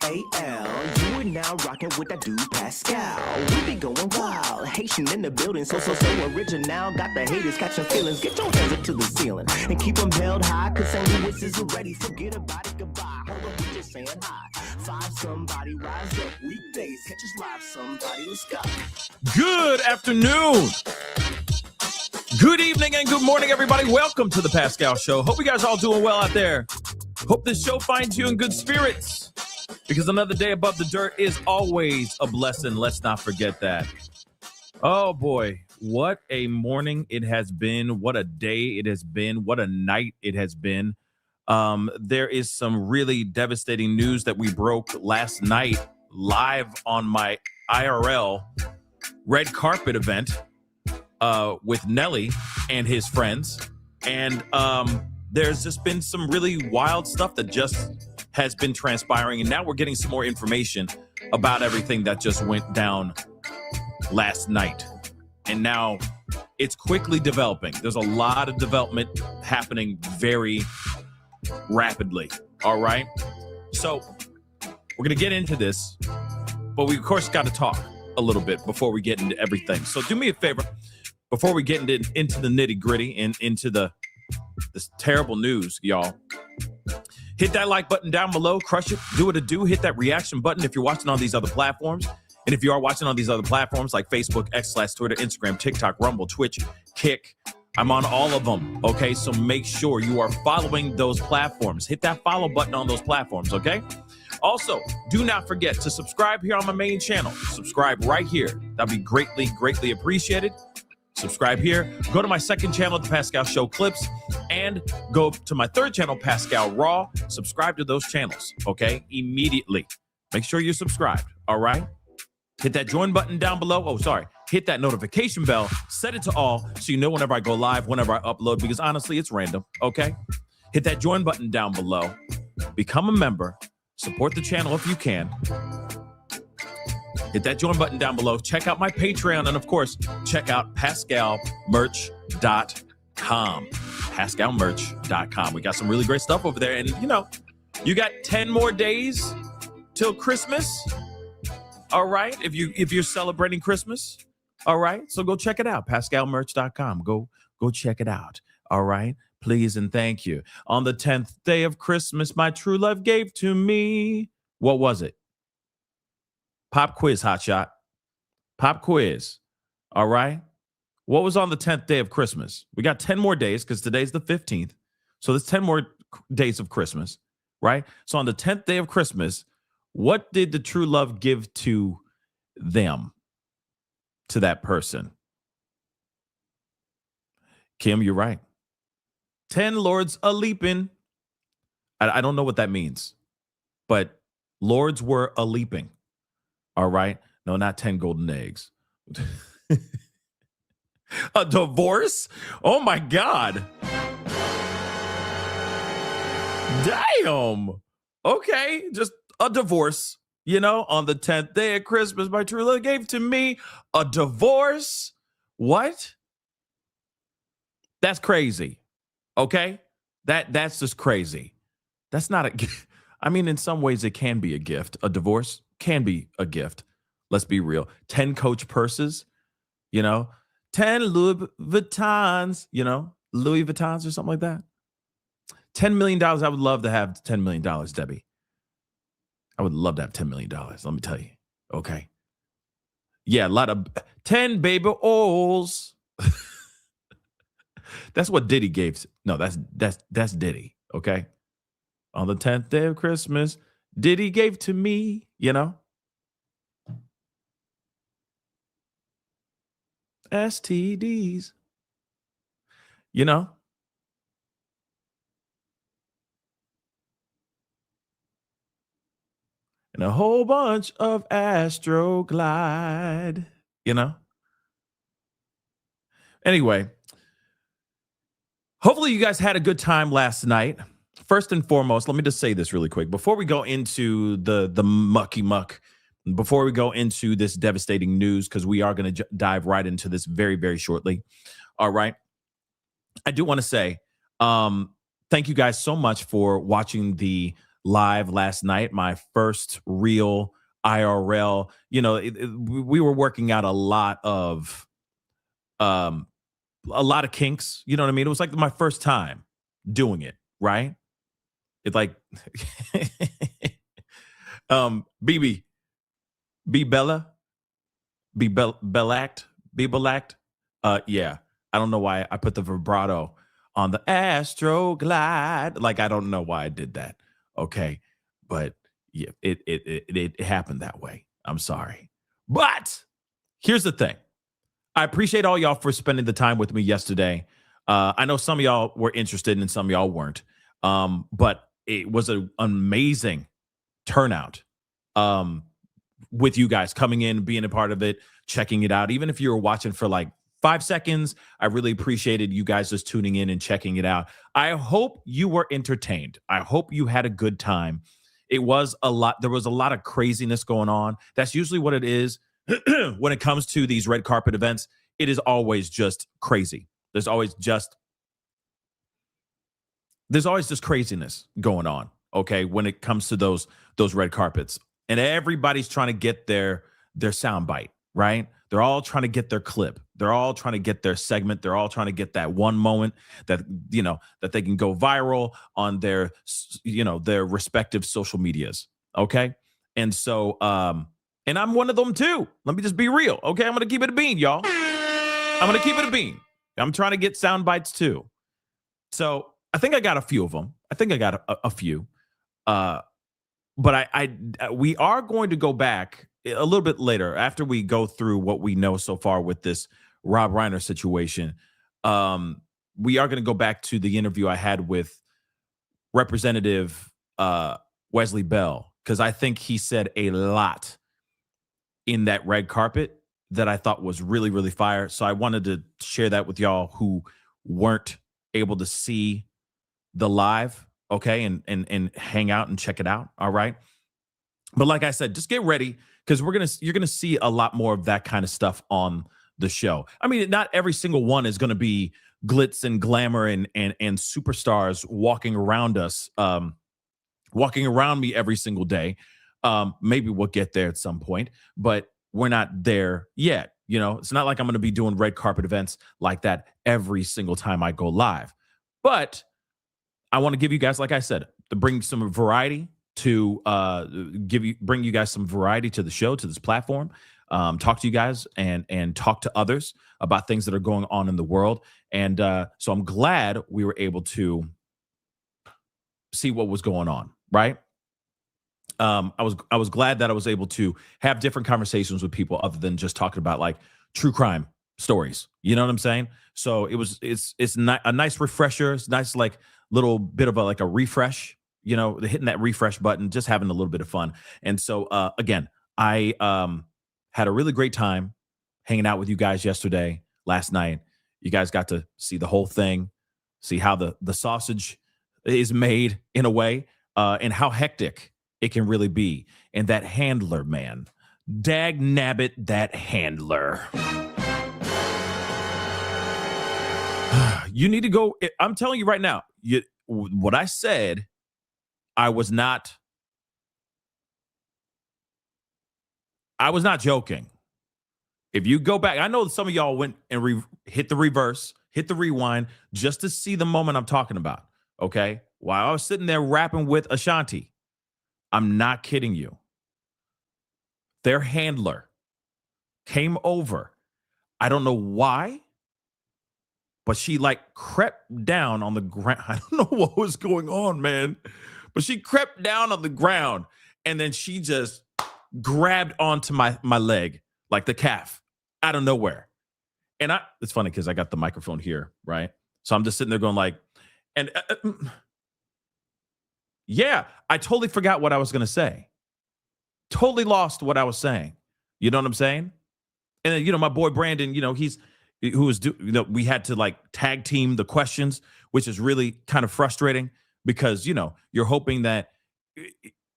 You are now rocking with that dude Pascal. We be going wild, Haitian in the building, so original. Got the haters catching feelings. Get your hands up to the ceiling and keep them held high, cause St. Louis is ready. Forget about it, goodbye. Hold on, we just saying hi. Five somebody, rise up. Weekdays, catch us live, somebody. Let's go. Good afternoon. Good evening and good morning, everybody. Welcome to the Pascal Show. Hope you guys are all doing well out there. Hope this show finds you in good spirits, because another day above the dirt is always a blessing. Let's not forget that. Oh, boy. What a morning it has been. What a day it has been. What a night it has been. There is some really devastating news that we broke last night live on my IRL red carpet event with Nelly and his friends. And there's just been some really wild stuff that just has been transpiring. And now we're getting some more information about everything that just went down last night. And now it's quickly developing. There's a lot of development happening very rapidly. All right. So we're going to get into this, but we, of course, got to talk a little bit before we get into everything. So do me a favor before we get into the nitty gritty and into this terrible news, y'all. Hit that like button down below. Crush it. Do what it do. Hit that reaction button if you're watching on these other platforms. And if you are watching on these other platforms like Facebook, X/Twitter, Instagram, TikTok, Rumble, Twitch, Kick, I'm on all of them, okay? So make sure you are following those platforms. Hit that follow button on those platforms, okay? Also, do not forget to subscribe here on my main channel. Subscribe right here. That'd be greatly, greatly appreciated. Subscribe here. Go to my second channel, The Pascal Show Clips, and go to my third channel, Pascal Raw. Subscribe to those channels, okay? Immediately. Make sure you're subscribed, all right? Hit that join button down below. Oh, sorry. Hit that notification bell. Set it to all so you know whenever I go live, whenever I upload, because honestly, it's random, okay? Hit that join button down below. Become a member. Support the channel if you can. Hit that join button down below. Check out my Patreon. And, of course, check out PascalMerch.com. PascalMerch.com. We got some really great stuff over there. And, you know, you got 10 more days till Christmas. All right, if you're celebrating Christmas, all right, so go check it out, PascalMerch.com. Go check it out, all right, please and thank you. On the 10th day of Christmas, my true love gave to me. What was it? Pop quiz, hotshot. Pop quiz, all right. What was on the 10th day of Christmas? We got 10 more days because today's the 15th, so there's 10 more days of Christmas, right? So on the 10th day of Christmas, what did the true love give to them, to that person? Kim, you're right. 10 lords a-leaping. I don't know what that means, but lords were a-leaping. All right? No, not 10 golden eggs. A divorce? Oh, my God. Damn. Okay, just a divorce, you know, on the 10th day of Christmas, my true love gave to me a divorce. What? That's crazy. Okay? That's just crazy. That's not a gift. I mean, in some ways it can be a gift. A divorce can be a gift. Let's be real. 10 Coach purses, you know, 10 Louis Vuittons, you know, Louis Vuittons or something like that. $10 million. I would love to have $10 million, Debbie. I would love to have $10 million. Let me tell you. Okay. Yeah, a lot of 10 baby oils. That's what Diddy gave. No, that's Diddy. Okay. On the 10th day of Christmas, Diddy gave to me, you know. STDs. You know. And a whole bunch of Astroglide, you know? Anyway, hopefully you guys had a good time last night. First and foremost, let me just say this really quick. Before we go into the mucky muck, before we go into this devastating news, because we are going to dive right into this very, very shortly. All right. I do want to say thank you guys so much for watching the live last night, my first real IRL. We were working out um, a lot of kinks. You know what I mean? It was like my first time doing it, right? It's like, BB, be Bella, be Bellact, be Bellact. Yeah. I don't know why I put the vibrato on the Astro Glide. Like, I don't know why I did that. Okay. But yeah, it happened that way. I'm sorry. But here's the thing. I appreciate all y'all for spending the time with me yesterday. I know some of y'all were interested and some of y'all weren't. But it was an amazing turnout with you guys coming in, being a part of it, checking it out. Even if you were watching for like 5 seconds, I really appreciated you guys just tuning in and checking it out. I hope you were entertained. I hope you had a good time. It was a lot. There was a lot of craziness going on. That's usually what it is when it comes to these red carpet events. It is always just crazy. There's always just craziness going on. Okay, when it comes to those red carpets, and everybody's trying to get their soundbite, right? They're all trying to get their clip. They're all trying to get their segment. They're all trying to get that one moment that that they can go viral on their their respective social medias. Okay, and so and I'm one of them too. Let me just be real. Okay, I'm gonna keep it a bean, y'all. I'm gonna keep it a bean. I'm trying to get sound bites too. So I think I got a few of them. I think I got a few. But we are going to go back a little bit later after we go through what we know so far with this Rob Reiner situation. We are going to go back to the interview I had with Representative Wesley Bell, because I think he said a lot in that red carpet that I thought was really, really fire. So I wanted to share that with y'all who weren't able to see the live, okay, and hang out and check it out. All right. But like I said, just get ready, because you're gonna see a lot more of that kind of stuff on the show. I mean, not every single one is gonna be glitz and glamour and superstars walking around us, walking around me every single day. Maybe we'll get there at some point, but we're not there yet. It's not like I'm gonna be doing red carpet events like that every single time I go live. But I want to give you guys, like I said, to bring some variety to bring you guys some variety to the show, to this platform, talk to you guys and talk to others about things that are going on in the world. And so I'm glad we were able to see what was going on, right? I was glad that I was able to have different conversations with people other than just talking about like true crime stories. You know what I'm saying? So it's a nice refresher. It's nice, like little bit of a refresh, hitting that refresh button, just having a little bit of fun. And so again, I had a really great time hanging out with you guys last night. You guys got to see the whole thing, see how the sausage is made in a way, and how hectic it can really be. And that handler, man, dag nabbit, that handler. You need to go. I'm telling you right now, what I said, I was not joking. If you go back, I know some of y'all went and hit the reverse, hit the rewind just to see the moment I'm talking about. Okay. While I was sitting there rapping with Ashanti, I'm not kidding you. Their handler came over. I don't know why, but she like crept down on the ground. I don't know what was going on, man. But she crept down on the ground and then she just grabbed onto my leg, like the calf, out of nowhere. And it's funny because I got the microphone here, right? So I'm just sitting there going like, and yeah, I totally forgot what I was going to say. Totally lost what I was saying. You know what I'm saying? And then, my boy Brandon, we had to like tag team the questions, which is really kind of frustrating because, you're hoping that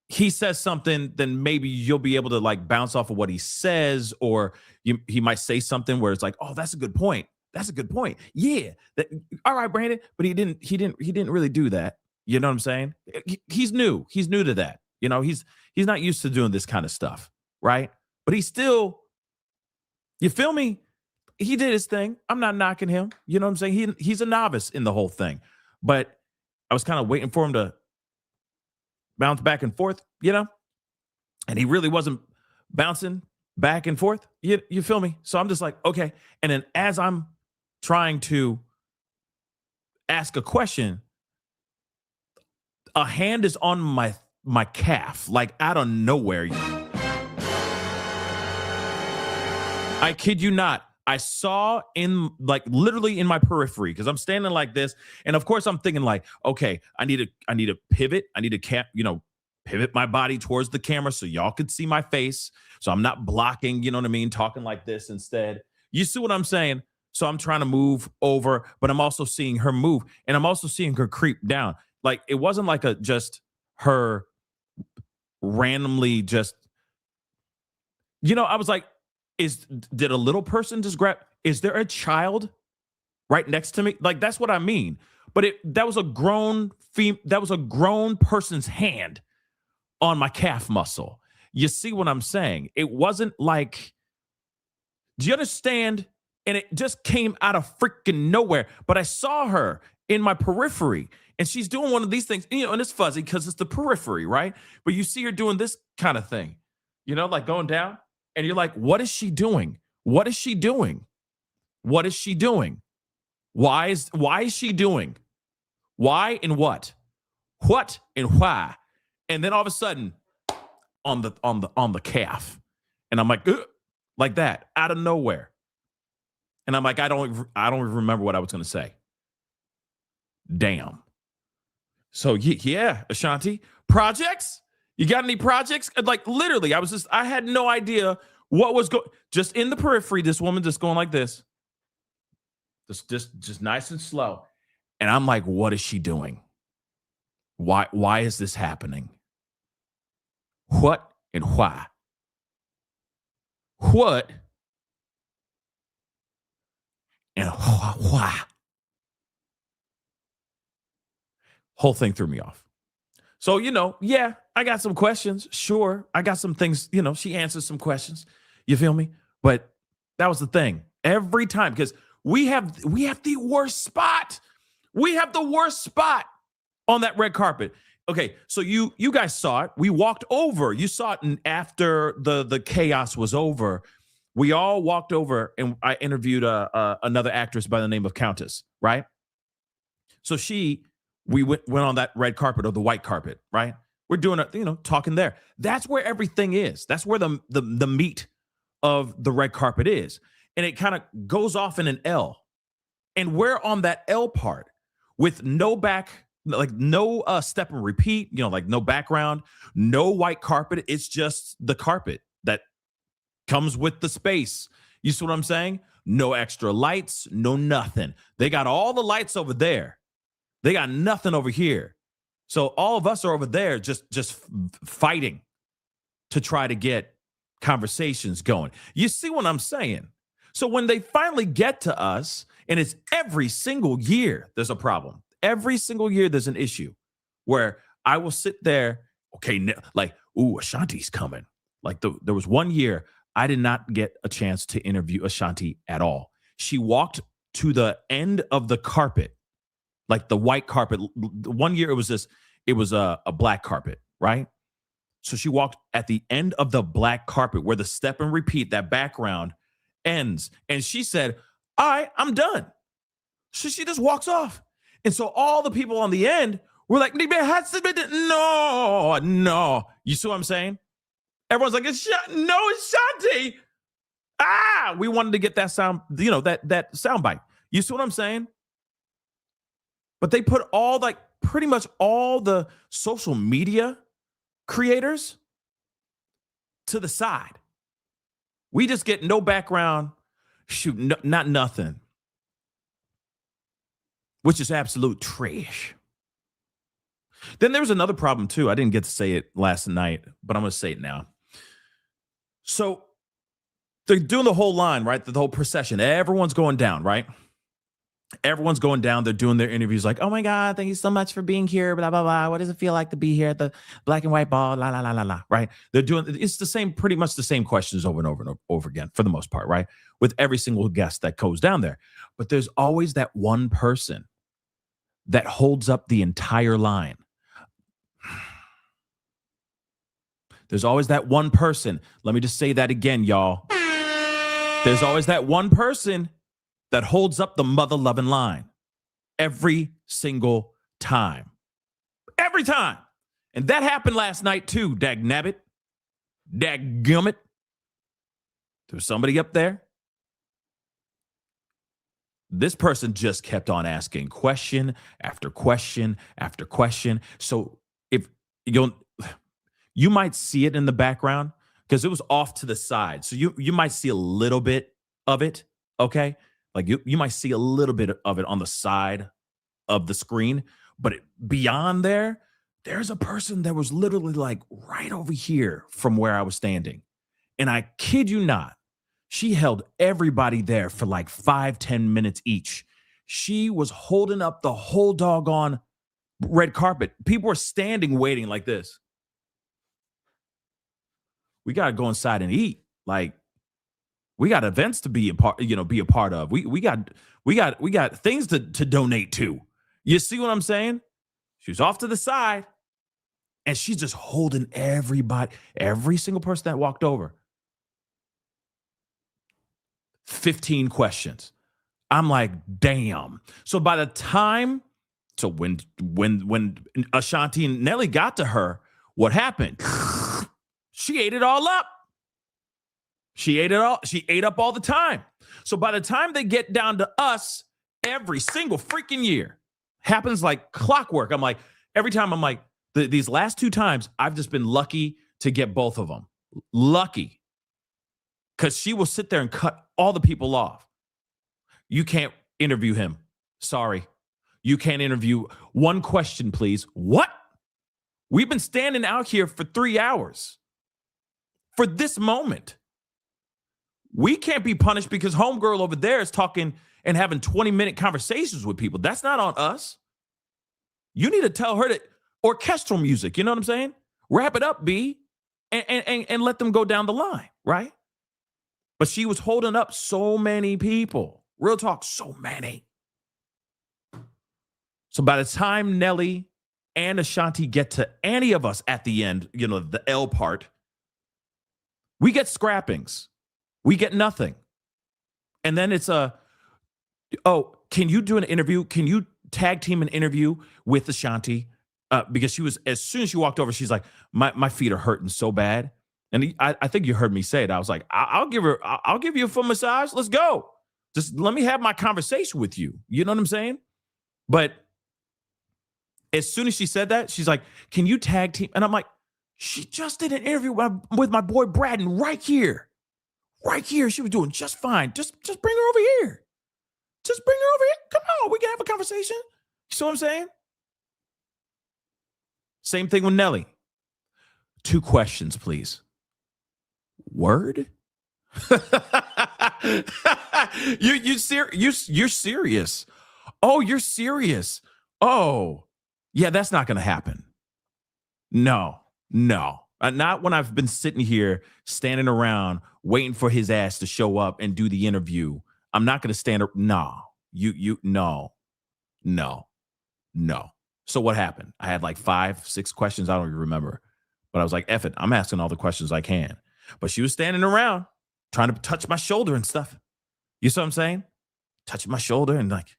he says something, then maybe you'll be able to like bounce off of what he says, or he might say something where it's like, oh, that's a good point. That's a good point. Yeah. All right, Brandon. But he didn't really do that. You know what I'm saying? He's new. He's new to that. You know, he's not used to doing this kind of stuff, right? But he's still, you feel me? He did his thing. I'm not knocking him. You know what I'm saying? He's a novice in the whole thing. But I was kind of waiting for him to bounce back and forth, you know? And he really wasn't bouncing back and forth. You feel me? So I'm just like, okay. And then as I'm trying to ask a question, a hand is on my calf, like out of nowhere. I kid you not. I saw in like literally in my periphery because I'm standing like this, and of course I'm thinking like, okay, I need to pivot. I need to pivot my body towards the camera so y'all could see my face, so I'm not blocking. You know what I mean? Talking like this instead. You see what I'm saying? So I'm trying to move over, but I'm also seeing her move, and I'm also seeing her creep down. Like it wasn't like just her randomly just. I was like, did a little person just grab? Is there a child right next to me? Like that's what I mean. But that was a grown person's hand on my calf muscle. You see what I'm saying? It wasn't like, do you understand? And it just came out of freaking nowhere. But I saw her in my periphery, and she's doing one of these things, and it's fuzzy because it's the periphery, right? But you see her doing this kind of thing, like going down. And you're like, what is she doing? What is she doing? What is she doing? Why is she doing? Why and what? What and why? And then all of a sudden, on the calf. And I'm like, ugh, like that, out of nowhere. And I'm like, I don't remember what I was gonna say. Damn. So yeah, Ashanti. Projects? You got any projects? Like literally, I had no idea what was going. Just in the periphery, this woman just going like this, just nice and slow, and I'm like, what is she doing? Why is this happening? What and why? What and why? Whole thing threw me off. So, yeah, I got some questions. Sure. I got some things, she answers some questions. You feel me? But that was the thing. Every time, because we have the worst spot. We have the worst spot on that red carpet. Okay, so you guys saw it. We walked over. You saw it, and after the chaos was over, we all walked over, and I interviewed another actress by the name of Countess, right? So we went on that red carpet or the white carpet, right? We're doing talking there. That's where everything is. That's where the meat of the red carpet is. And it kind of goes off in an L. And we're on that L part with no step and repeat, like no background, no white carpet. It's just the carpet that comes with the space. You see what I'm saying? No extra lights, no nothing. They got all the lights over there. They got nothing over here. So all of us are over there just fighting to try to get conversations going. You see what I'm saying? So when they finally get to us, and it's every single year there's a problem. Every single year there's an issue where I will sit there, okay, like, ooh, Ashanti's coming. Like there was one year I did not get a chance to interview Ashanti at all. She walked to the end of the carpet, like the white carpet. One year it was a black carpet, right? So she walked at the end of the black carpet where the step and repeat, that background ends. And she said, all right, I'm done. So she just walks off. And so all the people on the end were like, no. You see what I'm saying? Everyone's like, it's Shanti. We wanted to get that sound, that sound bite. You see what I'm saying? But they put pretty much all the social media creators to the side. We just get no background, not nothing, which is absolute trash. Then there was another problem too. I didn't get to say it last night, but I'm going to say it now. So they're doing the whole line, right? The whole procession. Everyone's going down, right? Everyone's going down. They're doing their interviews like, oh my God, thank you so much for being here. Blah, blah, blah. What does it feel like to be here at the black and white ball? La, la, la, la, la. Right. They're doing, it's the same, pretty much the same questions over and over and over again for the most part. Right. With every single guest that goes down there. But there's always that one person that holds up the entire line. There's always that one person. Let me just say that again, y'all. There's always that one person that holds up the mother-loving line every single time. Every time. And that happened last night too, dagnabbit. Daggummit. There was somebody up there. This person just kept on asking question after question after question. So if you might see it in the background because it was off to the side. So you might see a little bit of it, okay? Like you might see a little bit of it on the side of the screen, but beyond there's a person that was literally like right over here from where I was standing. And I kid you not, she held everybody there for like 5-10 minutes each. She was holding up the whole doggone red carpet. People were standing waiting like this. We got to go inside and eat. Like, we got events to be a part of. We got things to donate to. You see what I'm saying? She was off to the side and she's just holding everybody, every single person that walked over. 15 questions. I'm like, damn. So by the time, when Ashanti and Nelly got to her, what happened? She ate it all up. She ate it all. She ate up all the time. So by the time they get down to us, every single freaking year happens like clockwork. I'm like, every time I'm like, these last 2 times, I've just been lucky to get both of them. Lucky. Because she will sit there and cut all the people off. You can't interview him. Sorry. You can't interview. One question, please. What? We've been standing out here for 3 hours for this moment. We can't be punished because homegirl over there is talking and having 20-minute conversations with people. That's not on us. You need to tell her that orchestral music, you know what I'm saying? Wrap it up, B, and let them go down the line, right? But she was holding up so many people. Real talk, so many. So by the time Nelly and Ashanti get to any of us at the end, the L part, we get scrappings. We get nothing. And then it's can you do an interview? Can you tag team an interview with Ashanti? Because she was, as soon as she walked over, she's like, my feet are hurting so bad. And I think you heard me say it. I was like, I'll give you a full massage. Let's go. Just let me have my conversation with you. You know what I'm saying? But as soon as she said that, she's like, can you tag team? And I'm like, she just did an interview with my boy Braden right here. Right here. She was doing just fine. Just bring her over here. Just bring her over here. Come on. We can have a conversation. You see what I'm saying? Same thing with Nelly. 2 questions, please. Word? You're serious. Oh, you're serious. Oh, yeah, that's not going to happen. No. Not when I've been sitting here, standing around, waiting for his ass to show up and do the interview. I'm not going to stand up. No. No. So what happened? I had like 5-6 questions. I don't even remember. But I was like, F it. I'm asking all the questions I can. But she was standing around trying to touch my shoulder and stuff. You see what I'm saying? Touching my shoulder and like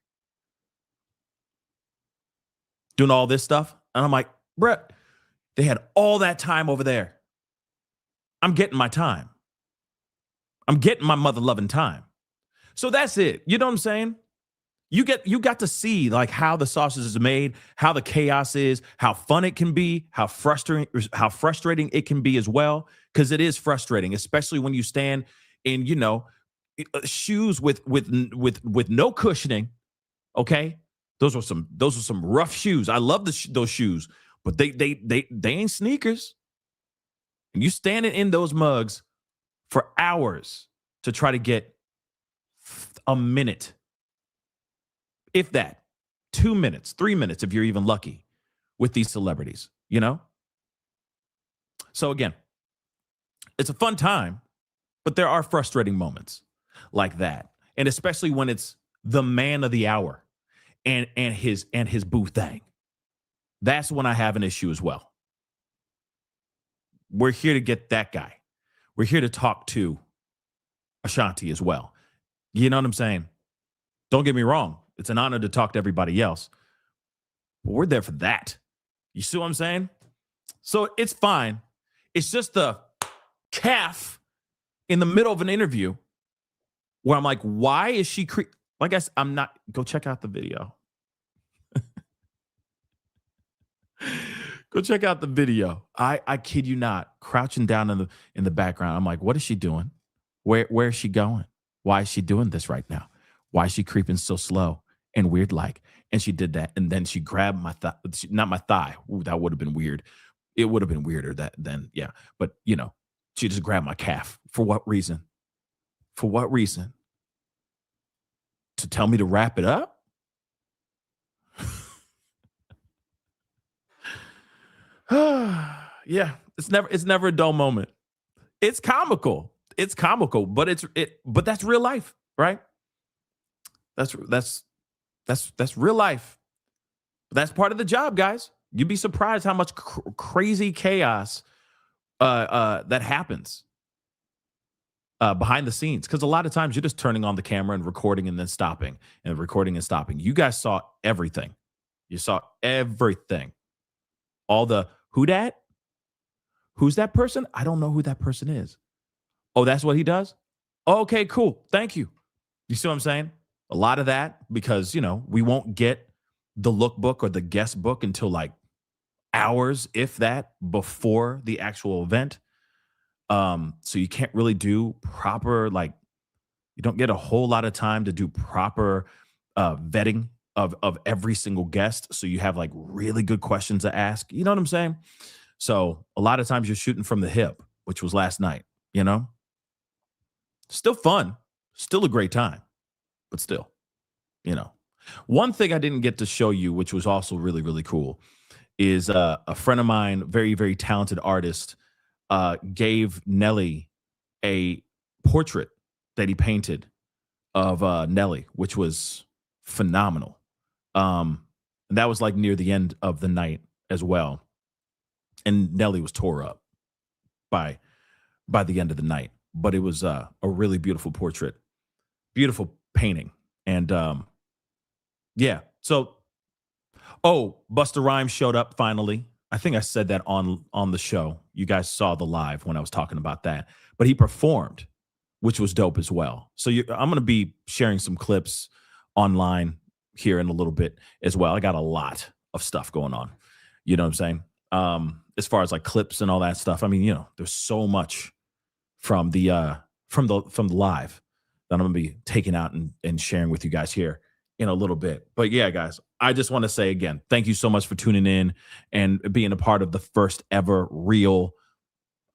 doing all this stuff. And I'm like, bruh, they had all that time over there. I'm getting my time. I'm getting my mother-loving time. So that's it. You know what I'm saying? You got to see like how the sausage is made, how the chaos is, how fun it can be, how frustrating it can be as well. Because it is frustrating, especially when you stand in, shoes with no cushioning. Okay, those are some rough shoes. I love those shoes, but they ain't sneakers. And you standing in those mugs for hours to try to get a minute If that, 2 minutes, 3 minutes, if you're even lucky with these celebrities, you know? So again, it's a fun time, but there are frustrating moments like that. And especially when it's the man of the hour and his boo thing. That's when I have an issue as well. We're here to get that guy. We're here to talk to Ashanti as well. You know what I'm saying? Don't get me wrong. It's an honor to talk to everybody else. But we're there for that. You see what I'm saying? So it's fine. It's just the calf in the middle of an interview where I'm like, why is she like I'm not. Go check out the video. Go check out the video. I kid you not, crouching down in the background. I'm like, what is she doing? Where is she going? Why is she doing this right now? Why is she creeping so slow and weird like? And she did that, and then she grabbed my thigh, not my thigh. Ooh, that would have been weird. It would have been weirder then, yeah. But you know, she just grabbed my calf. For what reason? For what reason? To tell me to wrap it up? Yeah, it's never a dull moment. It's comical, but that's real life, right? That's real life. That's part of the job, guys. You'd be surprised how much crazy chaos that happens behind the scenes. Because a lot of times you're just turning on the camera and recording and then stopping and recording and stopping. You guys saw everything. You saw everything. All the who dat? Who's that person? I don't know who that person is. Oh, that's what he does? Okay, cool. Thank you. You see what I'm saying? A lot of that because, you know, we won't get the lookbook or the guest book until like hours, if that, before the actual event. So you can't really do proper, like, you don't get a whole lot of time to do proper vetting of every single guest. So you have like really good questions to ask. You know what I'm saying? So a lot of times you're shooting from the hip, which was last night, you know? Still fun, still a great time, but still, you know. One thing I didn't get to show you, which was also really, really cool, is a friend of mine, very, very talented artist, gave Nelly a portrait that he painted of Nelly, which was phenomenal. And that was like near the end of the night as well. And Nelly was tore up by the end of the night. But it was a really beautiful portrait, beautiful painting. And yeah, so, Busta Rhymes showed up finally. I think I said that on the show. You guys saw the live when I was talking about that. But he performed, which was dope as well. So I'm going to be sharing some clips online here in a little bit as well. I got a lot of stuff going on. You know what I'm saying? As far as like clips and all that stuff. I mean, you know, there's so much from the live that I'm going to be taking out and sharing with you guys here in a little bit. But yeah, guys, I just want to say again, thank you so much for tuning in and being a part of the first ever real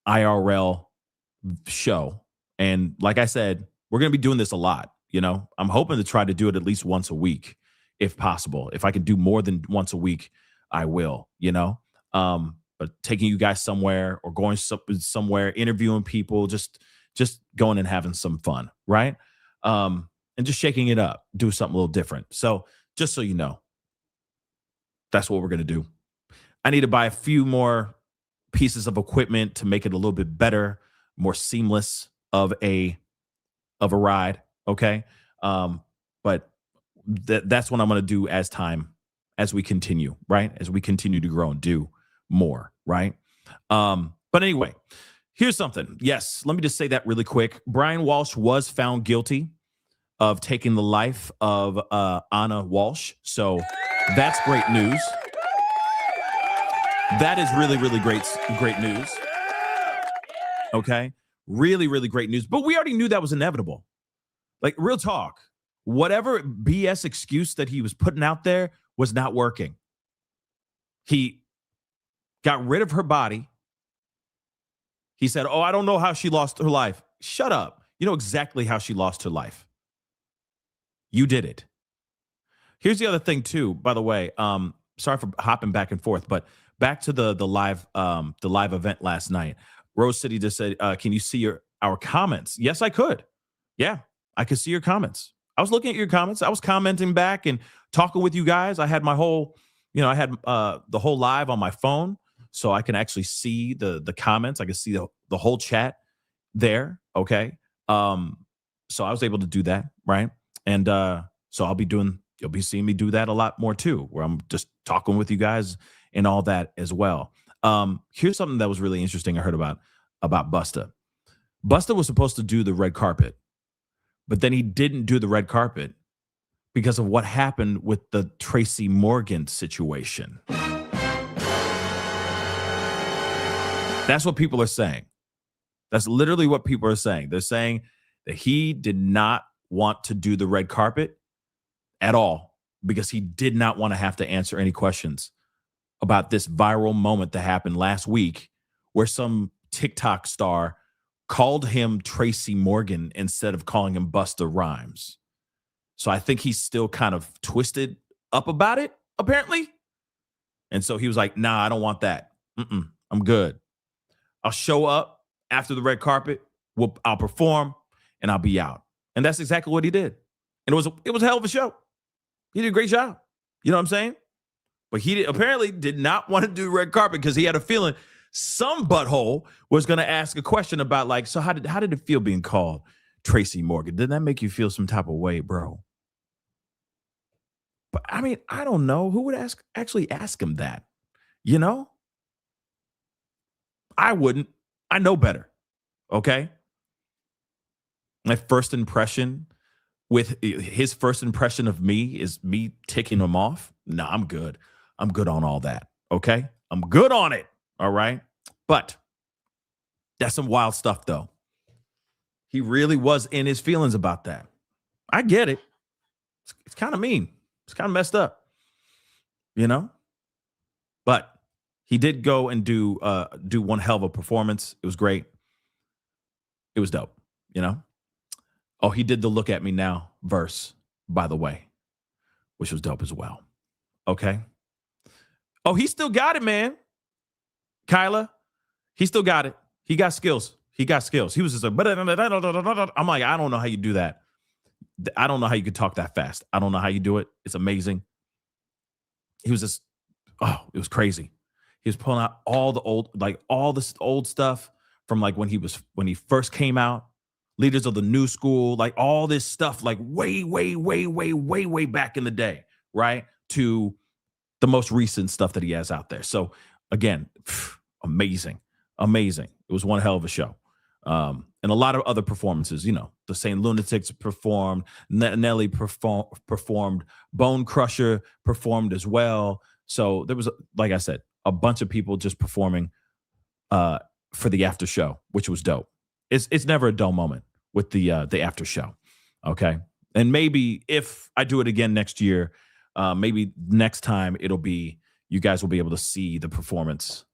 IRL show. And like I said, we're going to be doing this a lot. You know, I'm hoping to try to do it at least once a week, if possible. If I can do more than once a week, I will, you know. But taking you guys somewhere or going somewhere, interviewing people, just going and having some fun, right? And just shaking it up, do something a little different. So just so you know, that's what we're going to do. I need to buy a few more pieces of equipment to make it a little bit better, more seamless of a ride. Okay. But that's what I'm going to do as we continue, right? As we continue to grow and do more, right? But anyway, here's something. Yes, let me just say that really quick. Brian Walsh was found guilty of taking the life of Anna Walsh. So that's great news. That is really, really great news. Okay. Really, really great news. But we already knew that was inevitable. Like, real talk. Whatever BS excuse that he was putting out there was not working. He got rid of her body. He said, I don't know how she lost her life. Shut up. You know exactly how she lost her life. You did it. Here's the other thing too, by the way. Sorry for hopping back and forth, but back to the live event last night. Rose City just said, "Can you see our comments?" Yes, I could. Yeah, I could see your comments. I was looking at your comments. I was commenting back and talking with you guys. I had my whole, I had the whole live on my phone, so I can actually see the comments. I can see the whole chat there. Okay. So I was able to do that, right? And so you'll be seeing me do that a lot more too, where I'm just talking with you guys and all that as well. Here's something that was really interesting I heard about Busta. Busta was supposed to do the red carpet, but then he didn't do the red carpet because of what happened with the Tracy Morgan situation. That's what people are saying. That's literally what people are saying. They're saying that he did not want to do the red carpet at all because he did not want to have to answer any questions about this viral moment that happened last week where some TikTok star called him Tracy Morgan instead of calling him Busta Rhymes. So I think he's still kind of twisted up about it, apparently. And so he was like, nah, I don't want that. I'm good. I'll show up after the red carpet. I'll perform and I'll be out. And that's exactly what he did. And it was a hell of a show. He did a great job. You know what I'm saying? But he apparently did not want to do red carpet because he had a feeling some butthole was going to ask a question about like, so how did it feel being called Tracy Morgan? Did that make you feel some type of way, bro? But I mean, I don't know who would actually ask him that. You know, I wouldn't. I know better. Okay. My first impression with his first impression of me is me ticking him off. No, I'm good. I'm good on all that. Okay. I'm good on it. All right. But that's some wild stuff, though. He really was in his feelings about that. I get it. It's kind of mean. It's kind of messed up, you know? But he did go and do one hell of a performance. It was great. It was dope, you know? Oh, he did the Look at Me Now verse, by the way, which was dope as well. Okay. Oh, he still got it, man. Kyla, he still got it. He got skills. He was just like, I'm like, I don't know how you do that. I don't know how you could talk that fast. I don't know how you do it. It's amazing. He was just, it was crazy. He was pulling out all this old stuff from like when he first came out, Leaders of the New School, like all this stuff, like way back in the day, right? To the most recent stuff that he has out there. So again, amazing. It was one hell of a show. And a lot of other performances, you know, the St. Lunatics performed, Nelly performed, Bone Crusher performed as well. So there was, like I said, a bunch of people just performing for the after show, which was dope. It's never a dull moment with the after show. Okay. And maybe if I do it again next year, maybe next time you guys will be able to see the performance,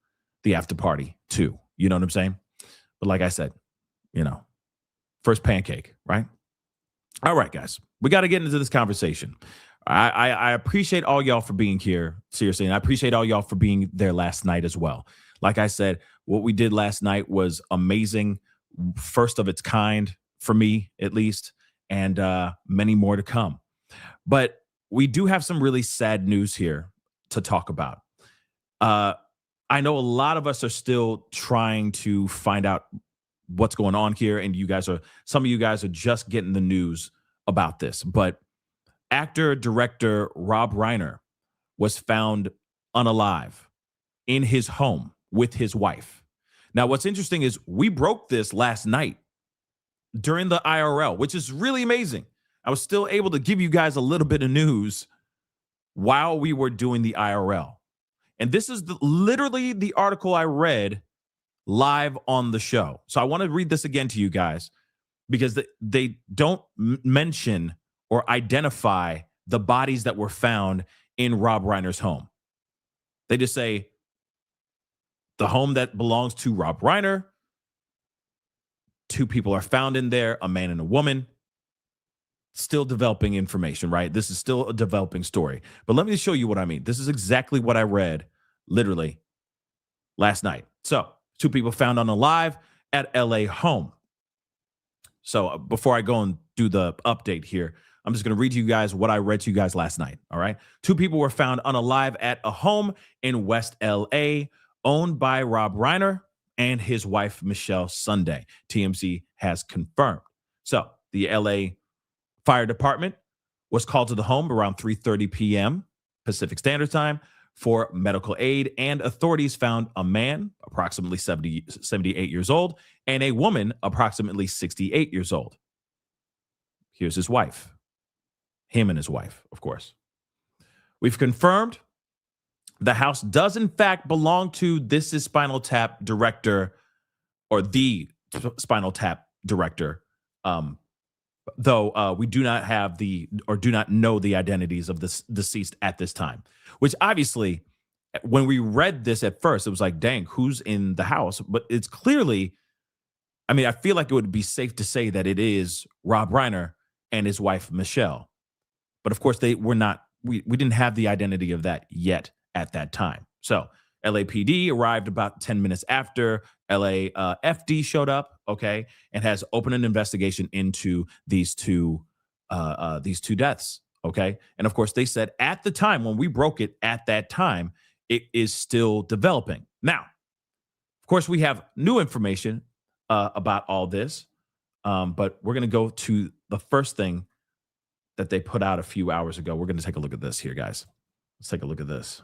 the after party too. You know what I'm saying? But like I said, you know, first pancake, right? All right, guys, we got to get into this conversation. I appreciate all y'all for being here, seriously, and I appreciate all y'all for being there last night as well. Like I said, what we did last night was amazing, first of its kind for me, at least, and many more to come. But we do have some really sad news here to talk about. I know a lot of us are still trying to find out what's going on here, and some of you guys are just getting the news about this. But actor, director Rob Reiner was found unalive in his home with his wife. Now, what's interesting is we broke this last night during the IRL, which is really amazing. I was still able to give you guys a little bit of news while we were doing the IRL. And this is literally the article I read live on the show. So I want to read this again to you guys because they don't mention or identify the bodies that were found in Rob Reiner's home. They just say the home that belongs to Rob Reiner. 2 people are found in there, a man and a woman. still developing information, right? This is still a developing story. But let me show you what I mean. This is exactly what I read literally last night. So, two people found unalive at LA home. So, before I go and do the update here, I'm just going to read you guys what I read to you guys last night. All right. Two people were found unalive at a home in West LA owned by Rob Reiner and his wife, Michelle Sunday. TMZ has confirmed. So, the LA Fire Department was called to the home around 3:30 p.m. Pacific Standard Time for medical aid, and authorities found a man, approximately 78 years old, and a woman, approximately 68 years old. Here's his wife. Him and his wife, of course. We've confirmed the house does, in fact, belong to This Is Spinal Tap director, or the Spinal Tap director, though we do not have do not know the identities of the deceased at this time, which obviously, when we read this at first, it was like, dang, who's in the house? But it's clearly, I mean, I feel like it would be safe to say that it is Rob Reiner and his wife, Michelle. But of course, they were not, we didn't have the identity of that yet at that time. So LAPD arrived about 10 minutes after LAFD showed up, okay, and has opened an investigation into these two deaths, okay? And of course, they said at the time, when we broke it at that time, it is still developing. Now, of course, we have new information about all this, but we're going to go to the first thing that they put out a few hours ago. We're going to take a look at this here, guys. Let's take a look at this.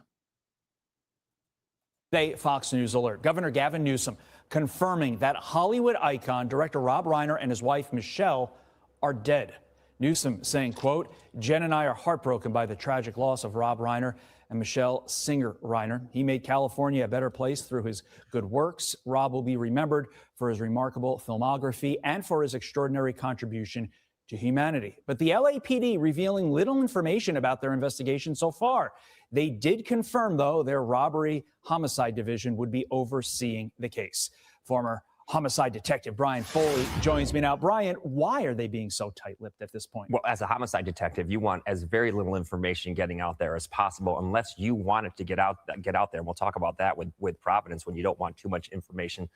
Today, Fox News alert. Governor Gavin Newsom confirming that Hollywood icon, director Rob Reiner, and his wife, Michelle, are dead. Newsom saying, quote, "Jen and I are heartbroken by the tragic loss of Rob Reiner and Michelle Singer Reiner. He made California a better place through his good works. Rob will be remembered for his remarkable filmography and for his extraordinary contribution to humanity." But the LAPD revealing little information about their investigation so far. They did confirm, though, their robbery homicide division would be overseeing the case. Former homicide detective Brian Foley joins me now. Brian, why are they being so tight-lipped at this point? Well, as a homicide detective, you want as very little information getting out there as possible, unless you want it to get out there. And we'll talk about that with Providence, when you don't want too much information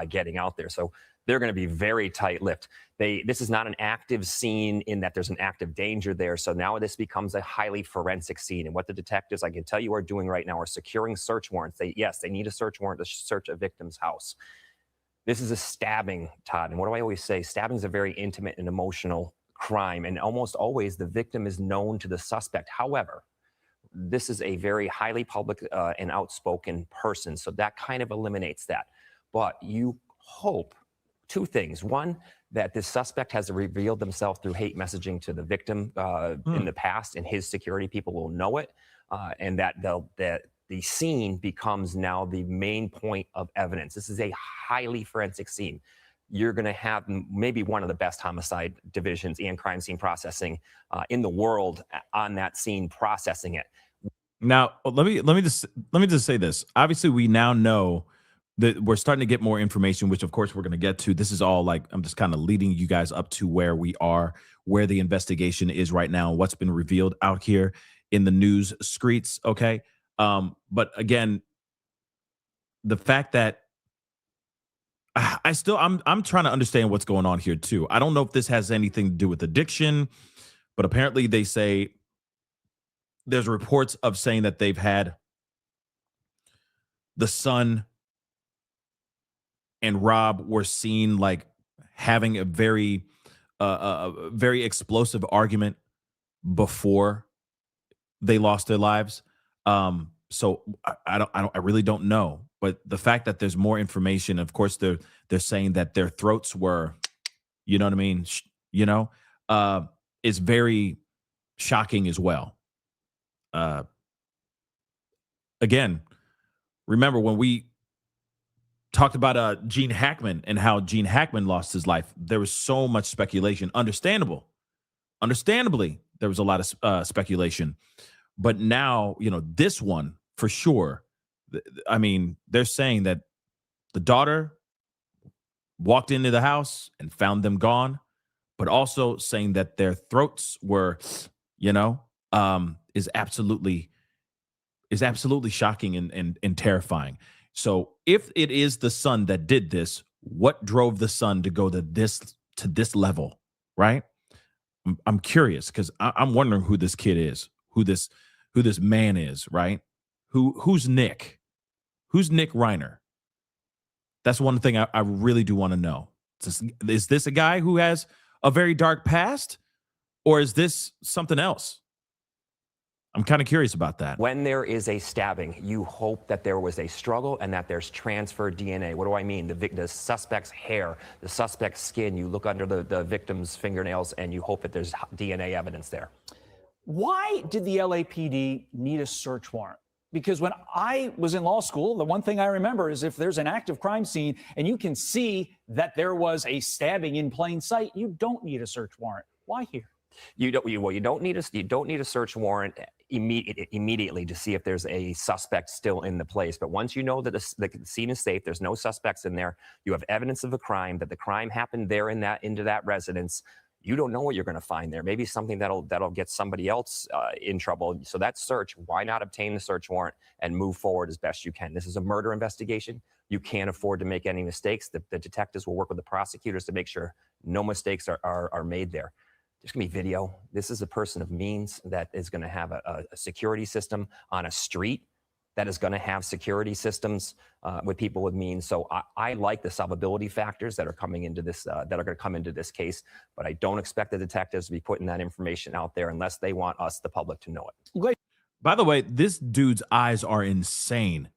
getting out there. So they're going to be very tight-lipped. This is not an active scene in that there's an active danger there. So now this becomes a highly forensic scene. And what the detectives, I can tell you, are doing right now are securing search warrants. They need a search warrant to search a victim's house. This is a stabbing, Todd. And what do I always say? Stabbing is a very intimate and emotional crime. And almost always the victim is known to the suspect. However, this is a very highly public and outspoken person. So that kind of eliminates that. But you hope two things. One, that this suspect has revealed themselves through hate messaging to the victim in the past, and his security people will know it, and that the scene becomes now the main point of evidence. This is a highly forensic scene. You're going to have maybe one of the best homicide divisions and crime scene processing in the world on that scene, processing it. Now, let me just say this. Obviously, we now know that we're starting to get more information, which of course we're going to get to. This is all like, I'm just kind of leading you guys up to where we are, where the investigation is right now, what's been revealed out here in the news streets. Okay. But again, the fact that I'm trying to understand what's going on here too. I don't know if this has anything to do with addiction, but apparently they say there's reports of saying that they've had the son and Rob were seen like having a very explosive argument before they lost their lives. So I really don't know. But the fact that there's more information, of course, they're saying that their throats were, you know what I mean, is very shocking as well. Again, remember when we talked about Gene Hackman and how Gene Hackman lost his life, there was so much speculation. Understandably, there was a lot of speculation. But now, this one for sure. I mean, they're saying that the daughter walked into the house and found them gone. but also saying that their throats were, is absolutely shocking and terrifying. So if it is the son that did this, what drove the son to go to this level, right? I'm curious because I'm wondering who this kid is, who this man is, right? Who's Nick? Who's Nick Reiner? That's one thing I really do want to know. Is this a guy who has a very dark past, or is this something else? I'm kind of curious about that. When there is a stabbing, you hope that there was a struggle and that there's transferred DNA. What do I mean? The suspect's hair, the suspect's skin. You look under the victim's fingernails and you hope that there's DNA evidence there. Why did the LAPD need a search warrant? Because when I was in law school, the one thing I remember is if there's an active crime scene and you can see that there was a stabbing in plain sight, you don't need a search warrant. Why here? You don't need a search warrant immediately to see if there's a suspect still in the place. But once you know that the scene is safe, there's no suspects in there, you have evidence of a crime, that the crime happened there into that residence. You don't know what you're going to find there. Maybe something that'll get somebody else in trouble. So that search, why not obtain the search warrant and move forward as best you can? This is a murder investigation. You can't afford to make any mistakes. The detectives will work with the prosecutors to make sure no mistakes are made there. There's going to be video. This is a person of means that is going to have a security system on a street that is going to have security systems with people with means. So I like the solvability factors that are coming into this, that are going to come into this case, but I don't expect the detectives to be putting that information out there unless they want us, the public, to know it. By the way, this dude's eyes are insane.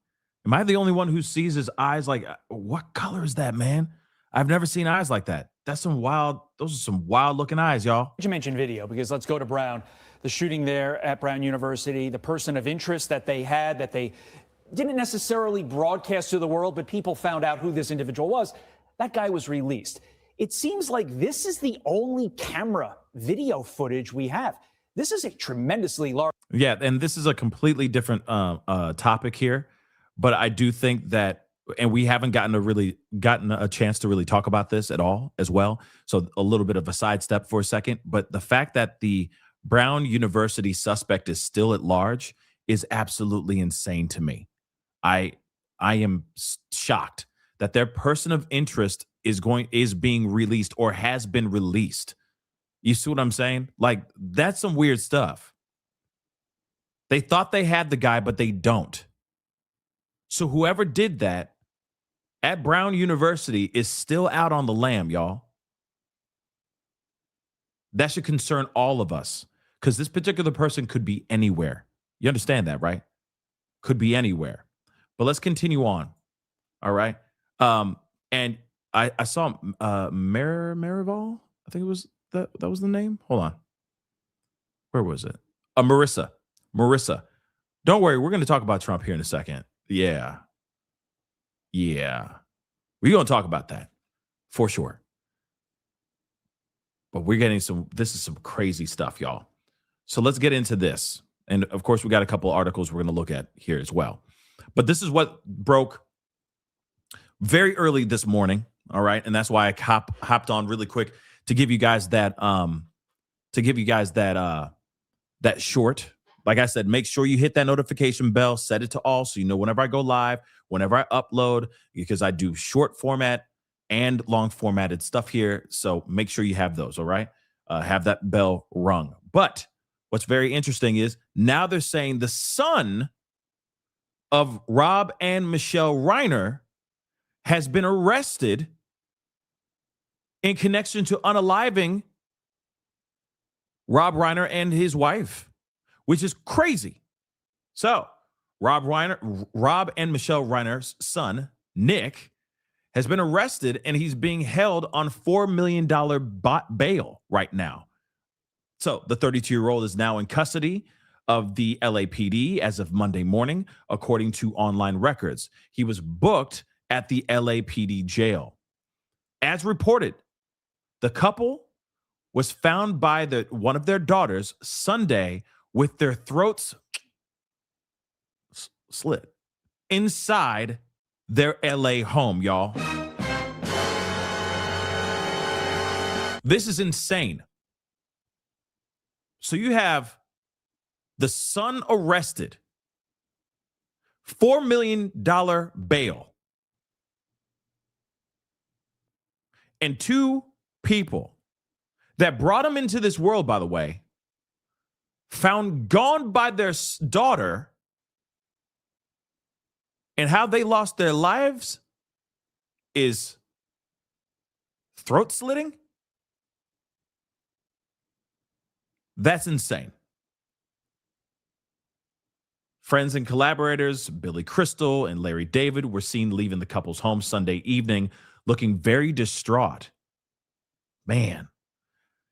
Am I the only one who sees his eyes like, what color is that, man? I've never seen eyes like that. Those are some wild looking eyes, y'all. You mentioned video because let's go to Brown. The shooting there at Brown University, the person of interest that they had that they didn't necessarily broadcast to the world, but people found out who this individual was. That guy was released. It seems like this is the only camera video footage we have. This is a tremendously large. Yeah, and this is a completely different topic here, but I do think that, and we haven't gotten a chance to really talk about this at all as well. So a little bit of a sidestep for a second, but the fact that the Brown University suspect is still at large is absolutely insane to me. I am shocked that their person of interest is being released or has been released. You see what I'm saying? Like, that's some weird stuff. They thought they had the guy, but they don't. So whoever did that at Brown University is still out on the lam, y'all. That should concern all of us because this particular person could be anywhere. You understand that, right? Could be anywhere. But let's continue on. All right. And I saw Marival. I think it was that was the name. Hold on. Where was it? Marissa. Don't worry. We're going to talk about Trump here in a second. Yeah. We're going to talk about that for sure. But we're getting this is some crazy stuff, y'all. So let's get into this. And of course, we got a couple articles we're going to look at here as well. But this is what broke very early this morning. All right. And that's why I hopped on really quick to give you guys that that short. Like I said, make sure you hit that notification bell, set it to all so you know whenever I go live, whenever I upload, because I do short format and long formatted stuff here. So make sure you have those. All right. Have that bell rung. But what's very interesting is now they're saying the son of Rob and Michelle Reiner has been arrested in connection to unaliving Rob Reiner and his wife, which is crazy. So Rob and Michelle Reiner's son, Nick, has been arrested and he's being held on $4 million bail right now. So the 32-year-old is now in custody of the LAPD as of Monday morning, according to online records. He was booked at the LAPD jail. As reported, the couple was found by one of their daughters Sunday with their throats slit inside their LA home, y'all. This is insane. So you have the son arrested, $4 million bail, and two people that brought him into this world, by the way, found gone by their daughter, and how they lost their lives is throat slitting. That's insane. Friends and collaborators, Billy Crystal and Larry David, were seen leaving the couple's home Sunday evening looking very distraught. Man.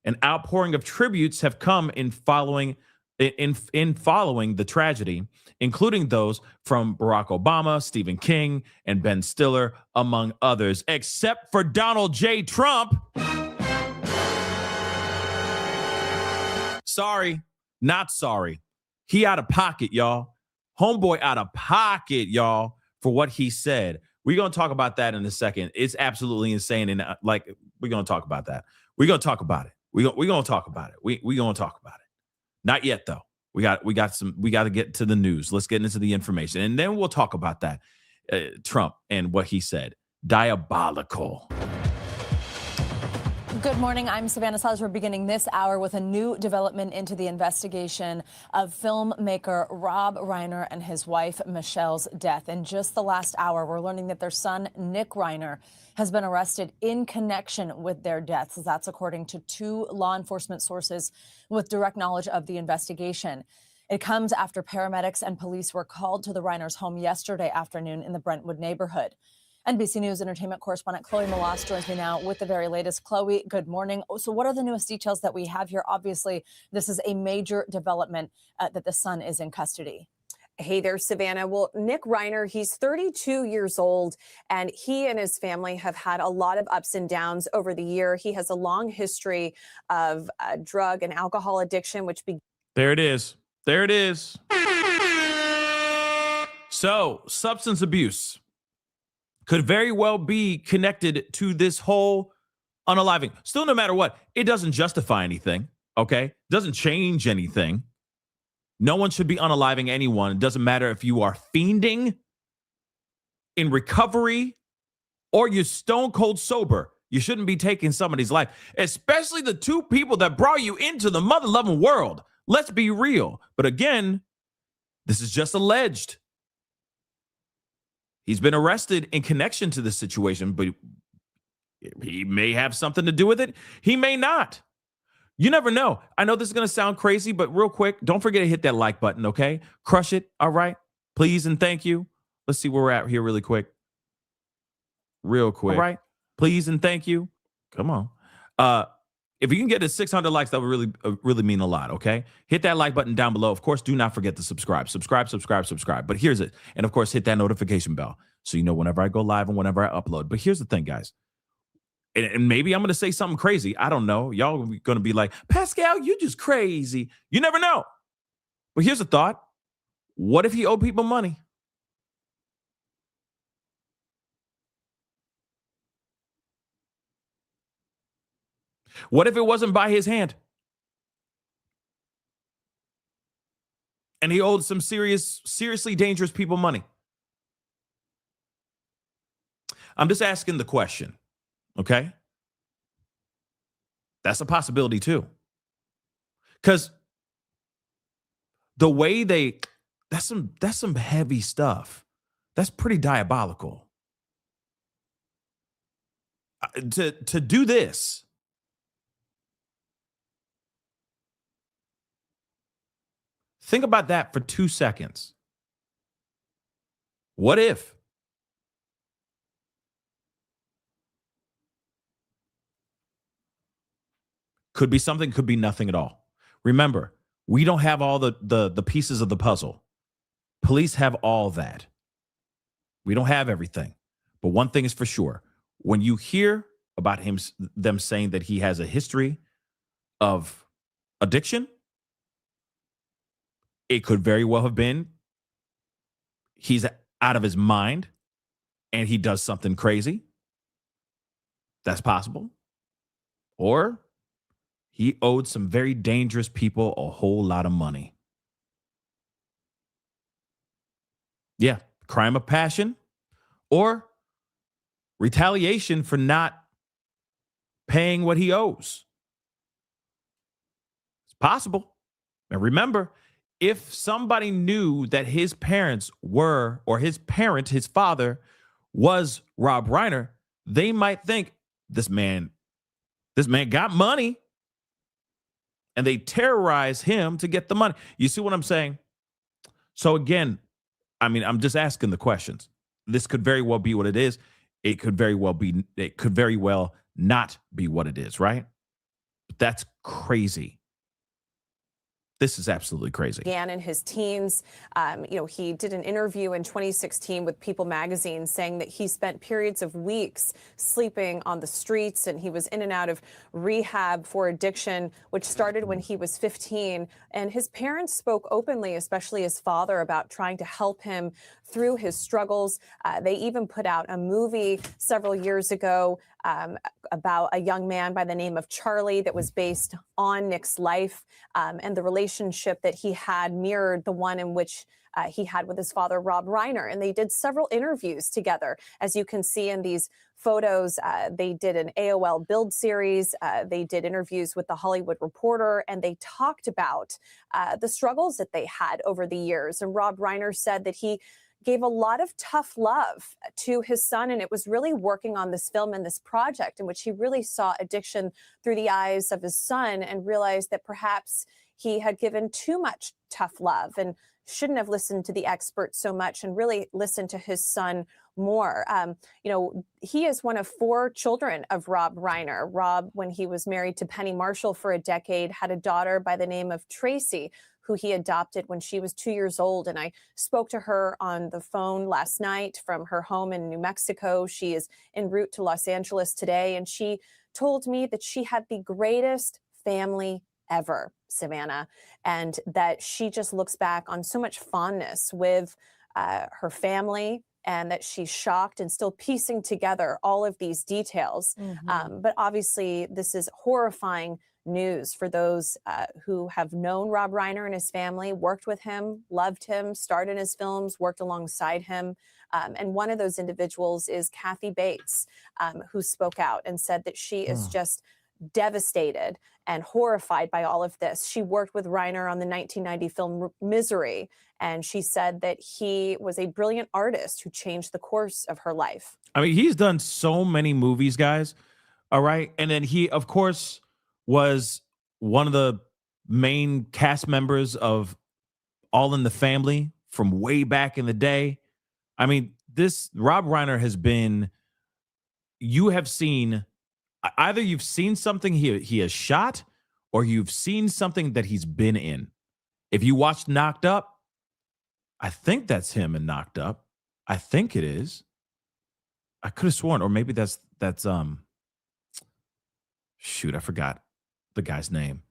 An outpouring of tributes have come in following the tragedy, including those from Barack Obama, Stephen King, and Ben Stiller, among others, except for Donald J. Trump. Sorry, not sorry. He out of pocket, y'all. Homeboy out of pocket, y'all, for what he said. We're going to talk about that in a second. It's absolutely insane. And we're going to talk about that. We're going to talk about it. We're going to talk about it. We're going to talk about it. Not yet, though. We got to get to the news. Let's get into the information. And then we'll talk about that. Trump and what he said. Diabolical. Good morning. I'm Savannah Siles. We're beginning this hour with a new development into the investigation of filmmaker Rob Reiner and his wife Michelle's death. In just the last hour, we're learning that their son, Nick Reiner, has been arrested in connection with their deaths. That's according to two law enforcement sources with direct knowledge of the investigation. It comes after paramedics and police were called to the Reiners' home yesterday afternoon in the Brentwood neighborhood. NBC News entertainment correspondent Chloe Malas joins me now with the very latest. Chloe, good morning. So what are the newest details that we have here? Obviously, this is a major development that the son is in custody. Hey there, Savannah. Well, Nick Reiner, he's 32 years old, and he and his family have had a lot of ups and downs over the year. He has a long history of drug and alcohol addiction, which There it is. There it is. So, substance abuse could very well be connected to this whole unaliving. Still, no matter what, it doesn't justify anything, okay? Doesn't change anything. No one should be unaliving anyone. It doesn't matter if you are fiending, in recovery, or you're stone cold sober. You shouldn't be taking somebody's life, especially the two people that brought you into the mother-loving world. Let's be real. But again, this is just alleged. He's been arrested in connection to this situation, but he may have something to do with it. He may not. You never know. I know this is going to sound crazy, but real quick, don't forget to hit that like button, okay? Crush it, all right? Please and thank you. Let's see where we're at here really quick. Real quick. All right? Please and thank you. Come on. If you can get to 600 likes, that would really mean a lot, okay? Hit that like button down below. Of course, do not forget to subscribe. Subscribe. But here's it. And of course, hit that notification bell so you know whenever I go live and whenever I upload. But here's the thing, guys. And maybe I'm going to say something crazy. I don't know. Y'all are going to be like, Pascal, you just crazy. You never know. But here's a thought. What if he owed people money? What if it wasn't by his hand? And he owed some seriously dangerous people money? I'm just asking the question, okay? That's a possibility too. Because the way that's some heavy stuff. That's pretty diabolical. To do this. Think about that for 2 seconds. What if? Could be something, could be nothing at all. Remember, we don't have all the pieces of the puzzle. Police have all that. We don't have everything. But one thing is for sure. When you hear about them saying that he has a history of addiction, it could very well have been he's out of his mind and he does something crazy. That's possible. or he owed some very dangerous people a whole lot of money. Yeah, crime of passion or retaliation for not paying what he owes. It's possible. And remember, if somebody knew that his parents were, or his parent, his father, was Rob Reiner, they might think this man got money, and they terrorize him to get the money. You see what I'm saying? So again, I mean, I'm just asking the questions. This could very well be what it is. It could very well not be what it is, right? But that's crazy. This is absolutely crazy. Began in his teens. He did an interview in 2016 with People magazine saying that he spent periods of weeks sleeping on the streets, and he was in and out of rehab for addiction, which started when he was 15. And his parents spoke openly, especially his father, about trying to help him through his struggles. They even put out a movie several years ago about a young man by the name of Charlie that was based on Nick's life, and the relationship that he had mirrored the one in which he had with his father, Rob Reiner. And they did several interviews together. As you can see in these photos, they did an AOL Build series. They did interviews with The Hollywood Reporter, and they talked about the struggles that they had over the years. And Rob Reiner said that he gave a lot of tough love to his son, and it was really working on this film and this project in which he really saw addiction through the eyes of his son and realized that perhaps he had given too much tough love and shouldn't have listened to the experts so much and really listened to his son more. He is one of 4 children of Rob Reiner. Rob, when he was married to Penny Marshall for a decade, had a daughter by the name of Tracy, who he adopted when she was 2 years old. And I spoke to her on the phone last night from her home in New Mexico. She is en route to Los Angeles today. And she told me that she had the greatest family ever, Savannah, and that she just looks back on so much fondness with her family, and that she's shocked and still piecing together all of these details. But obviously, this is horrifying news for those who have known Rob Reiner and his family, worked with him, loved him, starred in his films, worked alongside him. And one of those individuals is Kathy Bates, who spoke out and said that she is just devastated and horrified by all of this. She worked with Reiner on the 1990 film Misery, and she said that he was a brilliant artist who changed the course of her life. I mean, he's done so many movies, guys. All right. And then he, of course, was one of the main cast members of All in the Family from way back in the day. I mean, this Rob Reiner has been, you have seen, either you've seen something he has shot, or you've seen something that he's been in. If you watched Knocked Up, I think that's him in Knocked Up. I think it is. I could have sworn, or maybe that's shoot, I forgot the guy's name.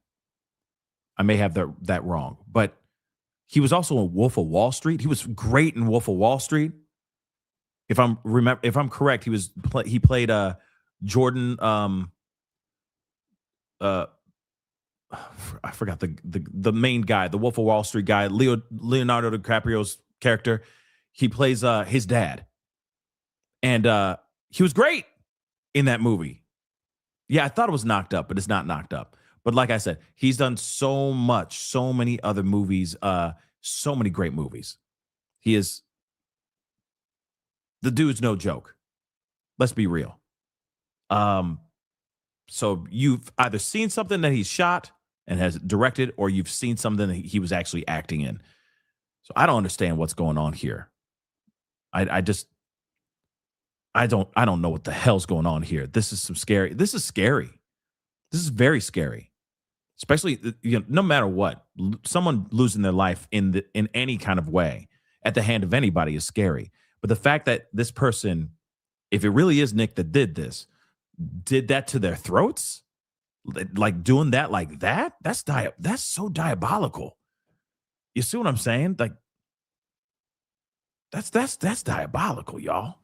I may have that wrong, but he was also in Wolf of Wall Street. He was great in Wolf of Wall Street. If I'm correct, he played Jordan. I forgot the main guy, the Wolf of Wall Street guy, Leonardo DiCaprio's character. He plays his dad, and he was great in that movie. Yeah, I thought it was Knocked Up, but it's not Knocked Up. But like I said, he's done so many other movies, so many great movies. The dude's no joke. Let's be real. So you've either seen something that he's shot and has directed, or you've seen something that he was actually acting in. So I don't understand what's going on here. I don't know what the hell's going on here. This is scary. This is very scary. Especially, no matter what, someone losing their life in any kind of way at the hand of anybody is scary. But the fact that this person, if it really is Nick that did that to their throats, like doing that like that, that's so diabolical. You see what I'm saying? Like that's diabolical, y'all.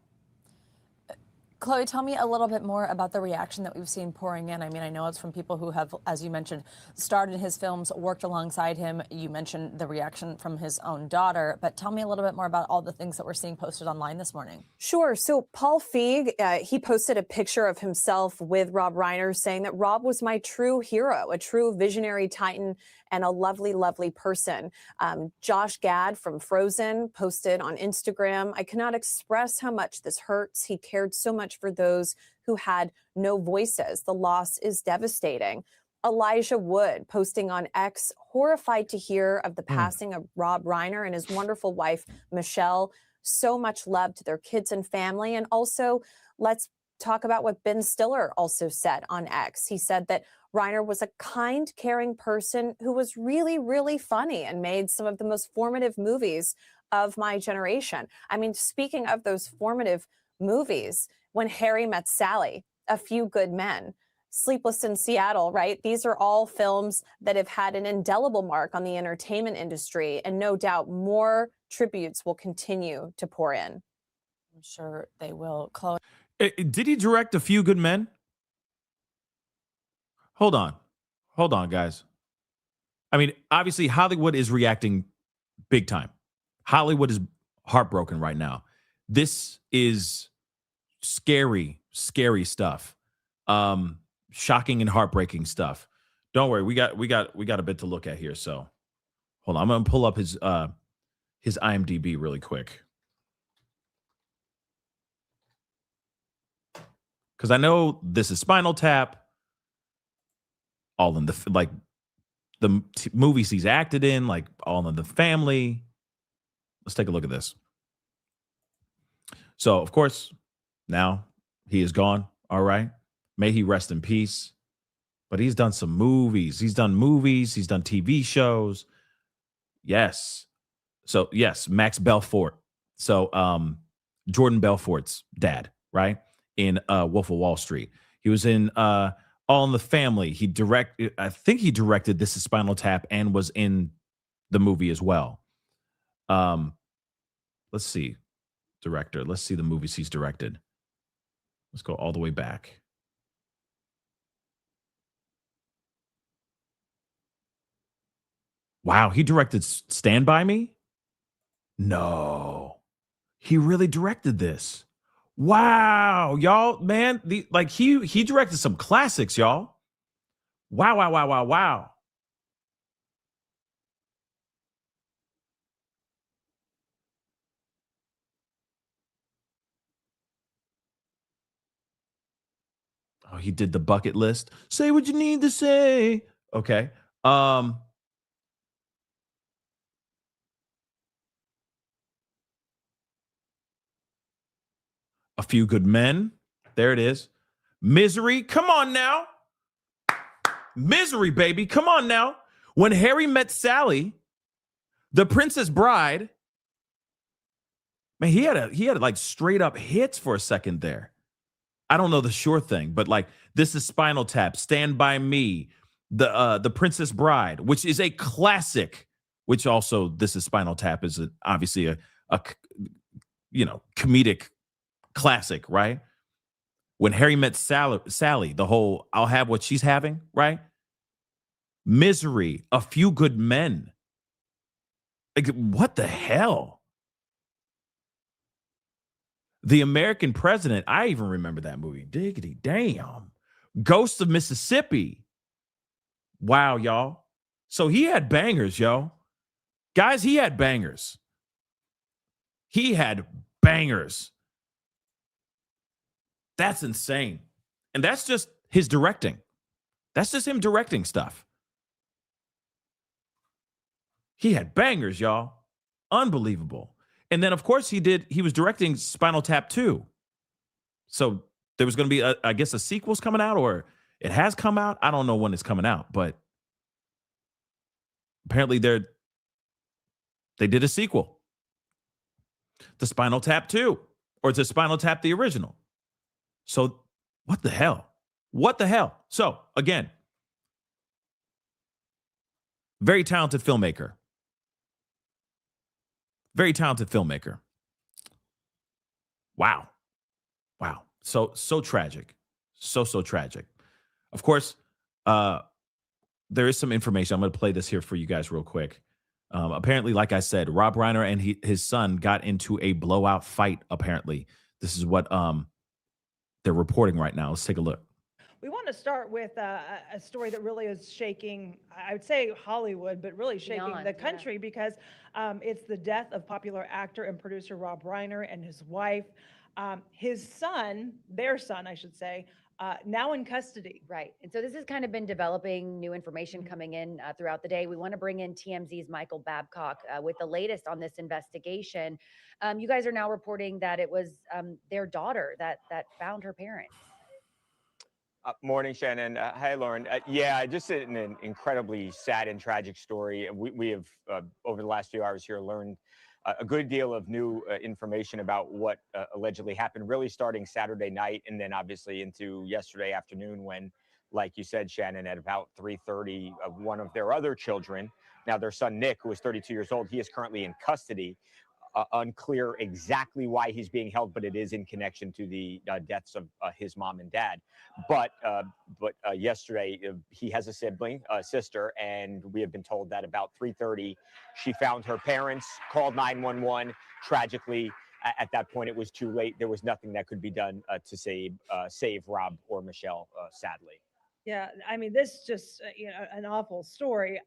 Chloe, tell me a little bit more about the reaction that we've seen pouring in. I mean, I know it's from people who have, as you mentioned, starred in his films, worked alongside him. You mentioned the reaction from his own daughter, but tell me a little bit more about all the things that we're seeing posted online this morning. Sure. So Paul Feig, he posted a picture of himself with Rob Reiner saying that Rob was my true hero, a true visionary titan, and a lovely, lovely person. Josh Gad from Frozen posted on Instagram, I cannot express how much this hurts. He cared so much for those who had no voices. The loss is devastating. Elijah Wood posting on X, horrified to hear of the passing of Rob Reiner and his wonderful wife, Michelle. So much love to their kids and family. And also, let's talk about what Ben Stiller also said on X. He said that Reiner was a kind, caring person who was really, really funny and made some of the most formative movies of my generation. I mean, speaking of those formative movies, When Harry Met Sally, A Few Good Men, Sleepless in Seattle, right? These are all films that have had an indelible mark on the entertainment industry, and no doubt more tributes will continue to pour in. I'm sure they will. Chloe. Did he direct A Few Good Men? Hold on, guys. I mean, obviously, Hollywood is reacting big time. Hollywood is heartbroken right now. This is scary, scary stuff. Shocking and heartbreaking stuff. Don't worry, we got a bit to look at here. So, hold on, I'm gonna pull up his IMDb really quick, because I know this is Spinal Tap. All in the movies he's acted in, like All in the Family. Let's take a look at this. So, of course, now he is gone. All right. May he rest in peace. But he's done some movies. He's done TV shows. Yes. So, yes, Max Belfort. So, Jordan Belfort's dad, right? In Wolf of Wall Street. He was in All in the Family. I think he directed This is Spinal Tap and was in the movie as well. Let's see. Director. Let's see the movies he's directed. Let's go all the way back. Wow, he directed Stand By Me? No. He really directed this. Wow, y'all, man, he directed some classics, y'all. Wow. Oh, he did The Bucket List. Say what you need to say. Okay. A Few Good Men. There it is. Misery. Come on now. Misery, baby. Come on now. When Harry Met Sally, The Princess Bride. Man, he had like straight up hits for a second there. I don't know the sure thing, but like This is Spinal Tap, Stand By Me, the Princess Bride, which is a classic. Which also This is Spinal Tap is obviously a comedic classic, right? When Harry Met Sally, the whole I'll have what she's having, right? Misery, A Few Good Men. Like, what the hell? The American President, I even remember that movie. Diggity damn. Ghost of Mississippi. Wow, y'all. So he had bangers, yo. Guys, he had bangers. He had bangers. That's insane. And that's just his directing. That's just him directing stuff. He had bangers, y'all. Unbelievable. And then, of course, he was directing Spinal Tap 2. So there was going to be, I guess, a sequel's coming out, or it has come out. I don't know when it's coming out, but apparently they did a sequel. The Spinal Tap 2, or it's a Spinal Tap the original. So what the hell? What the hell? So again, very talented filmmaker. Very talented filmmaker. Wow. So tragic. So tragic. Of course, there is some information. I'm going to play this here for you guys real quick. Apparently, like I said, Rob Reiner and his son got into a blowout fight, apparently. This is what they're reporting right now. Let's take a look. We want to start with a story that really is shaking, I would say Hollywood, but really shaking Beyond, the country because it's the death of popular actor and producer Rob Reiner and his wife. His son, their son, I should say, now in custody. Right. And so this has kind of been developing, new information coming in throughout the day. We want to bring in TMZ's Michael Babcock with the latest on this investigation. You guys are now reporting that it was their daughter that found her parents. Morning, Shannon. Hi, Lauren. Yeah, just an incredibly sad and tragic story. We have, over the last few hours here, learned a good deal of new information about what allegedly happened, really starting Saturday night and then obviously into yesterday afternoon when, like you said, Shannon, at about 3:30, one of their other children, now their son Nick, who is 32 years old, he is currently in custody. Unclear exactly why he's being held, but it is in connection to the deaths of his mom and dad. But yesterday, he has a sibling, a sister, and we have been told that about 3:30, she found her parents, called 911. Tragically, at that point, it was too late. There was nothing that could be done to save Rob or Michelle, sadly. Yeah, I mean, this just an awful story.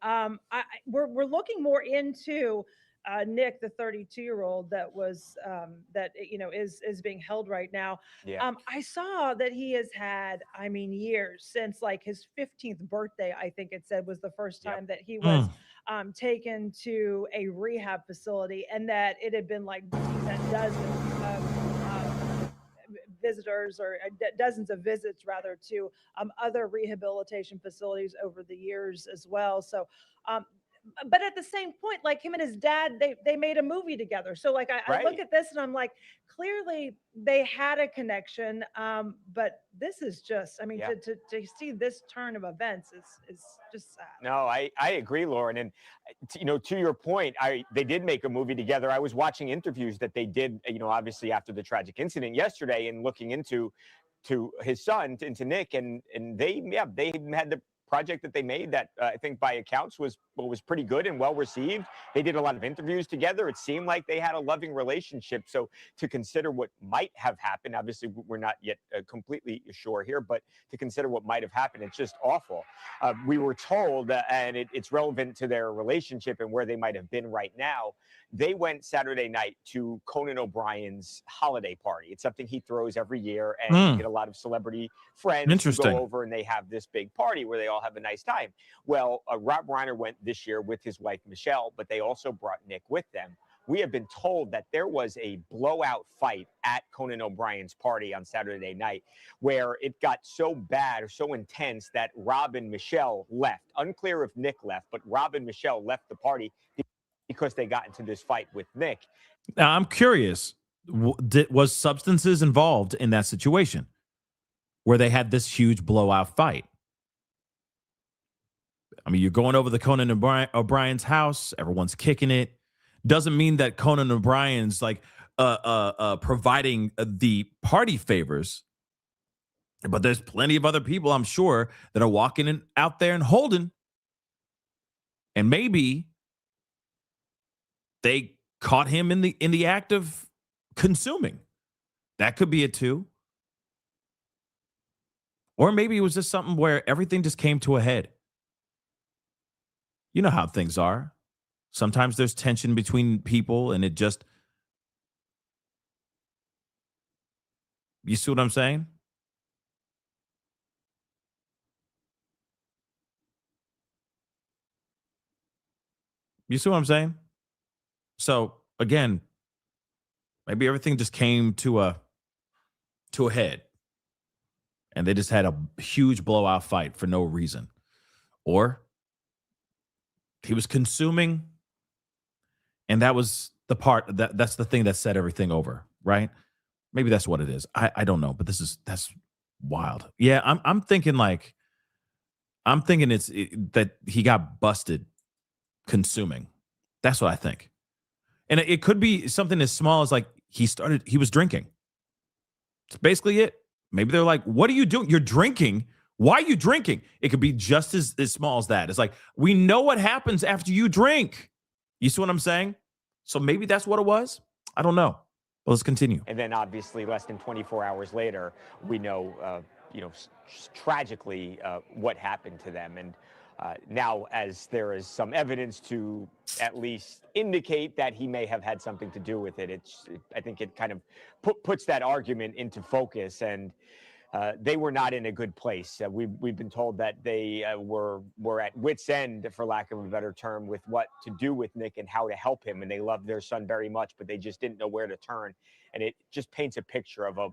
We're looking more into Nick, the 32-year-old that was is being held right now. Yeah. I saw that he has had, I mean, years since like his 15th birthday. I think it said was the first time that he was taken to a rehab facility, and that it had been like dozens of visitors or dozens of visits rather to other rehabilitation facilities over the years as well. So but at the same point, like him and his dad, they made a movie together. So like I look at this and I'm like, clearly they had a connection. But this is just, I mean, to see this turn of events is just sad. No, I agree, Lauren. And to your point, they did make a movie together. I was watching interviews that they did, obviously after the tragic incident yesterday, and looking into his son, into Nick, and they had the project that they made that I think by accounts was pretty good and well received. They did a lot of interviews together. It seemed like they had a loving relationship. So to consider what might have happened, obviously we're not yet completely sure here, but to consider what might have happened, it's just awful. We were told, and it's relevant to their relationship and where they might have been right now, they went Saturday night to Conan O'Brien's holiday party. It's something he throws every year, and you get a lot of celebrity friends who go over, and they have this big party where they all have a nice time. Well, Rob Reiner went this year with his wife, Michelle, but they also brought Nick with them. We have been told that there was a blowout fight at Conan O'Brien's party on Saturday night where it got so bad or so intense that Rob and Michelle left. Unclear if Nick left, but Rob and Michelle left the party because they got into this fight with Nick. Now, I'm curious, was substances involved in that situation where they had this huge blowout fight? I mean, you're going over the Conan O'Brien's house, everyone's kicking it. Doesn't mean that Conan O'Brien's like providing the party favors, but there's plenty of other people, I'm sure, that are walking out there and holding. And maybe they caught him in the act of consuming. That could be it too. Or maybe it was just something where everything just came to a head. You know how things are. Sometimes there's tension between people and it just, you see what I'm saying? You see what I'm saying? So again, maybe everything just came to a head and they just had a huge blowout fight for no reason. Or he was consuming, and that was the part that's the thing that set everything over, right? Maybe that's what it is. I don't know, but that's wild. Yeah, I'm thinking it's that he got busted consuming. That's what I think. And it could be something as small as like he was drinking. It's basically it. Maybe they're like, what are you doing? You're drinking. Why are you drinking? It could be just as small as that. It's like, we know what happens after you drink. You see what I'm saying? So maybe that's what it was. I don't know. Well, let's continue. And then obviously less than 24 hours later, we know, tragically what happened to them. And now, as there is some evidence to at least indicate that he may have had something to do with it, I think it kind of puts that argument into focus. And they were not in a good place. We've been told that they were at wit's end, for lack of a better term, with what to do with Nick and how to help him. And they loved their son very much, but they just didn't know where to turn. And it just paints a picture of a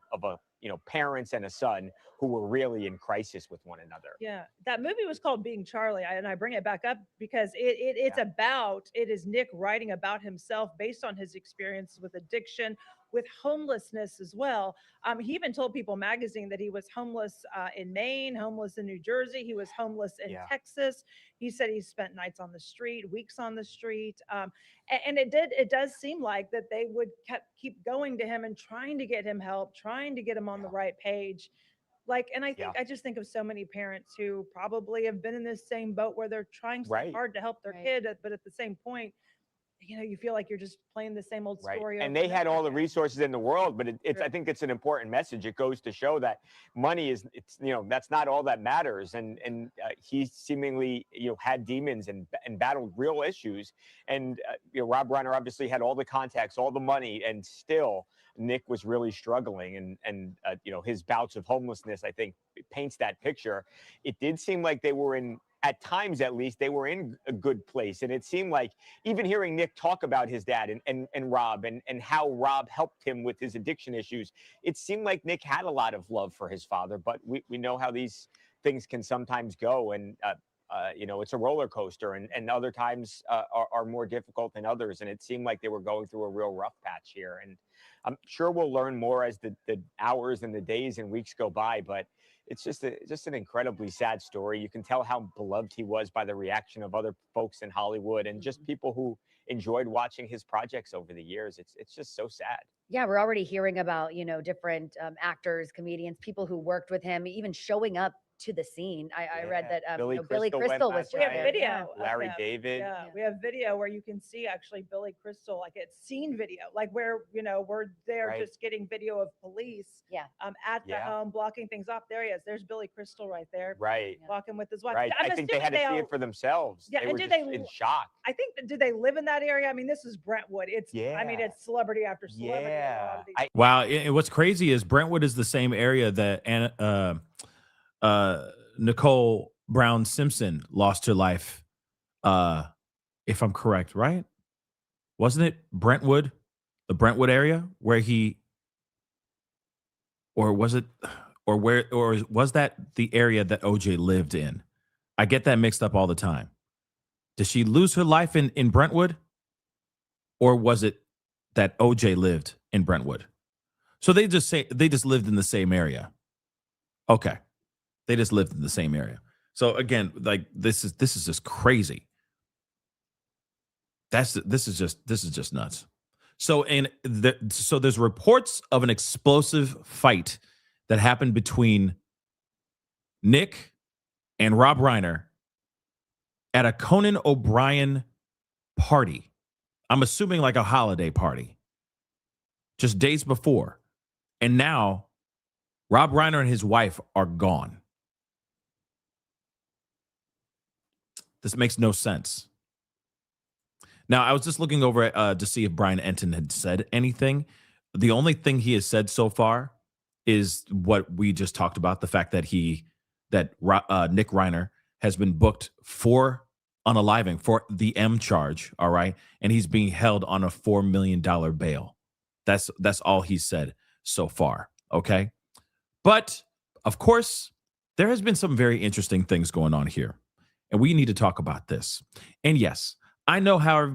parents and a son who were really in crisis with one another. Yeah, that movie was called Being Charlie, and I bring it back up because it is Nick writing about himself based on his experiences with addiction, with homelessness as well. He even told People Magazine that he was homeless in Maine, homeless in New Jersey. He was homeless in Texas. He said he spent nights on the street, weeks on the street. And it does seem like that they would keep going to him and trying to get him help, trying to get him on the right page. And I just think of so many parents who probably have been in this same boat where they're trying so hard to help their kid, but at the same point, you feel like you're just playing the same old story. And they had all the resources in the world, but I think it's an important message. It goes to show that money that's not all that matters. And he seemingly, had demons and battled real issues. And, Rob Reiner obviously had all the contacts, all the money, and still Nick was really struggling. And his bouts of homelessness, I think, paints that picture. It did seem like they were at times at least, they were in a good place. And it seemed like even hearing Nick talk about his dad and Rob and how Rob helped him with his addiction issues, it seemed like Nick had a lot of love for his father. But we know how these things can sometimes go. And, it's a roller coaster, and other times are more difficult than others. And it seemed like they were going through a real rough patch here. And I'm sure we'll learn more as the hours and the days and weeks go by. But it's just an incredibly sad story. You can tell how beloved he was by the reaction of other folks in Hollywood and just people who enjoyed watching his projects over the years. It's just so sad. Yeah, we're already hearing about, different actors, comedians, people who worked with him, even showing up to the scene. I read that Billy Crystal was we have there. video. Larry David. Yeah, we have video where you can see actually Billy Crystal, like it's scene video, like where, we're there just getting video of police at the home, blocking things off. There he is. There's Billy Crystal right there. Right. Walking with his wife. Right. I think they had to see it for themselves. Yeah, they and were did just they in shock. I think did they live in that area? I mean, this is Brentwood. It's it's celebrity after celebrity. Yeah. Wow. And what's crazy is Brentwood is the same area that Nicole Brown Simpson lost her life, if I'm correct, right? Wasn't it Brentwood, the Brentwood area where was that the area that OJ lived in? I get that mixed up all the time. Did she lose her life in Brentwood? Or was it that OJ lived in Brentwood? So they just lived in the same area. Okay. They just lived in the same area. So again, like this is just crazy. This is just nuts. So so there's reports of an explosive fight that happened between Nick and Rob Reiner at a Conan O'Brien party. I'm assuming like a holiday party. Just days before. And now Rob Reiner and his wife are gone. This makes no sense. Now, I was just looking over to see if Brian Enton had said anything. The only thing he has said so far is what we just talked about, the fact that Nick Reiner has been booked for unaliving, for the M charge, all right? And he's being held on a $4 million bail. That's all he said so far, okay? But, of course, there has been some very interesting things going on here. And we need to talk about this. And yes, I know how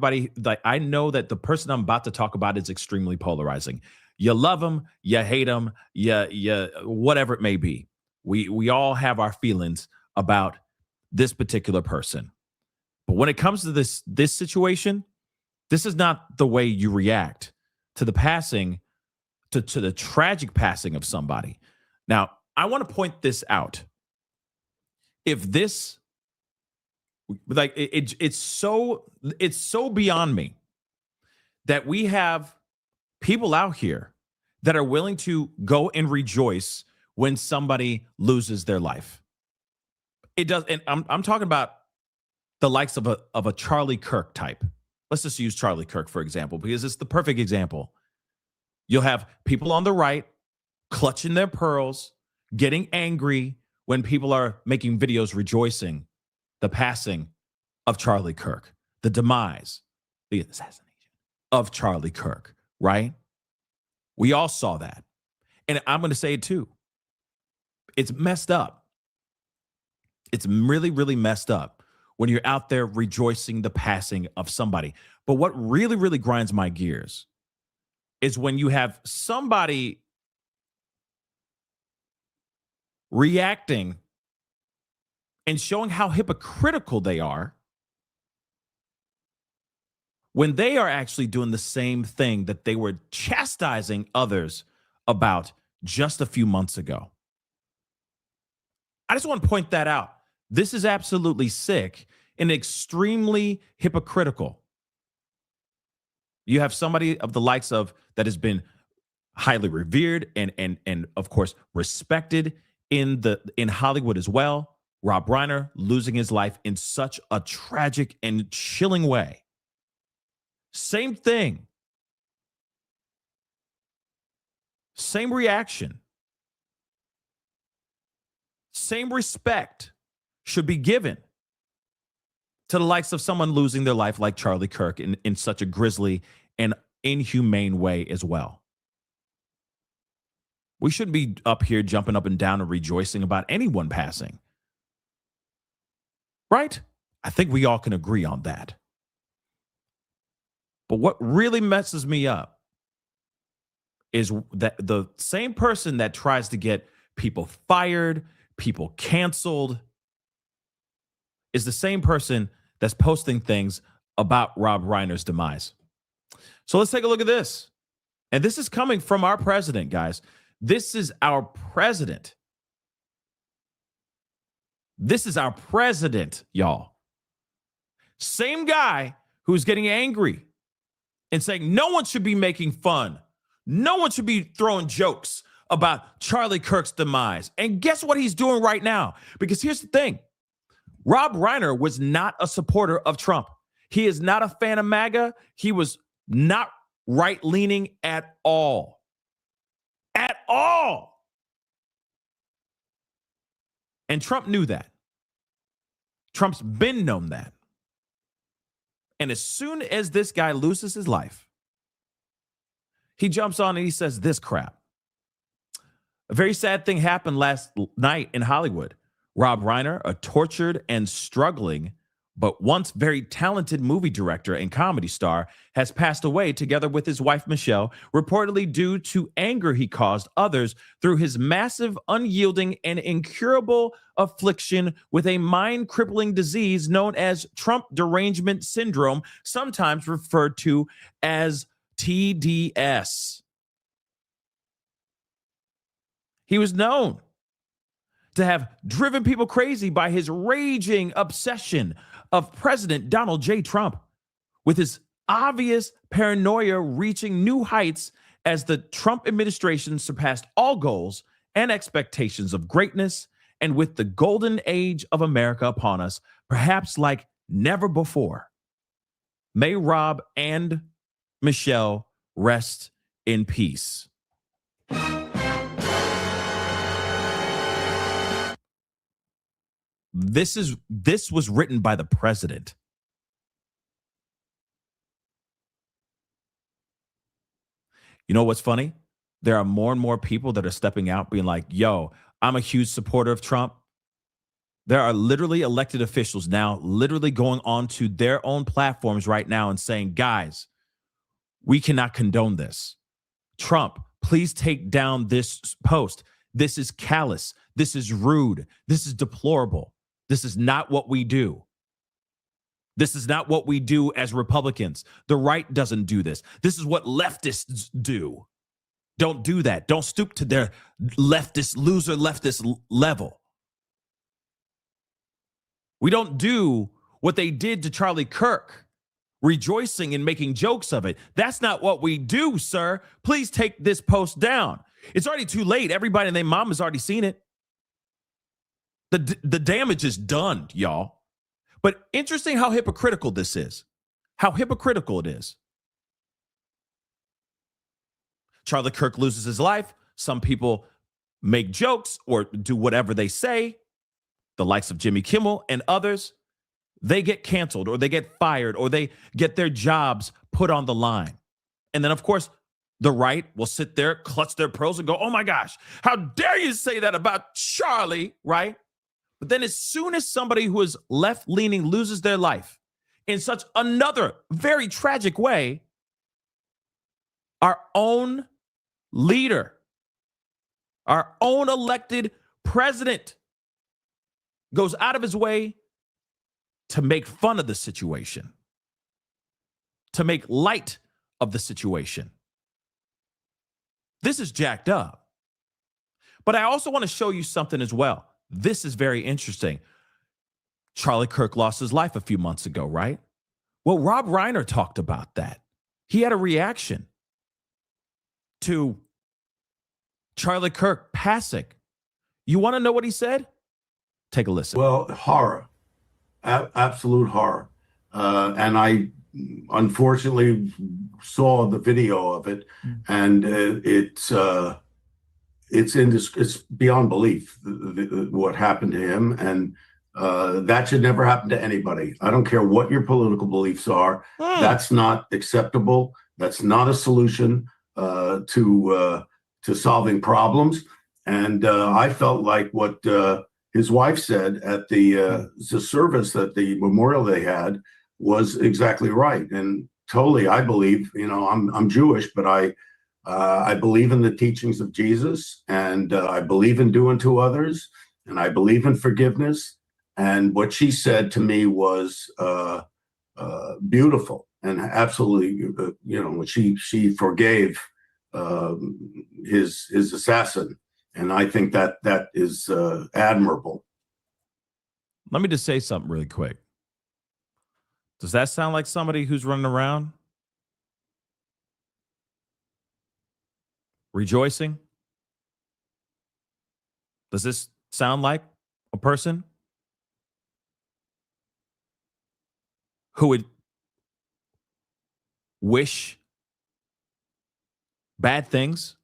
I know that the person I'm about to talk about is extremely polarizing. You love him, you hate him, you whatever it may be. We all have our feelings about this particular person. But when it comes to this situation, this is not the way you react to the passing, to the tragic passing of somebody. Now, I want to point this out. If this, like, it's so beyond me that we have people out here that are willing to go and rejoice when somebody loses their life. It does, and I'm talking about the likes of a Charlie Kirk type. Let's just use Charlie Kirk, for example, because it's the perfect example. You'll have people on the right clutching their pearls, getting angry when people are making videos rejoicing the passing of Charlie Kirk, the demise, the assassination of Charlie Kirk, right? We all saw that. And I'm going to say it too. It's messed up. It's really, really messed up when you're out there rejoicing the passing of somebody. But what really, really grinds my gears is when you have somebody reacting and showing how hypocritical they are when they are actually doing the same thing that they were chastising others about just a few months ago. I just want to point that out. This is absolutely sick and extremely hypocritical. You have somebody of the likes of that has been highly revered and of course respected in Hollywood as well. Rob Reiner losing his life in such a tragic and chilling way. Same thing. Same reaction. Same respect should be given to the likes of someone losing their life like Charlie Kirk in such a grisly and inhumane way as well. We shouldn't be up here jumping up and down and rejoicing about anyone passing. Right? I think we all can agree on that. But what really messes me up is that the same person that tries to get people fired, people canceled, is the same person that's posting things about Rob Reiner's demise. So let's take a look at this. And this is coming from our president, guys. This is our president. This is our president, y'all. Same guy who's getting angry and saying no one should be making fun. No one should be throwing jokes about Charlie Kirk's demise. And guess what he's doing right now? Because here's the thing. Rob Reiner was not a supporter of Trump. He is not a fan of MAGA. He was not right-leaning at all. At all. And Trump knew that. Trump's been known that. And as soon as this guy loses his life, he jumps on and he says this crap. A very sad thing happened last night in Hollywood. Rob Reiner, a tortured and struggling, but once very talented movie director and comedy star, has passed away together with his wife, Michelle, reportedly due to anger he caused others through his massive, unyielding, and incurable affliction with a mind-crippling disease known as Trump derangement syndrome, sometimes referred to as TDS. He was known to have driven people crazy by his raging obsession of President Donald J. Trump, with his obvious paranoia reaching new heights as the Trump administration surpassed all goals and expectations of greatness, and with the golden age of America upon us, perhaps like never before. May Rob and Michelle rest in peace. This was written by the president. You know what's funny? There are more and more people that are stepping out being like, yo, I'm a huge supporter of Trump. There are literally elected officials now literally going on to their own platforms right now and saying, guys, we cannot condone this. Trump, please take down this post. This is callous. This is rude. This is deplorable. This is not what we do. This is not what we do as Republicans. The right doesn't do this. This is what leftists do. Don't do that. Don't stoop to their loser leftist level. We don't do what they did to Charlie Kirk, rejoicing and making jokes of it. That's not what we do, sir. Please take this post down. It's already too late. Everybody and their mom has already seen it. The damage is done, y'all. But interesting how hypocritical this is. How hypocritical it is. Charlie Kirk loses his life. Some people make jokes or do whatever they say. The likes of Jimmy Kimmel and others, they get canceled or they get fired or they get their jobs put on the line. And then, of course, the right will sit there, clutch their pearls and go, oh my gosh, how dare you say that about Charlie, right? But then as soon as somebody who is left-leaning loses their life in such another very tragic way, our own leader, our own elected president goes out of his way to make fun of the situation, to make light of the situation. This is jacked up. But I also want to show you something as well. This is very interesting. Charlie Kirk lost his life a few months ago, right? Well, Rob Reiner talked about that. He had a reaction to Charlie Kirk passing. You want to know what he said? Take a listen. Well, horror, absolute horror. And I unfortunately saw the video of it, and it's beyond belief what happened to him, and that should never happen to anybody. I don't care what your political beliefs are. That's not acceptable. That's not a solution to solving problems. And I felt like what his wife said at the service, at the memorial they had, was exactly right. And totally, I believe, I'm Jewish, but I believe in the teachings of Jesus, and I believe in doing to others, and I believe in forgiveness. And what she said to me was beautiful and absolutely, she forgave his assassin. And I think that is admirable. Let me just say something really quick. Does that sound like somebody who's running around rejoicing? Does this sound like a person who would wish bad things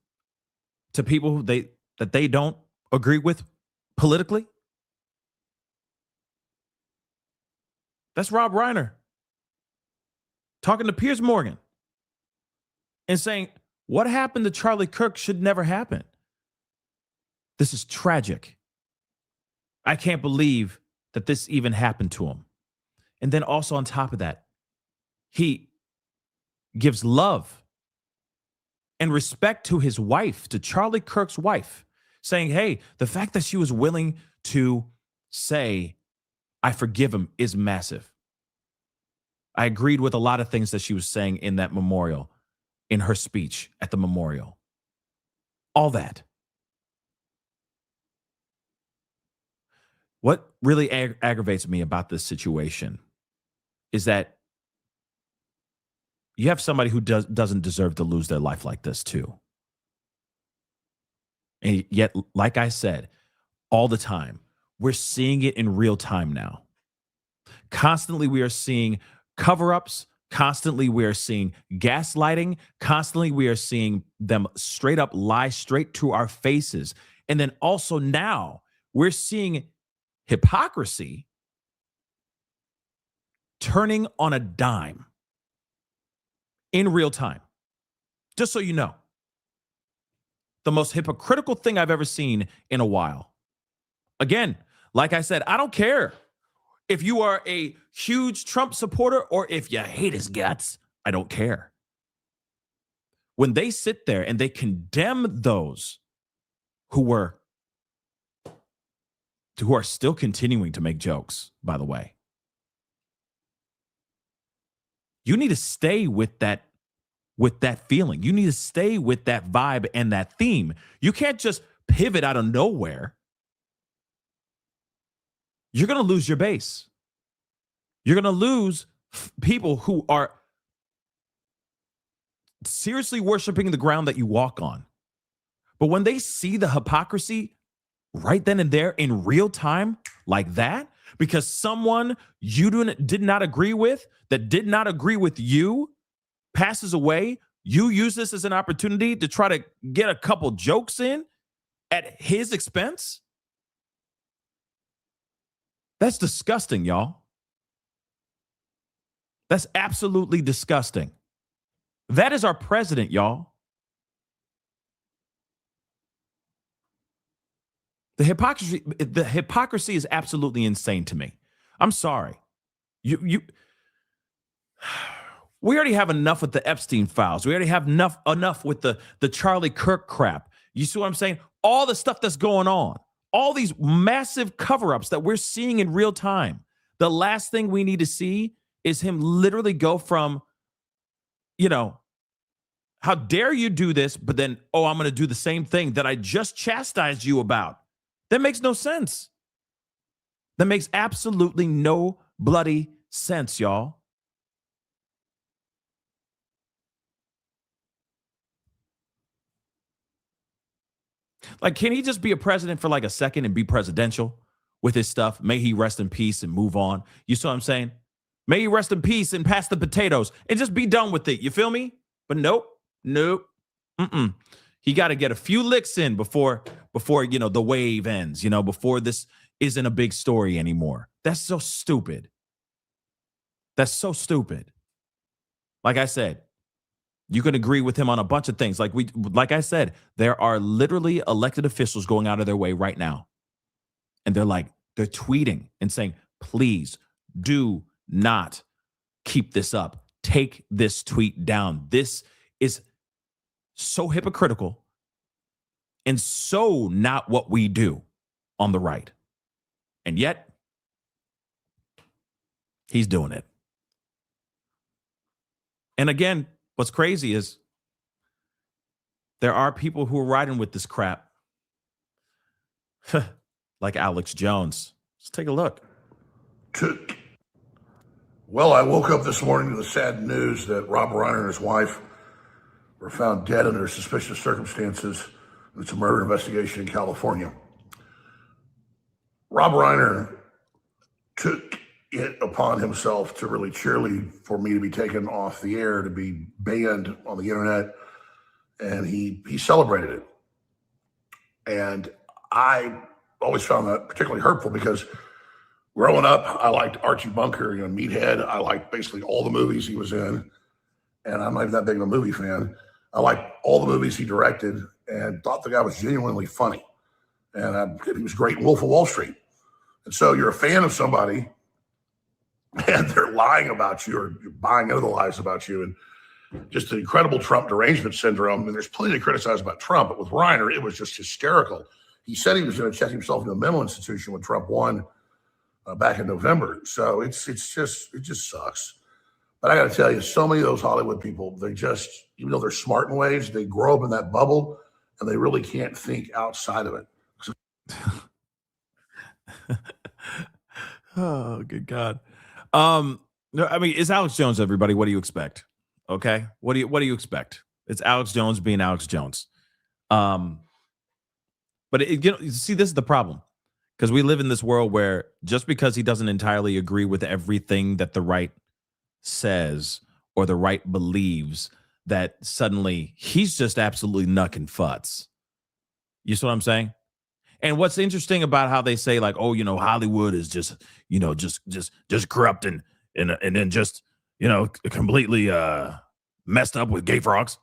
to people that they don't agree with politically? That's Rob Reiner talking to Piers Morgan and saying, what happened to Charlie Kirk should never happen. This is tragic. I can't believe that this even happened to him. And then also on top of that, he gives love and respect to his wife, to Charlie Kirk's wife, saying, hey, the fact that she was willing to say, I forgive him, is massive. I agreed with a lot of things that she was saying in that memorial, in her speech at the memorial. All that. What really aggravates me about this situation is that you have somebody who doesn't deserve to lose their life like this too. And yet, like I said, all the time, we're seeing it in real time now. Constantly, we are seeing cover-ups. Constantly, we are seeing gaslighting. Constantly, we are seeing them straight up lie straight to our faces. And then also now, we're seeing hypocrisy turning on a dime in real time. Just so you know, the most hypocritical thing I've ever seen in a while. Again, like I said, I don't care if you are a huge Trump supporter or if you hate his guts. I don't care. When they sit there and they condemn those who are still continuing to make jokes, by the way, you need to stay with that with that feeling. You need to stay with that vibe and that theme. You can't just pivot out of nowhere. You're going to lose your base. You're going to lose people who are seriously worshiping the ground that you walk on. But when they see the hypocrisy right then and there in real time like that, because someone you did not agree with, that did not agree with you, passes away, you use this as an opportunity to try to get a couple jokes in at his expense? That's disgusting, y'all. That's absolutely disgusting. That is our president, y'all. The hypocrisy is absolutely insane to me. I'm sorry. We already have enough with the Epstein files. We already have enough with the Charlie Kirk crap. You see what I'm saying? All the stuff that's going on, all these massive cover-ups that we're seeing in real time. The last thing we need to see is him literally go from, how dare you do this, but then, I'm going to do the same thing that I just chastised you about. That makes no sense. That makes absolutely no bloody sense, y'all. Like, can he just be a president for like a second and be presidential with his stuff? May he rest in peace and move on. You see what I'm saying? May he rest in peace and pass the potatoes and just be done with it. You feel me? But nope. He got to get a few licks in before the wave ends, before this isn't a big story anymore. That's so stupid. That's so stupid. Like I said, you can agree with him on a bunch of things. Like I said, there are literally elected officials going out of their way right now. And they're tweeting and saying, please do not keep this up. Take this tweet down. This is so hypocritical and so not what we do on the right. And yet, he's doing it. And again, what's crazy is there are people who are riding with this crap. Like Alex Jones. Let's take a look. Well, I woke up this morning to the sad news that Rob Reiner and his wife were found dead under suspicious circumstances. It's a murder investigation in California. Rob Reiner took it upon himself to really cheerlead for me to be taken off the air, to be banned on the internet, and he celebrated it. And I always found that particularly hurtful because growing up, I liked Archie Bunker, Meathead. I liked basically all the movies he was in, and I'm not even that big of a movie fan. I liked all the movies he directed and thought the guy was genuinely funny. And he was great in Wolf of Wall Street. And so you're a fan of somebody and they're lying about you or you're buying into the lies about you. And just the incredible Trump derangement syndrome. And there's plenty to criticize about Trump, but with Reiner, it was just hysterical. He said he was going to check himself into a mental institution when Trump won back in November. So it just sucks. But I got to tell you, so many of those Hollywood people, they just, even though they're smart in ways, they grow up in that bubble and they really can't think outside of it. Oh, good God. No, I mean, it's Alex Jones, everybody. What do you expect? Okay. What do you expect? It's Alex Jones being Alex Jones. But see, this is the problem. Because we live in this world where just because he doesn't entirely agree with everything that the right says or the right believes, that suddenly he's just absolutely nucking futs. You see what I'm saying? And what's interesting about how they say Hollywood is just corrupt and then just completely messed up with gay frogs.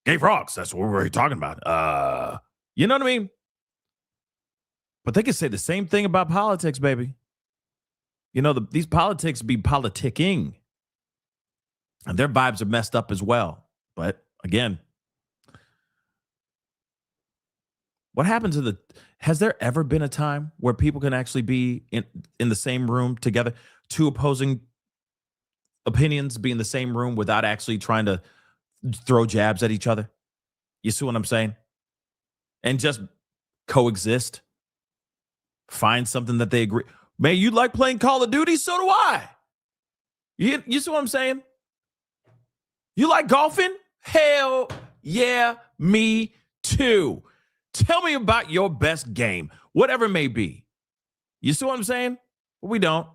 Gay frogs. That's what we're talking about. You know what I mean? But they can say the same thing about politics, baby. These politics be politicking. And their vibes are messed up as well. But again, what happened to has there ever been a time where people can actually be in the same room together, two opposing opinions be in the same room without actually trying to throw jabs at each other. You see what I'm saying? And just coexist. Find something that they agree. Man, you like playing Call of Duty? So do I. You see what I'm saying? You like golfing? Hell yeah, me too. Tell me about your best game, whatever it may be. You see what I'm saying? We don't.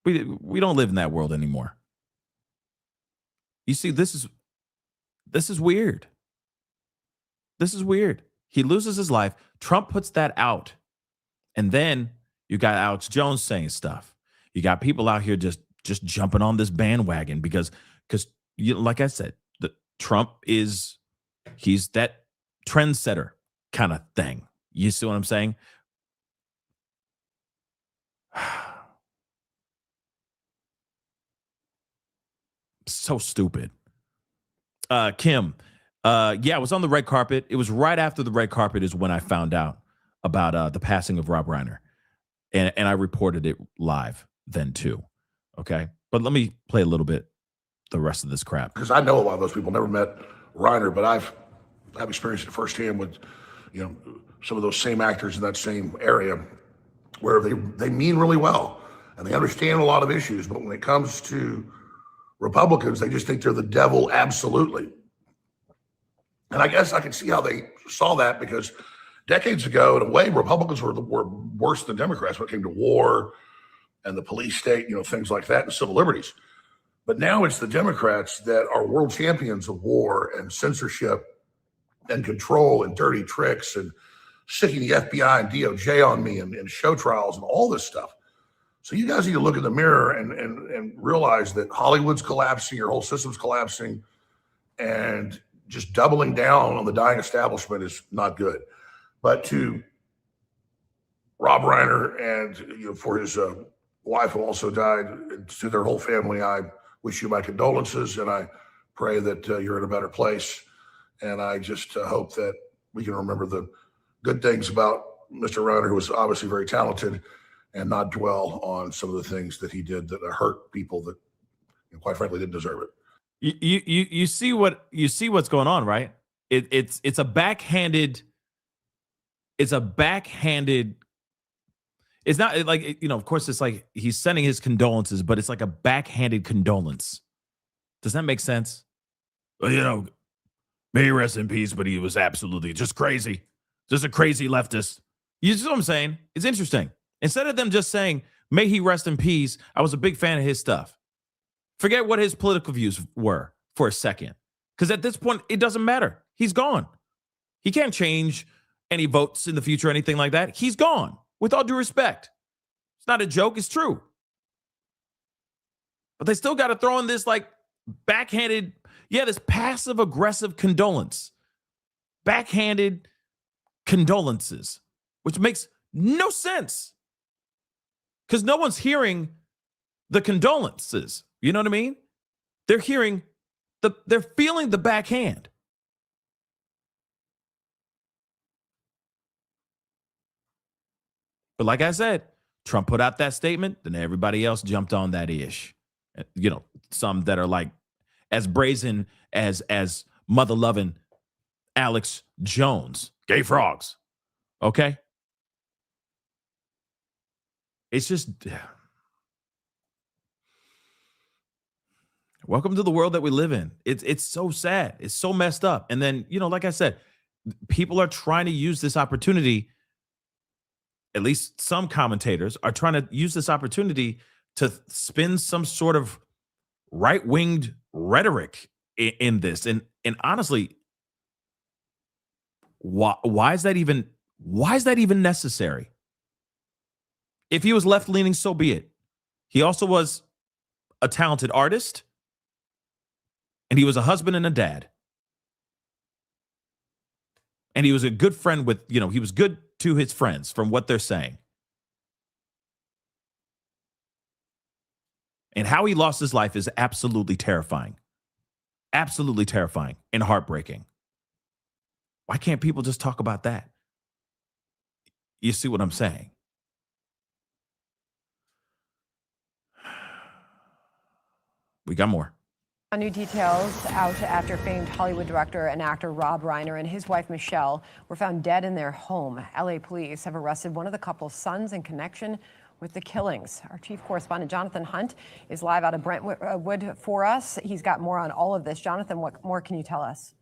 We don't live in that world anymore. You see, this is weird. This is weird. He loses his life. Trump puts that out. And then you got Alex Jones saying stuff. You got people out here just jumping on this bandwagon because like I said, Trump he's that trendsetter kind of thing. You see what I'm saying? So stupid. Kim, yeah, I was on the red carpet. It was right after the red carpet is when I found out about the passing of Rob Reiner. And I reported it live then too. Okay. But let me play a little bit the rest of this crap. Because I know a lot of those people, never met Reiner, but I've experienced it firsthand with, some of those same actors in that same area where they mean really well and they understand a lot of issues. But when it comes to Republicans, they just think they're the devil. Absolutely. And I guess I can see how they saw that because decades ago, in a way, Republicans were worse than Democrats when it came to war and the police state, things like that, and civil liberties. But now it's the Democrats that are world champions of war and censorship and control and dirty tricks and sticking the FBI and DOJ on me and show trials and all this stuff. So you guys need to look in the mirror and realize that Hollywood's collapsing, your whole system's collapsing, and just doubling down on the dying establishment is not good. But to Rob Reiner and for his wife who also died, and to their whole family, I wish you my condolences, and I pray that you're in a better place. And I just hope that we can remember the good things about Mr. Reiner, who was obviously very talented, and not dwell on some of the things that he did that hurt people that, quite frankly, didn't deserve it. You see what's going on, right? It's a backhanded. It's a backhanded. It's not like, of course, it's like he's sending his condolences, but it's like a backhanded condolence. Does that make sense? Well, may he rest in peace, but he was absolutely just crazy. Just a crazy leftist. You see what I'm saying? It's interesting. Instead of them just saying, may he rest in peace, I was a big fan of his stuff. Forget what his political views were for a second. Because at this point, it doesn't matter. He's gone. He can't change any votes in the future or anything like that. He's gone. With all due respect. It's not a joke. It's true. But they still got to throw in this backhanded, this passive aggressive condolence. Backhanded condolences, which makes no sense. Because no one's hearing the condolences. You know what I mean? They're hearing they're feeling the backhand. But like I said, Trump put out that statement, then everybody else jumped on that ish. Some that are like as brazen as mother-loving Alex Jones. Gay frogs. Okay? It's just welcome to the world that we live in. It's so sad. It's so messed up. And then, like I said, people are trying to use this opportunity. At least some commentators are trying to use this opportunity to spin some sort of right-winged rhetoric in this. And honestly, why is that even necessary? If he was left-leaning, so be it. He also was a talented artist, and he was a husband and a dad. And he was a good friend with, he was good to his friends from what they're saying. And how he lost his life is absolutely terrifying. Absolutely terrifying and heartbreaking. Why can't people just talk about that? You see what I'm saying? We got more. New details out after famed Hollywood director and actor Rob Reiner and his wife Michelle were found dead in their home. LA police have arrested one of the couple's sons in connection with the killings. Our chief correspondent Jonathan Hunt is live out of Brentwood for us. He's got more on all of this. Jonathan, what more can you tell us?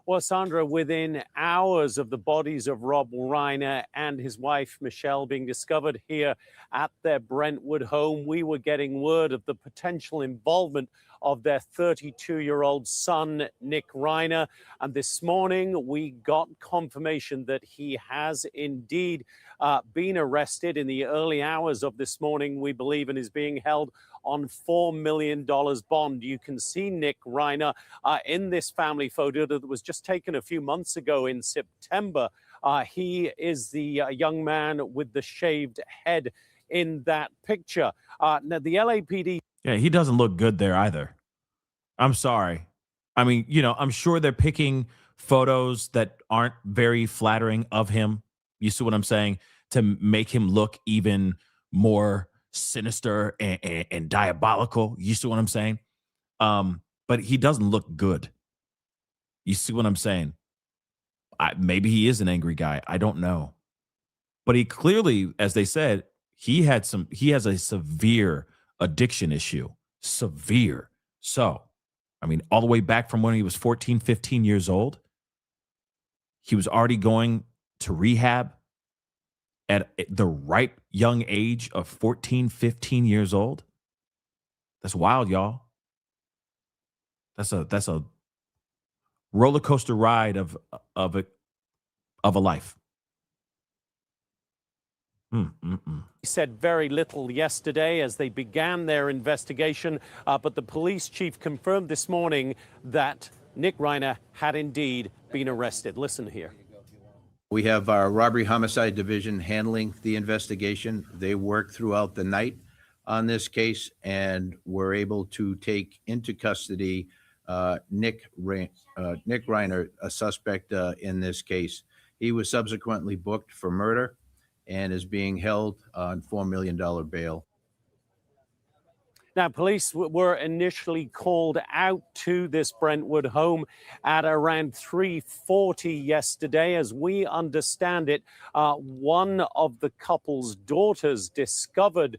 Well, Sandra, within hours of the bodies of Rob Reiner and his wife, Michelle, being discovered here at their Brentwood home, we were getting word of the potential involvement of their 32-year-old son, Nick Reiner. And this morning, we got confirmation that he has indeed been arrested in the early hours of this morning, we believe, and is being held on $4 million bond. You can see Nick Reiner in this family photo that was just taken a few months ago in September. He is the young man with the shaved head in that picture. Now, the LAPD... Yeah, he doesn't look good there either. I'm sorry. I mean, you know, I'm sure they're picking photos that aren't very flattering of him. You see what I'm saying? To make him look even more sinister and diabolical. You see what I'm saying? But he doesn't look good. You see what I'm saying? Maybe he is an angry guy. I don't know. But he clearly, as they said, he has a severe addiction issue. Severe. So, I mean, all the way back from when he was 14, 15 years old, he was already going to rehab at the ripe young age of 14, 15 years old. That's wild, y'all. That's a roller coaster ride of a life. He said very little yesterday as they began their investigation, but the police chief confirmed this morning that Nick Reiner had indeed been arrested. Listen here. We have our robbery homicide division handling the investigation. They worked throughout the night on this case and were able to take into custody Nick Reiner, a suspect in this case. He was subsequently booked for murder and is being held on $4 million bail. Now, police were initially called out to this Brentwood home at around 3:40 yesterday. As we understand it, one of the couple's daughters discovered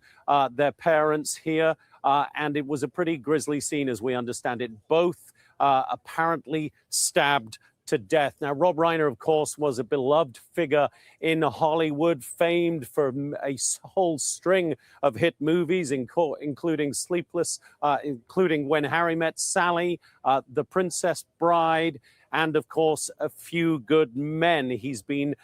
their parents here, and it was a pretty grisly scene as we understand it. Both apparently stabbed to death. Now, Rob Reiner, of course, was a beloved figure in Hollywood, famed for a whole string of hit movies, including Sleepless, including When Harry Met Sally, The Princess Bride, and, of course, A Few Good Men. He's been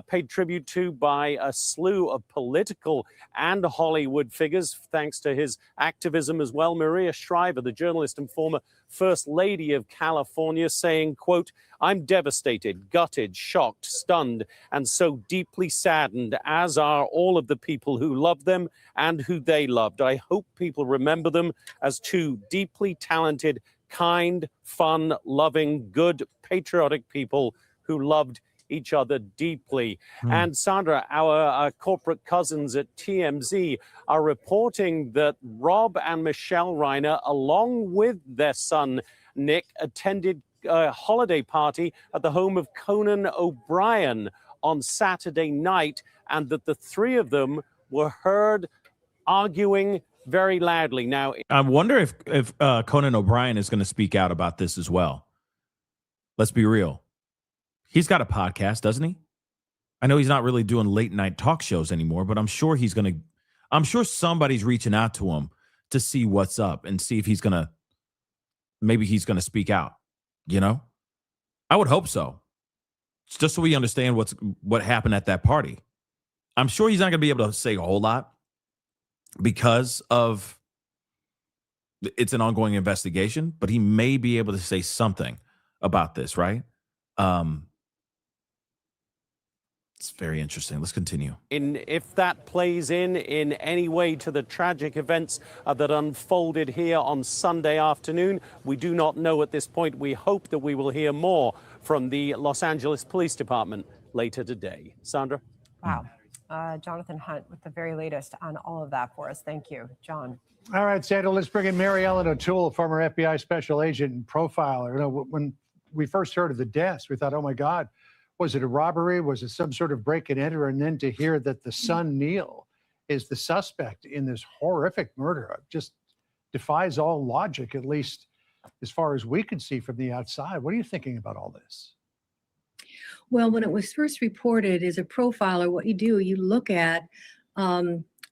paid tribute to by a slew of political and Hollywood figures, thanks to his activism as well. Maria Shriver, the journalist and former First Lady of California, saying, quote, "I'm devastated, gutted, shocked, stunned, and so deeply saddened, as are all of the people who loved them and who they loved. I hope people remember them as two deeply talented, kind, fun, loving, good, patriotic people who loved each other deeply." And Sandra, our corporate cousins at TMZ are reporting that Rob and Michelle Reiner, along with their son Nick, attended a holiday party at the home of Conan O'Brien on Saturday night, and that the three of them were heard arguing very loudly. Now, I wonder if Conan O'Brien is going to speak out about this as well. Let's be real. He's got a podcast, doesn't he? I know he's not really doing late night talk shows anymore, but I'm sure somebody's reaching out to him to see what's up and see if maybe he's going to speak out, you know? I would hope so. Just so we understand what happened at that party. I'm sure he's not going to be able to say a whole lot because of it's an ongoing investigation, but he may be able to say something about this, right? It's very interesting. Let's continue. If that plays in any way to the tragic events that unfolded here on Sunday afternoon, we do not know at this point. We hope that we will hear more from the Los Angeles Police Department later today. Sandra? Wow. Jonathan Hunt with the very latest on all of that for us. Thank you, John. All right, Sandra, let's bring in Mary Ellen O'Toole, former FBI special agent and profiler. You know, when we first heard of the deaths, we thought, oh my God, was it a robbery? Was it some sort of break and enter? And then to hear that the son, Neil, is the suspect in this horrific murder just defies all logic, at least as far as we could see from the outside. What are you thinking about all this? Well, when it was first reported as a profiler, what you do, you look at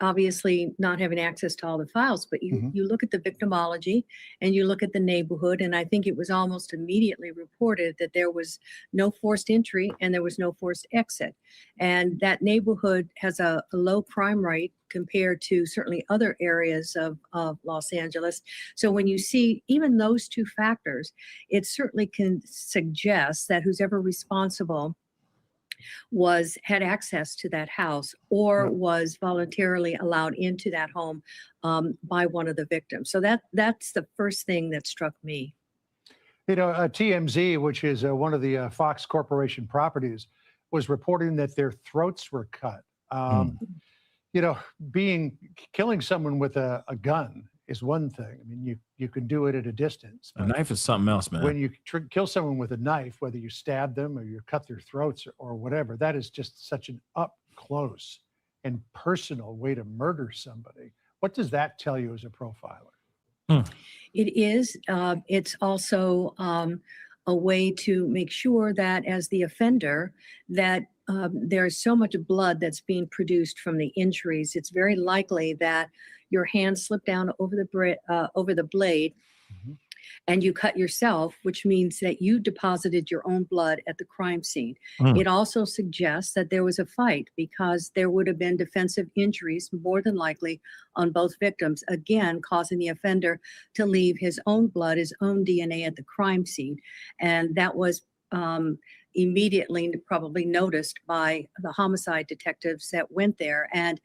obviously not having access to all the files, but you look at the victimology and you look at the neighborhood. And I think it was almost immediately reported that there was no forced entry and there was no forced exit. And that neighborhood has a low crime rate compared to certainly other areas of Los Angeles. So when you see even those two factors, it certainly can suggest that who's ever responsible had access to that house or was voluntarily allowed into that home by one of the victims. So that's the first thing that struck me. You know, TMZ, which is one of the Fox Corporation properties, was reporting that their throats were cut. You know, killing someone with a gun is one thing. I mean, you can do it at a distance. A knife is something else, man. When you kill someone with a knife, whether you stab them or you cut their throats or whatever, that is just such an up close and personal way to murder somebody. What does that tell you as a profiler? It is. It's also a way to make sure that as the offender, that there's so much blood that's being produced from the injuries. It's very likely that your hand slipped down over the blade and you cut yourself, which means that you deposited your own blood at the crime scene. It also suggests that there was a fight because there would have been defensive injuries, more than likely, on both victims, again, causing the offender to leave his own blood, his own DNA at the crime scene. And that was immediately probably noticed by the homicide detectives that went there. And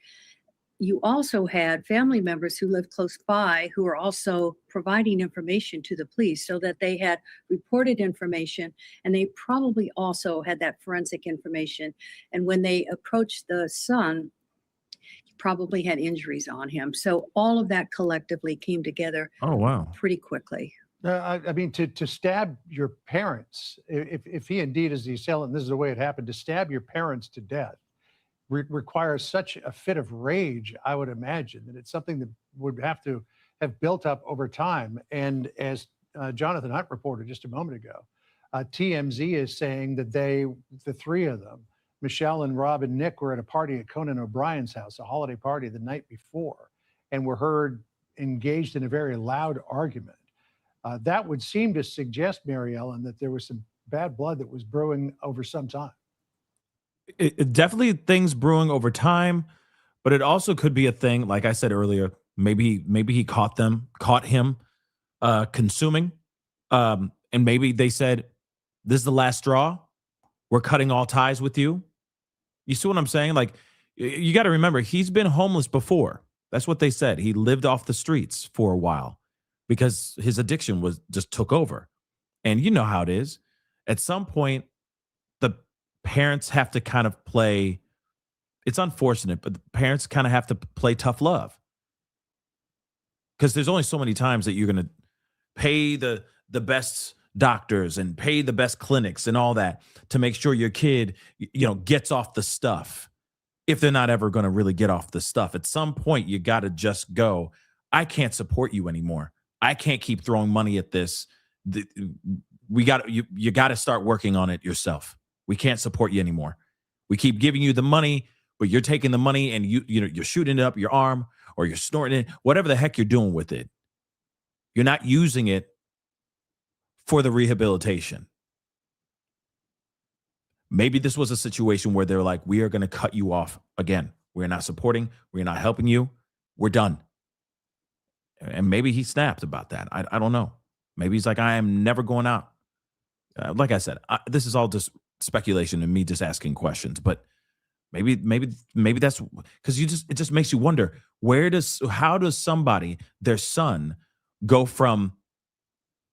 you also had family members who lived close by who were also providing information to the police so that they had reported information and they probably also had that forensic information. And when they approached the son, he probably had injuries on him. So all of that collectively came together pretty quickly. I mean, to stab your parents, if he indeed is the assailant, this is the way it happened, to stab your parents to death requires such a fit of rage, I would imagine, that it's something that would have to have built up over time. And as Jonathan Hunt reported just a moment ago, TMZ is saying that the three of them, Michelle and Rob and Nick, were at a party at Conan O'Brien's house, a holiday party the night before, and were heard engaged in a very loud argument. That would seem to suggest, Mary Ellen, that there was some bad blood that was brewing over some time. It definitely things brewing over time, but it also could be a thing, like I said earlier, maybe he caught him consuming, and maybe they said, this is the last straw. We're cutting all ties with you. You see what I'm saying? Like, you got to remember, he's been homeless before. That's what they said. He lived off the streets for a while because his addiction just took over. And you know how it is. At some point, the parents have to kind of play, it's unfortunate, but the parents kind of have to play tough love. Because there's only so many times that you're going to pay the best doctors and pay the best clinics and all that to make sure your kid, gets off the stuff. If they're not ever going to really get off the stuff, at some point you got to just go, I can't support you anymore. I can't keep throwing money at this. You got to start working on it yourself. We can't support you anymore. We keep giving you the money, but you're taking the money and you're shooting it up your arm or you're snorting it, whatever the heck you're doing with it. You're not using it for the rehabilitation. Maybe this was a situation where they're like, we are going to cut you off again. We're not supporting. We're not helping you. We're done. And maybe he snapped about that. I don't know. Maybe he's like, I am never going out. Like I said, this is all just speculation and me just asking questions. But maybe that's because it just makes you wonder, how does somebody, their son, go from,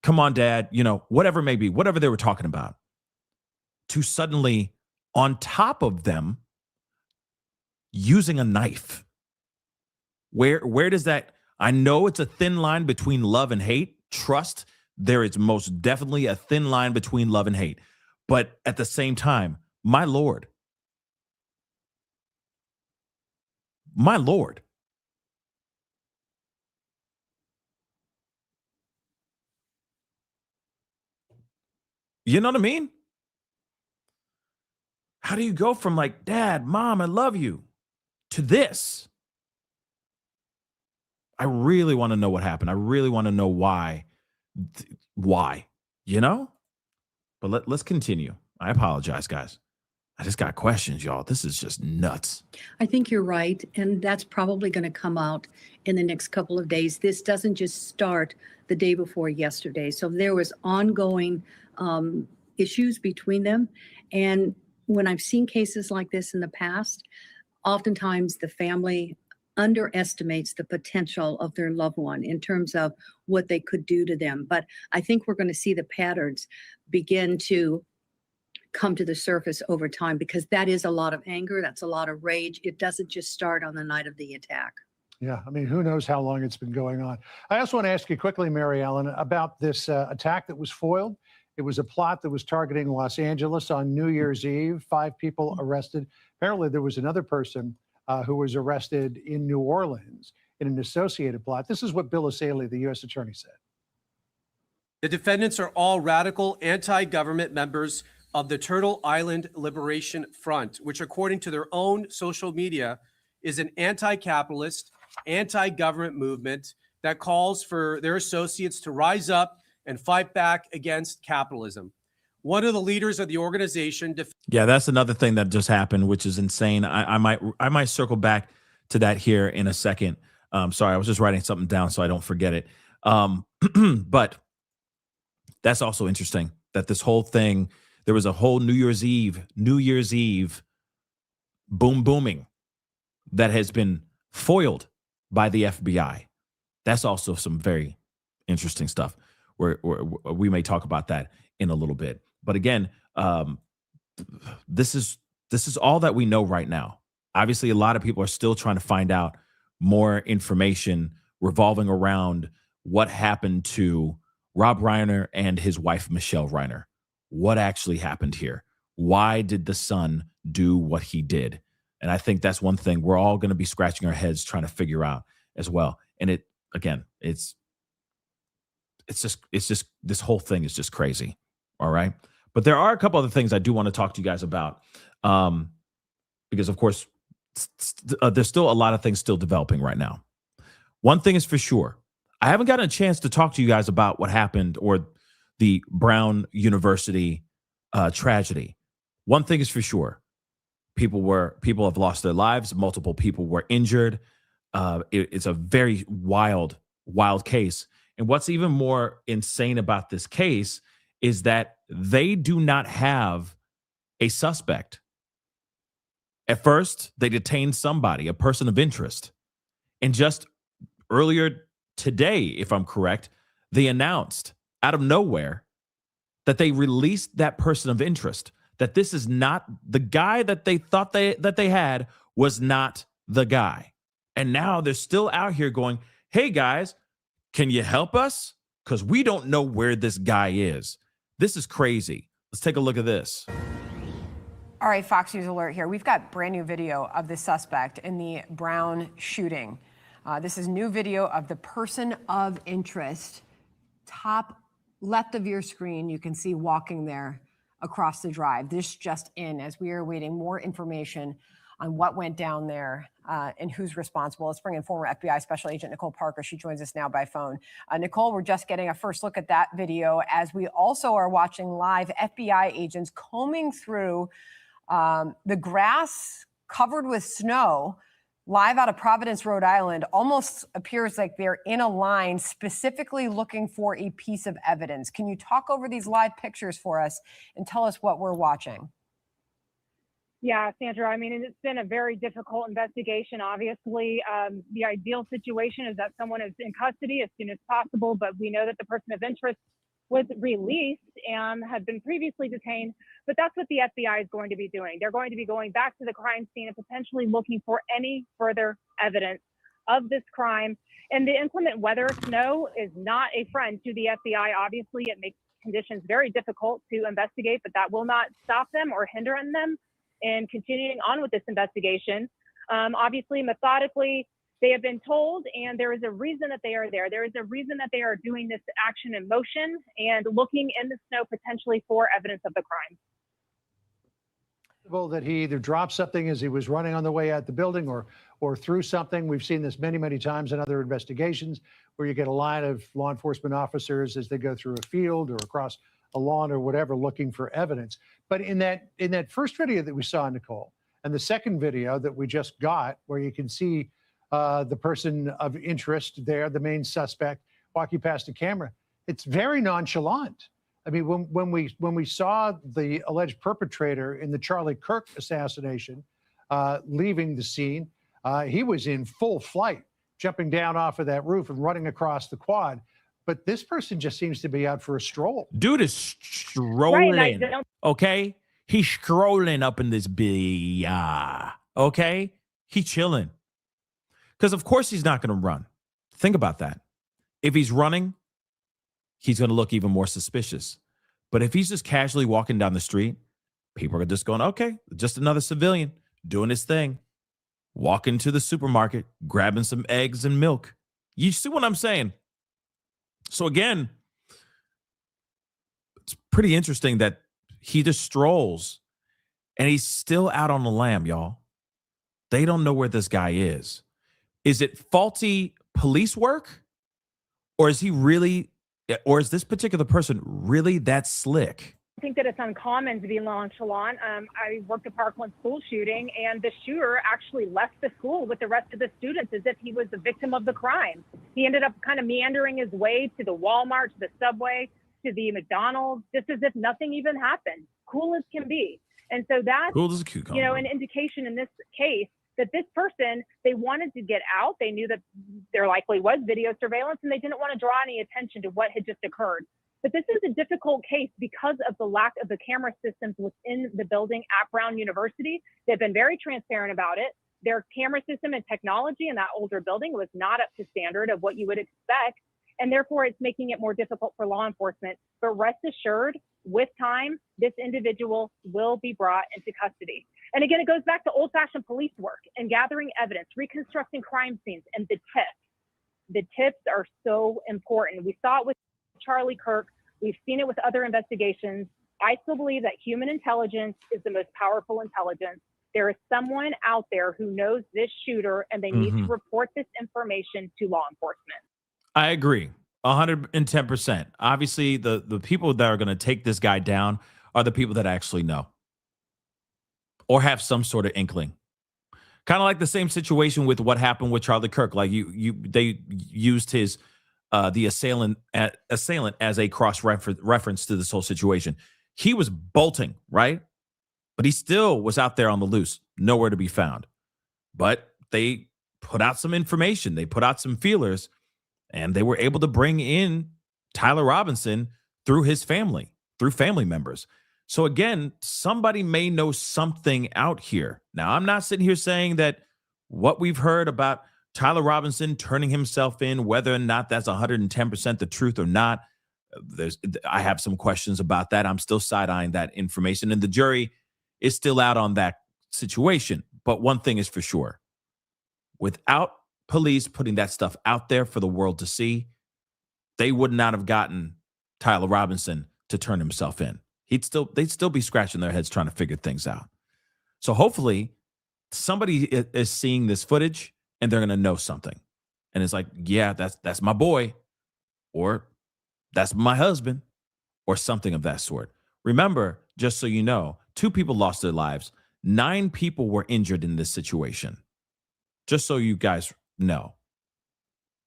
come on, Dad, whatever it may be, whatever they were talking about, to suddenly on top of them using a knife? Where does that, I know it's a thin line between love and hate. Trust, there is most definitely a thin line between love and hate. But at the same time, my Lord, you know what I mean? How do you go from like, Dad, Mom, I love you, to this? I really want to know what happened. I really want to know why. Why? You know? But let's continue. I apologize, guys. I just got questions, y'all. This is just nuts. I think you're right. And that's probably going to come out in the next couple of days. This doesn't just start the day before yesterday. So there was ongoing issues between them. And when I've seen cases like this in the past, oftentimes the family underestimates the potential of their loved one in terms of what they could do to them. But I think we're going to see the patterns begin to come to the surface over time, because that is a lot of anger. That's a lot of rage. It doesn't just start on the night of the attack. Yeah, I mean, who knows how long it's been going on. I also want to ask you quickly, Mary Ellen, about this attack that was foiled. It was a plot that was targeting Los Angeles on New Year's Eve. 5 people arrested. Apparently, there was another person who was arrested in New Orleans in an associated plot. This is what Bill Asaley, the U.S. attorney, said. The defendants are all radical anti-government members of the Turtle Island Liberation Front, which, according to their own social media, is an anti-capitalist, anti-government movement that calls for their associates to rise up and fight back against capitalism. One of the leaders of the organization... Yeah, that's another thing that just happened, which is insane. I might circle back to that here in a second. Sorry, I was just writing something down so I don't forget it. But that's also interesting that this whole thing, there was a whole New Year's Eve booming that has been foiled by the FBI. That's also some very interesting stuff. We may talk about that in a little bit. But again, this is all that we know right now. Obviously, a lot of people are still trying to find out more information revolving around what happened to Rob Reiner and his wife, Michelle Reiner. What actually happened here? Why did the son do what he did? And I think that's one thing we're all going to be scratching our heads trying to figure out as well. And it's just this whole thing is just crazy. All right. But there are a couple other things I do want to talk to you guys about. Because of course, there's still a lot of things still developing right now. One thing is for sure, I haven't gotten a chance to talk to you guys about what happened or the Brown University tragedy. One thing is for sure, people have lost their lives. Multiple people were injured. It's a very wild case. And what's even more insane about this case is that they do not have a suspect. At first, they detained somebody, a person of interest. And just earlier today, if I'm correct, they announced out of nowhere that they released that person of interest, that this is not the guy that they thought that they had was not the guy. And now they're still out here going, hey guys, can you help us? Because we don't know where this guy is. This is crazy. Let's take a look at this. All right, Fox News alert here. We've got brand new video of the suspect in the Brown shooting. This is new video of the person of interest. Top left of your screen, you can see walking there across the drive. This just in as we are waiting more information on what went down there and who's responsible. Let's bring in former FBI Special Agent Nicole Parker. She joins us now by phone. Nicole, we're just getting a first look at that video as we also are watching live FBI agents combing through the grass covered with snow live out of Providence, Rhode Island. Almost appears like they're in a line specifically looking for a piece of evidence. Can you talk over these live pictures for us and tell us what we're watching? Yeah, Sandra, I mean, it's been a very difficult investigation, obviously. The ideal situation is that someone is in custody as soon as possible, but we know that the person of interest was released and had been previously detained. But that's what the FBI is going to be doing. They're going to be going back to the crime scene and potentially looking for any further evidence of this crime. And the inclement weather, snow, is not a friend to the FBI. Obviously, it makes conditions very difficult to investigate, but that will not stop them or hinder them in continuing on with this investigation. Obviously, methodically, they have been told, and there is a reason that they are there. There is a reason that they are doing this action in motion and looking in the snow potentially for evidence of the crime. That he either dropped something as he was running on the way out the building or threw something. We've seen this many, many times in other investigations where you get a line of law enforcement officers as they go through a field or across a lawn or whatever looking for evidence. But in that first video that we saw, Nicole, and the second video that we just got where you can see the person of interest there, the main suspect, walking past the camera, it's very nonchalant. I mean, when we saw the alleged perpetrator in the Charlie Kirk assassination leaving the scene, he was in full flight, jumping down off of that roof and running across the quad. But this person just seems to be out for a stroll. Dude is strolling. Okay, he's strolling up in this big. Okay, he chilling. Because of course he's not going to run. Think about that. If he's running, he's going to look even more suspicious. But if he's just casually walking down the street, people are just going, okay, just another civilian doing his thing, walking to the supermarket, grabbing some eggs and milk. You see what I'm saying? So again, it's pretty interesting that he just strolls and he's still out on the lam, y'all. They don't know where this guy is. Is it faulty police work? Or is he really, or is this particular person really that slick? I think that it's uncommon to be nonchalant. I worked a Parkland school shooting, and the shooter actually left the school with the rest of the students as if he was the victim of the crime. He ended up kind of meandering his way to the Walmart, to the Subway, to the McDonald's, just as if nothing even happened. Cool as can be. And so that's, cool as a cucumber. You know, an indication in this case that this person, they wanted to get out. They knew that there likely was video surveillance, and they didn't want to draw any attention to what had just occurred. But this is a difficult case because of the lack of the camera systems within the building at Brown University. They've been very transparent about it. Their camera system and technology in that older building was not up to standard of what you would expect. And therefore, it's making it more difficult for law enforcement. But rest assured, with time, this individual will be brought into custody. And again, it goes back to old-fashioned police work and gathering evidence, reconstructing crime scenes, and the tips. The tips are so important. We saw it with Charlie Kirk. We've seen it with other investigations. I still believe that human intelligence is the most powerful intelligence. There is someone out there who knows this shooter, and they need to report this information to law enforcement. I agree 110%. Obviously, the people that are going to take this guy down are the people that actually know or have some sort of inkling. Kind of like the same situation with what happened with Charlie Kirk. Like they used his the assailant as a cross reference to this whole situation. He was bolting, right? But he still was out there on the loose, nowhere to be found. But they put out some information. They put out some feelers, and they were able to bring in Tyler Robinson through his family, through family members. So again, somebody may know something out here. Now, I'm not sitting here saying that what we've heard about Tyler Robinson turning himself in, whether or not that's 110% the truth or not, I have some questions about that. I'm still side-eyeing that information, and the jury is still out on that situation. But one thing is for sure, without police putting that stuff out there for the world to see, they would not have gotten Tyler Robinson to turn himself in. They'd still be scratching their heads trying to figure things out. So hopefully somebody is seeing this footage and they're going to know something. And it's like, yeah, that's my boy, or that's my husband, or something of that sort. Remember, just so you know, 2 people lost their lives. 9 people were injured in this situation. Just so you guys know.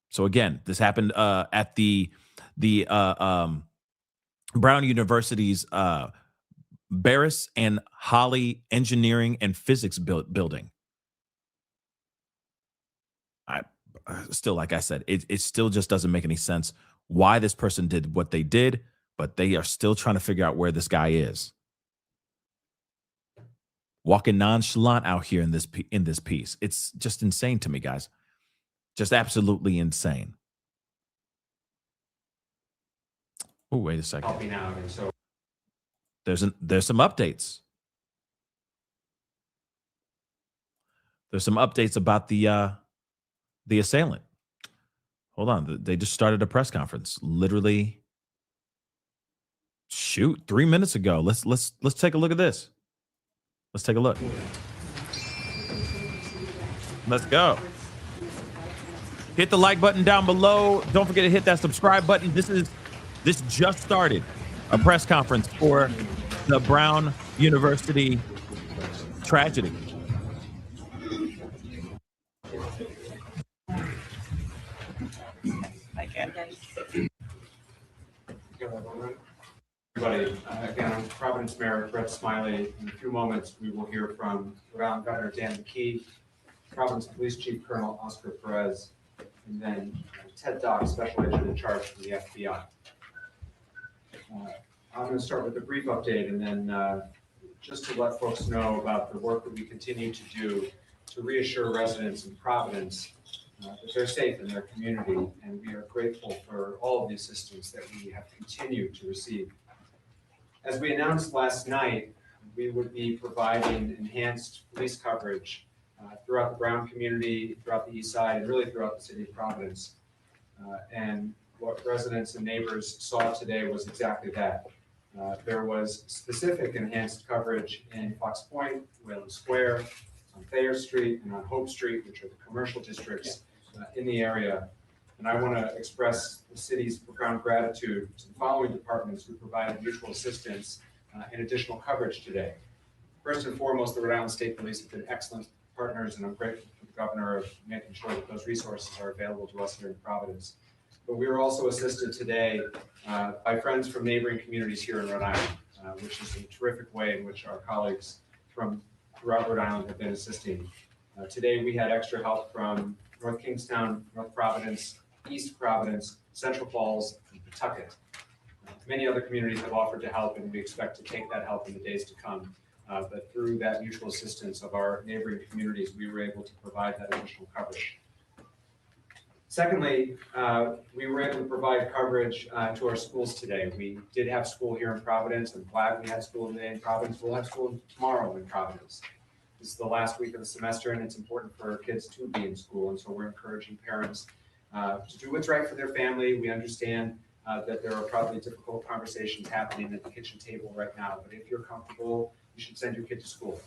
So again, this happened at the Brown University's Barris and Holly Engineering and Physics building. Still, like I said, it still just doesn't make any sense why this person did what they did, but they are still trying to figure out where this guy is. Walking nonchalant out here in this piece. It's just insane to me, guys. Just absolutely insane. Oh, wait a second. Helping out, and so There's some updates. There's some updates about the assailant. Hold on, they just started a press conference. Literally, 3 minutes ago. Let's take a look at this. Let's take a look. Let's go. Hit the like button down below. Don't forget to hit that subscribe button. This just started a press conference for the Brown University tragedy. everybody, again, I'm Providence Mayor Brett Smiley. In a few moments, we will hear from Rhode Island Governor Dan McKee, Providence Police Chief Colonel Oscar Perez, and then Ted Dock, Special Agent in Charge from the FBI. I'm going to start with a brief update, and then just to let folks know about the work that we continue to do to reassure residents in Providence that they're safe in their community, and we are grateful for all of the assistance that we have continued to receive. As we announced last night, we would be providing enhanced police coverage throughout the Brown community, throughout the East Side, and really throughout the city of Providence. And what residents and neighbors saw today was exactly that. There was specific enhanced coverage in Fox Point, Whalen Square, on Thayer Street, and on Hope Street, which are the commercial districts in the area. And I want to express the city's profound gratitude to the following departments who provided mutual assistance and additional coverage today. First and foremost, the Rhode Island State Police have been excellent partners, and I'm grateful to the governor of making sure that those resources are available to us here in Providence. But we were also assisted today by friends from neighboring communities here in Rhode Island, which is a terrific way in which our colleagues from throughout Rhode Island have been assisting. Today we had extra help from North Kingstown, North Providence, East Providence, Central Falls, and Pawtucket. Many other communities have offered to help, and we expect to take that help in the days to come. But through that mutual assistance of our neighboring communities, we were able to provide that additional coverage. Secondly, we were able to provide coverage to our schools today. We did have school here in Providence. I'm glad we had school today in Providence. We'll have school tomorrow in Providence. This is the last week of the semester, and it's important for kids to be in school. And so we're encouraging parents to do what's right for their family. We understand that there are probably difficult conversations happening at the kitchen table right now, but if you're comfortable, you should send your kid to school.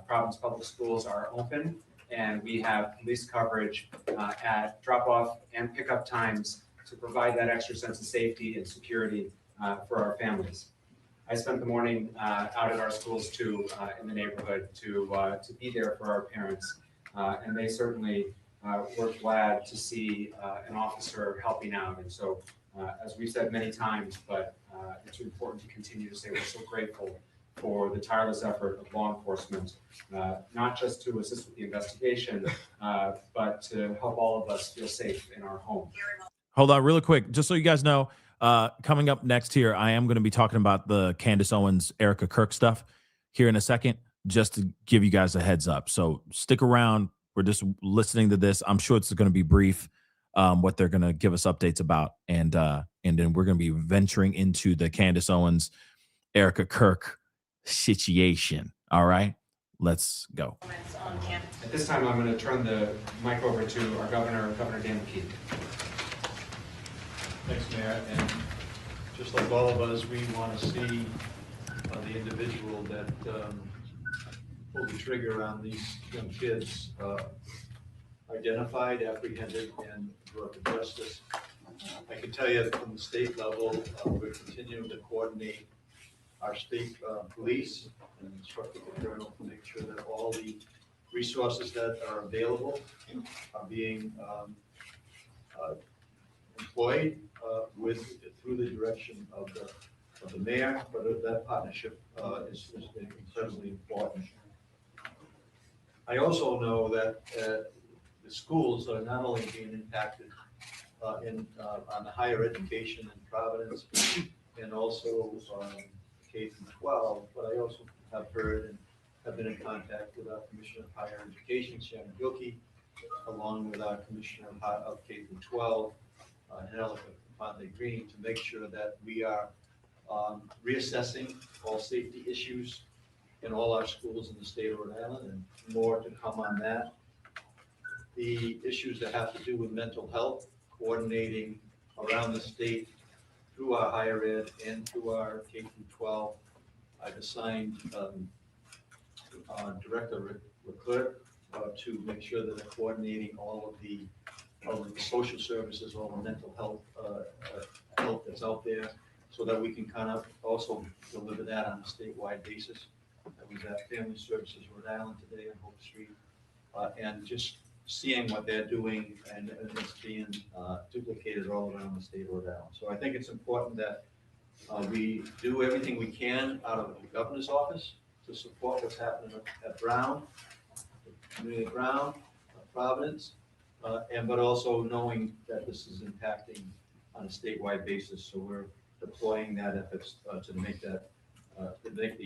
Providence Public Schools are open, and we have police coverage at drop-off and pickup times to provide that extra sense of safety and security for our families. I spent the morning out at our schools too, in the neighborhood to be there for our parents, and they certainly were glad to see an officer helping out. And so, as we've said many times, but it's important to continue to say we're so grateful for the tireless effort of law enforcement, not just to assist with the investigation, but to help all of us feel safe in our home. Hold on really quick, just so you guys know, coming up next here, I am going to be talking about the Candace Owens, Erica Kirk stuff here in a second, just to give you guys a heads up. So stick around. We're just listening to this. I'm sure it's going to be brief, what they're going to give us updates about. And then we're going to be venturing into the Candace Owens, Erica Kirk situation. All right, let's go. At this time, I'm going to turn the mic over to our governor, Governor Dan McKee. Thanks, Mayor. And just like all of us, we want to see the individual that pulled the trigger on these young kids identified, apprehended, and brought to justice. I can tell you from the state level, we're continuing to coordinate our state police and instructed the colonel to make sure that all the resources that are available are being employed through the direction of the mayor, but that partnership is incredibly important. I also know that the schools are not only being impacted on the higher education in Providence and also K through 12, but I also have heard and have been in contact with our Commissioner of Higher Education, Shannon Gilkey, along with our Commissioner of K through 12, Angelica Ponte Green, to make sure that we are reassessing all safety issues in all our schools in the state of Rhode Island, and more to come on that. The issues that have to do with mental health, coordinating around the state through our higher ed and through our K through 12. I've assigned Director Leclerc to make sure that they're coordinating all of the social services, all the mental health help that's out there, so that we can kind of also deliver that on a statewide basis. I was at Family Services Rhode Island today on Hope Street, and just seeing what they're doing, and it's being duplicated all around the state of Rhode Island. So I think it's important that we do everything we can out of the governor's office to support what's happening at Brown, community Brown, Providence, but also knowing that this is impacting on a statewide basis. So we're deploying that efforts to make the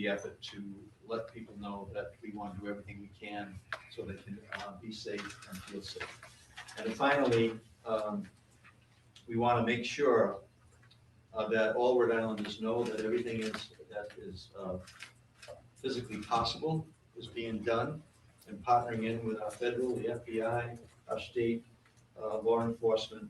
effort to let people know that we want to do everything we can so they can be safe and feel safe. And then finally, we want to make sure that all Rhode Islanders know that everything that is physically possible is being done, and partnering in with our federal, the FBI, our state law enforcement,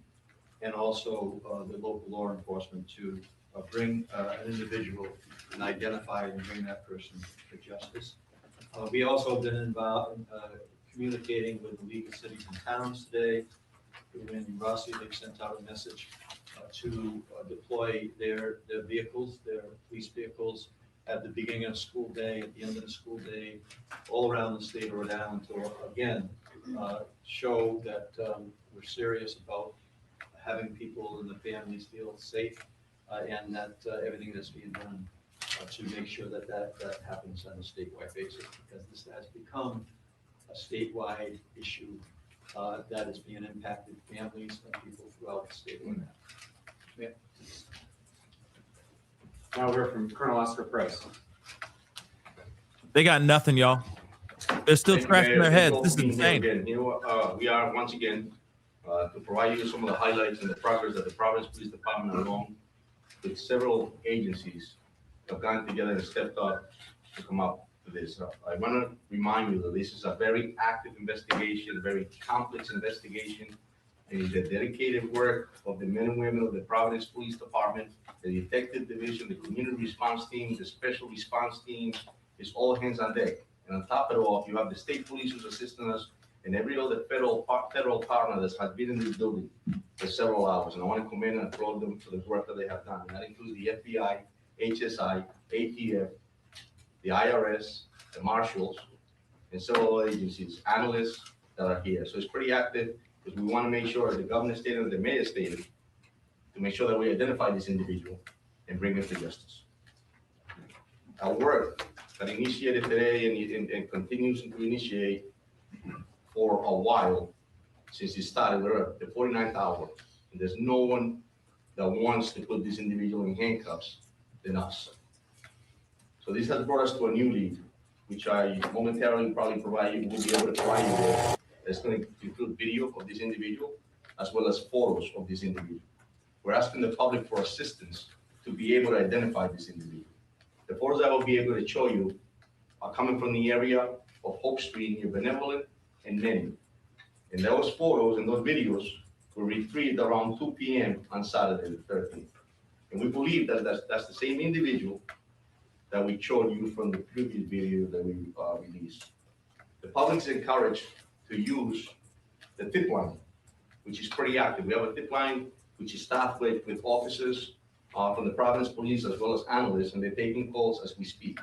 and also the local law enforcement to bring an individual and identify and bring that person to justice. We also have been involved in communicating with the League of Cities and Towns today. Randy Rossi, they've sent out a message to deploy their vehicles, their police vehicles, at the beginning of school day, at the end of the school day, all around the state of Rhode Island to, again, show that we're serious about having people and the families feel safe, and that everything that's being done to make sure that happens on a statewide basis, because this has become a statewide issue that is being impacted families and people throughout the state of Rhode Island. Yeah. Now we're from Colonel Oscar Price. They got nothing, y'all. They're still scratching their heads. This is insane. Again. You know, we are once again to provide you some of the highlights and the progress that the Providence Police Department, along with several agencies, have gone together and stepped up to come up with this. I want to remind you that this is a very active investigation, a very complex investigation, and the dedicated work of the men and women of the Providence Police Department, the detective division, the community response team, the special response team, is all hands on deck. And on top of it all, you have the state police who's assisting us, and every other federal partner that has been in this building for several hours. And I want to commend and applaud them for the work that they have done. And that includes the FBI, HSI, ATF, the IRS, the marshals, and several other agencies, analysts that are here. So it's pretty active, because we want to make sure, as the governor stated and the mayor stated, to make sure that we identify this individual and bring him to justice. Our work that initiated today and continues to initiate for a while since it started. We're at the 49th hour, and there's no one that wants to put this individual in handcuffs than us. So this has brought us to a new lead, which I momentarily probably will be able to provide you with. It's going to include video of this individual, as well as photos of this individual. We're asking the public for assistance to be able to identify this individual. The photos I will be able to show you are coming from the area of Hope Street near Benevolent and Manning. And those photos and those videos were retrieved around 2 p.m. on Saturday the 13th. And we believe that that's the same individual that we showed you from the previous video that we released. The public is encouraged to use the tip line, which is pretty active. We have a tip line which is staffed with officers from the Providence Police, as well as analysts, and they're taking calls as we speak.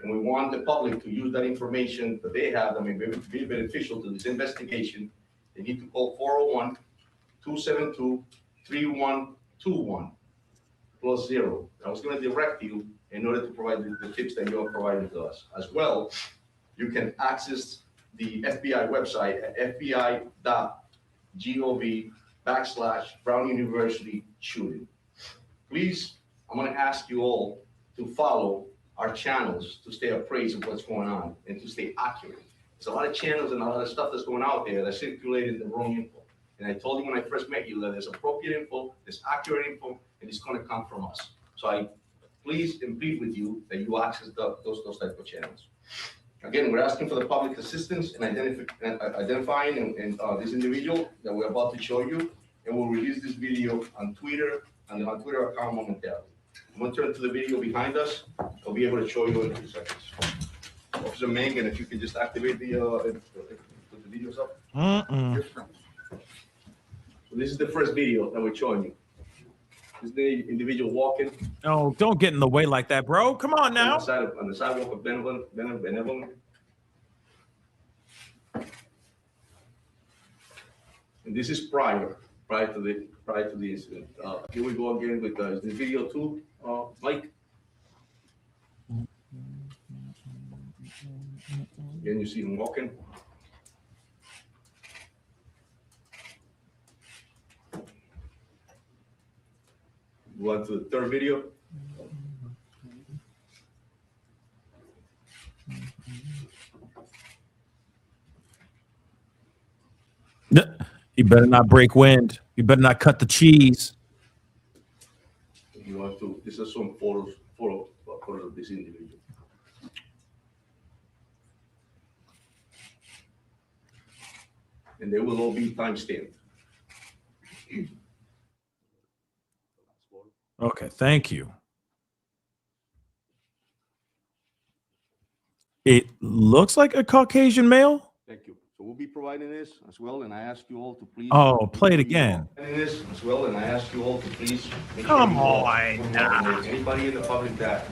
And we want the public to use that information that they have that may be beneficial to this investigation. They need to call 401-272-3121 +0. I was going to direct you in order to provide the tips that you're providing to us. As well, you can access the FBI website at fbi.gov/Brown University shooting. Please, I'm going to ask you all to follow our channels to stay appraised of what's going on and to stay accurate. There's a lot of channels and a lot of stuff that's going out there that's circulating the wrong info. And I told you when I first met you that there's appropriate info, there's accurate info, and it's going to come from us. So I please and plead with you that you access those type of channels. Again, we're asking for the public assistance in identifying this individual that we're about to show you, and we'll release this video on Twitter and on Twitter account momentarily. I'm going to turn to the video behind us. I'll be able to show you in a few seconds. Officer Mangan, if you could just activate the videos up. So this is the first video that we're showing you. This is the individual walking. Oh, don't get in the way like that, bro. Come on now. On the sidewalk of Benevolent. And this is prior to the incident. Here we go again with the video too, Mike. Again, you see him walking. Go on to the third video. You better not break wind. You better not cut the cheese. You want to? This is some photos of this individual. And they will all be timestamped. Okay, thank you. It looks like a Caucasian male. Thank you. So we'll be providing this as well, and I ask you all to please. Oh, play it again. This as well, and I ask you all to please. Come on. Anybody in the public that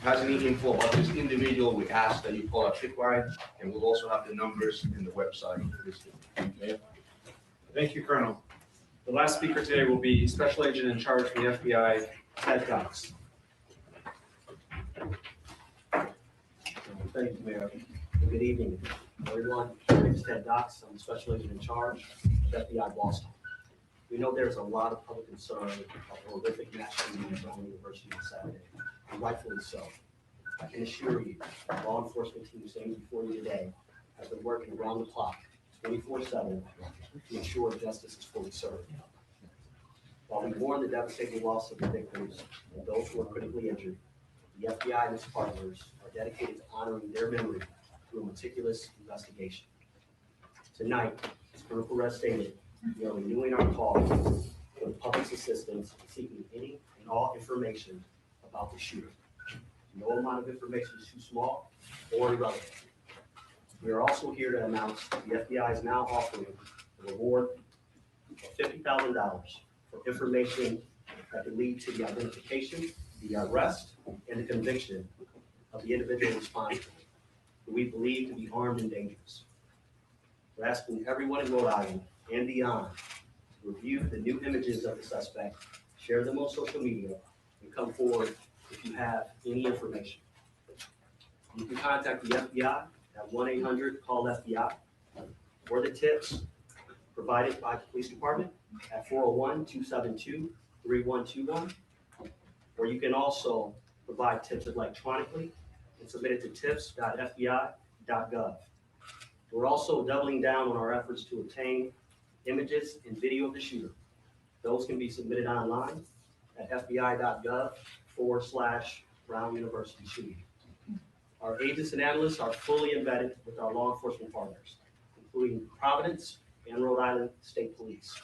has any info about this individual, we ask that you call our tip line, and we'll also have the numbers in the website listed. Okay. Thank you, Colonel. The last speaker today will be Special Agent in Charge for the FBI, Ted Cox. Thank you, Mayor. Good evening, everyone. My name is Ted Cox. I'm the Special Agent in Charge of FBI Boston. We know there's a lot of public concern about the horrific mass shooting at Brown University on Saturday, and rightfully so. I can assure you, the law enforcement team standing before you today has been working around the clock, 24/7, to ensure justice is fully served. While we mourn the devastating loss of the victims and those who are critically injured, the FBI and its partners are dedicated to honoring their memory through a meticulous investigation. Tonight, as Colonel Perez stated, we are renewing our call for the public's assistance in seeking any and all information about the shooter. No amount of information is too small or irrelevant. We are also here to announce that the FBI is now offering a reward of $50,000 for information that could lead to the identification, the arrest, and the conviction of the individual responsible, who we believe to be armed and dangerous. We're asking everyone in Rhode Island and beyond to review the new images of the suspect, share them on social media, and come forward if you have any information. You can contact the FBI at 1-800-CALL-FBI, or the tips provided by the police department at 401-272-3121. Or you can also provide tips electronically and submit it to tips.fbi.gov. We're also doubling down on our efforts to obtain images and video of the shooter. Those can be submitted online at fbi.gov/Brown University shooting. Our agents and analysts are fully embedded with our law enforcement partners, including Providence and Rhode Island State Police.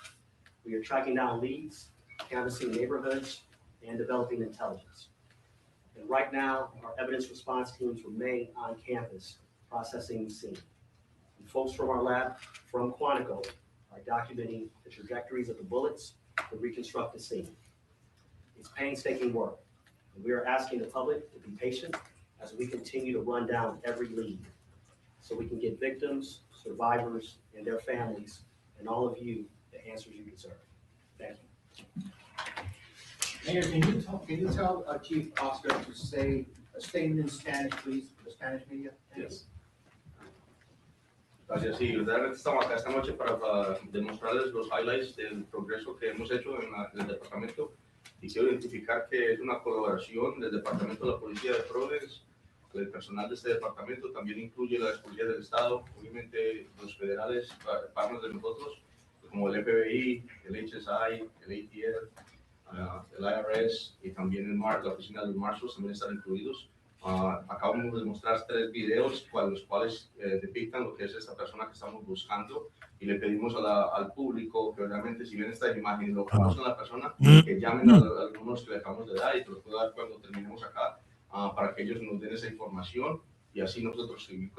We are tracking down leads, canvassing neighborhoods, and developing intelligence. And right now, our evidence response teams remain on campus processing the scene. And folks from our lab from Quantico are documenting the trajectories of the bullets to reconstruct the scene. It's painstaking work, and we are asking the public to be patient as we continue to run down every lead so we can get victims, survivors, and their families, and all of you the answers you deserve. Thank you. Mayor, can you tell Chief Oscar to say a statement in Spanish, please, for the Spanish media? Yes. Gracias. Sí, verdaderamente estamos acá esta noche para demostrarles los highlights del progreso que hemos hecho en el departamento y quiero identificar que es una colaboración del Departamento de la Policía de Providence El personal de este departamento también incluye la Policía del Estado, obviamente los federales, partners de nosotros, como el FBI, el HSI, el ATF, el IRS y también el la oficina del Marshals también están incluidos. Acabamos de mostrar 3 videos los cuales depictan lo que es esta persona que estamos buscando y le pedimos al público que realmente si ven esta imagen y lo conocen a la persona, que llamen a algunos que le acabamos de dar y te lo puedo dar cuando terminemos acá para que ellos nos den esa información y así nosotros tener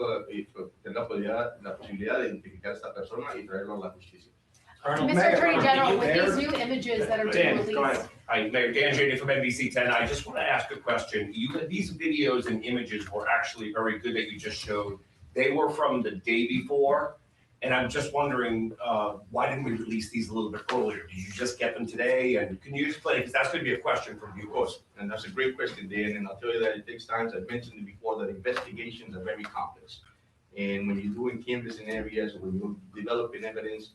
la posibilidad de identificar a esta persona y traerlo a la justicia. Mr. Attorney General, with these new images that are being Dan, go ahead. released. Hi, Mayor Dan Janey from NBC 10. I just want to ask a question. These videos and images were actually very good that you just showed. They were from the day before, and I'm just wondering, why didn't we release these a little bit earlier? Did you just get them today? And can you explain, because that's going to be a question from you. Of course, and that's a great question, Dan, and I'll tell you that it takes time. I've mentioned it before that investigations are very complex. And when you're doing canvassing areas, when you're developing evidence,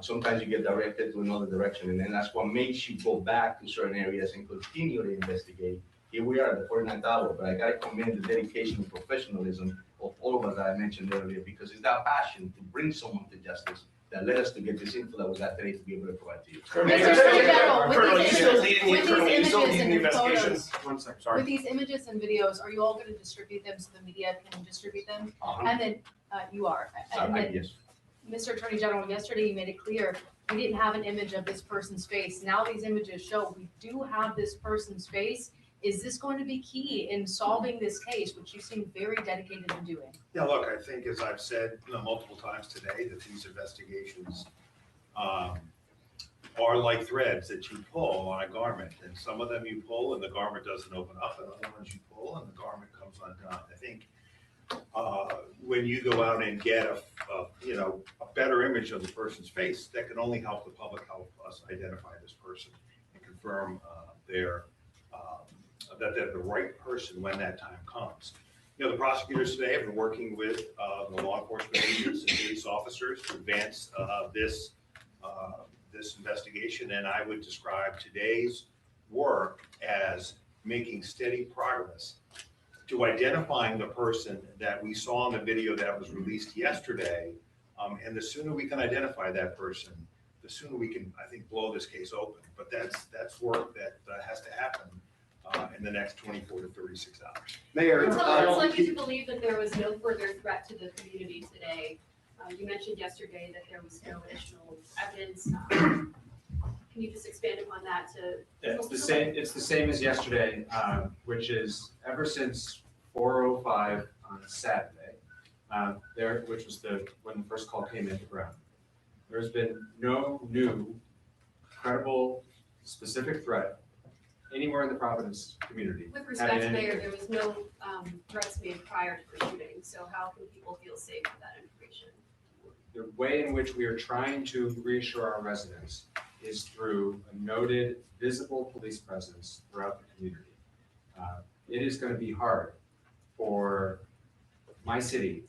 sometimes you get directed to another direction, and then that's what makes you go back to certain areas and continue to investigate. Here we are at the 49th hour, but I got to commend the dedication and professionalism of all of us that I mentioned earlier, because it's that passion to bring someone to justice that led us to get this info that we got today to be able to provide to you. Mr. Attorney General, Colonel, you still leading the investigation? One second, sorry. With these images and videos, are you all going to distribute them so the media can distribute them? And then you are. And then, Yes. Mr. Attorney General, yesterday you made it clear we didn't have an image of this person's face. Now these images show we do have this person's face. Is this going to be key in solving this case, which you seem very dedicated in doing? Yeah, look, I think as I've said multiple times today, that these investigations are like threads that you pull on a garment, and some of them you pull and the garment doesn't open up, and other ones you pull and the garment comes undone. I think when you go out and get a better image of the person's face, that can only help the public, help us identify this person and confirm that they're the right person when that time comes. The prosecutors today have been working with the law enforcement agents and police officers to advance this investigation, and I would describe today's work as making steady progress to identifying the person that we saw in the video that was released yesterday. And the sooner we can identify that person, the sooner we can, I think, blow this case open. But that's work that has to happen in the next 24 to 36 hours. Mayor, it's led you to believe that there was no further threat to the community today. You mentioned yesterday that there was no additional evidence. Can you just expand upon that to? It's the same. It's the same as yesterday, which is ever since 4:05 on Saturday, which was when the first call came into ground. There's been no new, credible, specific threat anywhere in the Providence community. With respect to Mayor, there was no threats made prior to the shooting. So how can people feel safe with that information? The way in which we are trying to reassure our residents is through a noted, visible police presence throughout the community. It is going to be hard for my city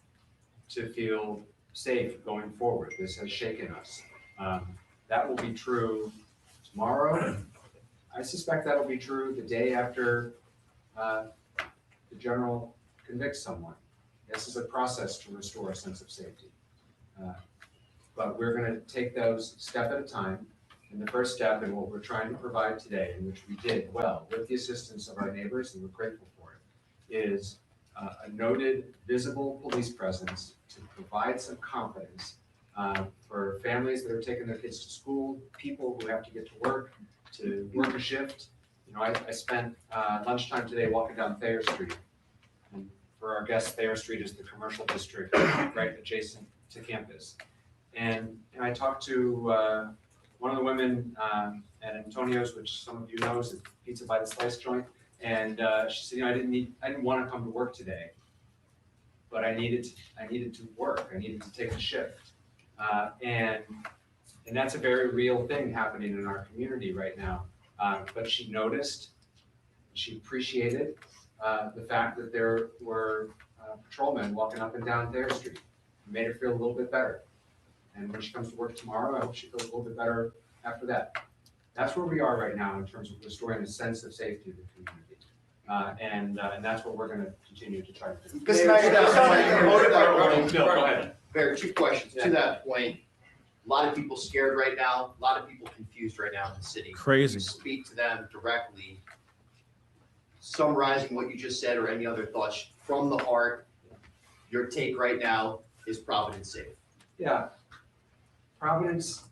to feel safe going forward. This has shaken us. That will be true tomorrow. I suspect that'll be true the day after the general convicts someone. This is a process to restore a sense of safety. But we're going to take those step at a time. And the first step in what we're trying to provide today, and which we did well with the assistance of our neighbors, and we're grateful for it, is a noted, visible police presence to provide some confidence for families that are taking their kids to school, people who have to get to work a shift. I spent lunchtime today walking down Thayer Street. And for our guests, Thayer Street is the commercial district right adjacent to campus. And I talked to one of the women at Antonio's, which some of you know is a pizza by the slice joint. And she said, I didn't want to come to work today, but I needed to work. I needed to take a shift. And that's a very real thing happening in our community right now. But she noticed, she appreciated the fact that there were patrolmen walking up and down Thayer Street. It made her feel a little bit better. And when she comes to work tomorrow, I hope she feels a little bit better after that. That's where we are right now in terms of restoring a sense of safety to the community. And that's what we're gonna continue to try to do. This night, No, go ahead. Mayor, two questions. To that point, a lot of people scared right now, a lot of people confused right now in the city. Crazy. You speak to them directly, summarizing what you just said or any other thoughts from the heart. Your take right now is Providence safe. Yeah. Providence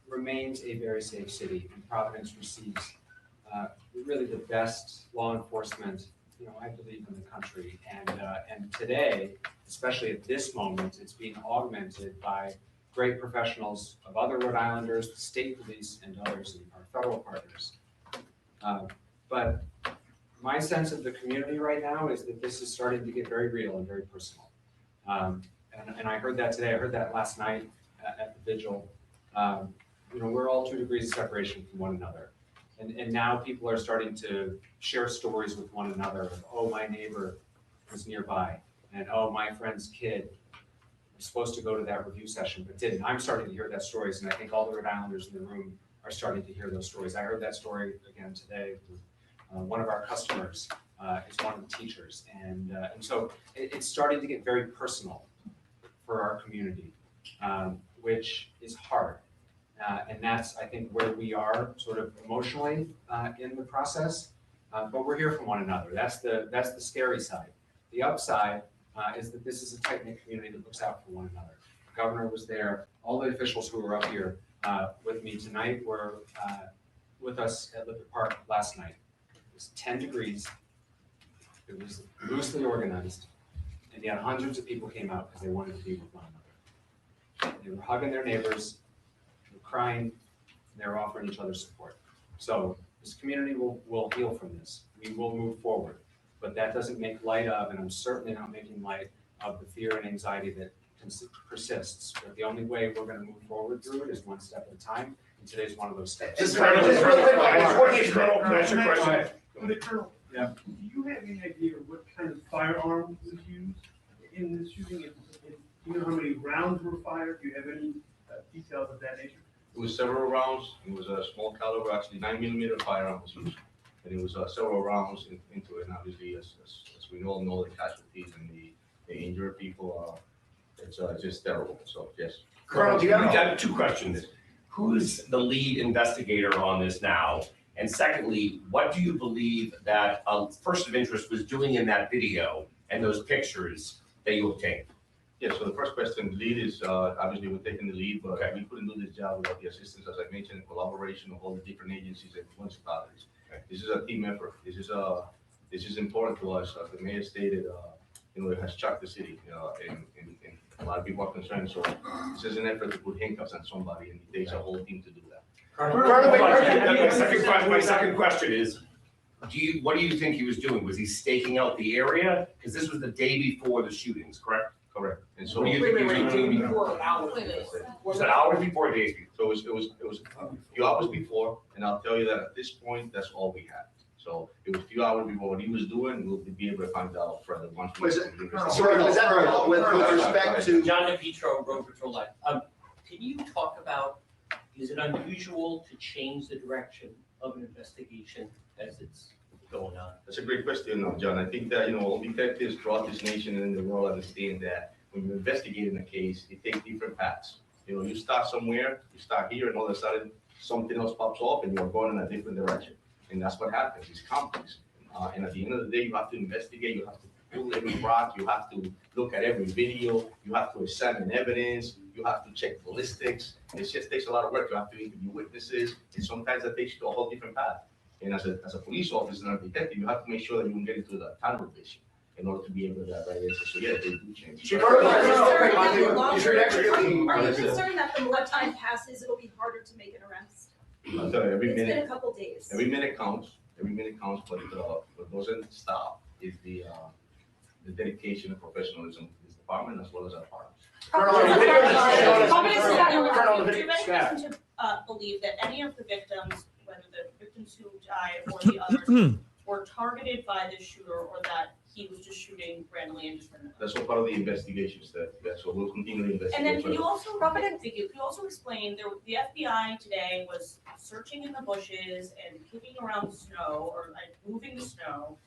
remains a very safe city, and Providence receives really the best law enforcement, I believe, in the country. And today, especially at this moment, it's being augmented by great professionals of other Rhode Islanders, the state police, and others, and our federal partners. But my sense of the community right now is that this is starting to get very real and very personal. And I heard that today. I heard that last night at the vigil. We're all 2 degrees of separation from one another. And now people are starting to share stories with one another of, oh, my neighbor was nearby, and oh, my friend's kid was supposed to go to that review session but didn't. I'm starting to hear that stories, and I think all the Rhode Islanders in the room are starting to hear those stories. I heard that story again today. One of our customers is one of the teachers, and so it's starting to get very personal for our community, which is hard. And that's, I think, where we are sort of emotionally in the process. But we're here for one another. That's the scary side. The upside is that this is a tight-knit community that looks out for one another. The governor was there. All the officials who were up here with me tonight were with us at Lippert Park last night. It was 10 degrees. It was loosely organized. And yet hundreds of people came out because they wanted to be with one another. They were hugging their neighbors, they were crying, they were offering each other support. So this community will heal from this. We will move forward. But that doesn't make light of, and I'm certainly not making light of, the fear and anxiety that persists. But the only way we're going to move forward through it is one step at a time. And today's one of those steps. Colonel, yeah. Do you have any idea what kind of firearm was used in this shooting? Do you know how many rounds were fired? Do you have any details of that nature? It was several rounds. It was a small caliber, actually 9mm firearm was used. And it was several rounds into it. And obviously, as we all know, the casualties and the injured people, it's just terrible. So, yes. Colonel, do you have 2 questions? Who's the lead investigator on this now? And secondly, what do you believe that a person of interest was doing in that video and those pictures that you obtained? Yeah, so the first question, the lead is, obviously we're taking the lead, but we couldn't do this job without the assistance, as I mentioned, the collaboration of all the different agencies and municipalities. This is a team effort. This is important to us. As the mayor stated, it has shocked the city, and a lot of people are concerned. So this is an effort to put handcuffs on somebody, and it takes a whole team to do that. My second question is, what do you think he was doing? Was he staking out the area? Because this was the day before the shootings, correct? Correct. And so what do you think he was doing? Was it hours before or days before? So it was a few hours before, and I'll tell you that at this point, that's all we had. So it was a few hours before what he was doing. We'll be able to find out further once we. Was that with respect to John DePietro, Road Patrol Life? Can you talk about, is it unusual to change the direction of an investigation as it's going on? That's a great question, John. I think that, all detectives throughout this nation and in the world understand that when you're investigating a case, it takes different paths. You start somewhere, you start here, and all of a sudden something else pops up and you're going in a different direction. And that's what happens. It's complex. And at the end of the day, you have to investigate, you have to pull every rock, you have to look at every video, you have to examine evidence, you have to check ballistics. It just takes a lot of work. You have to interview witnesses, and sometimes that takes you to a whole different path. And as a police officer and a detective, you have to make sure that you can get into the tunnel vision in order to be able to get that right answer. So yeah, they do change. Are you concerned that the more time passes, it'll be harder to make an arrest? I'll tell you, It's been a couple days. Every minute counts. Every minute counts, but what doesn't stop is the dedication and professionalism of this department as well as our partners. Do you have any reason to believe that any of the victims, whether the victims who died or the others, were targeted by this shooter, or that he was just shooting randomly and just randomly? That's all part of the investigations. So we'll continue to investigate. And then can you also explain, the FBI today was searching in the bushes and kicking around the snow, or like moving the snow,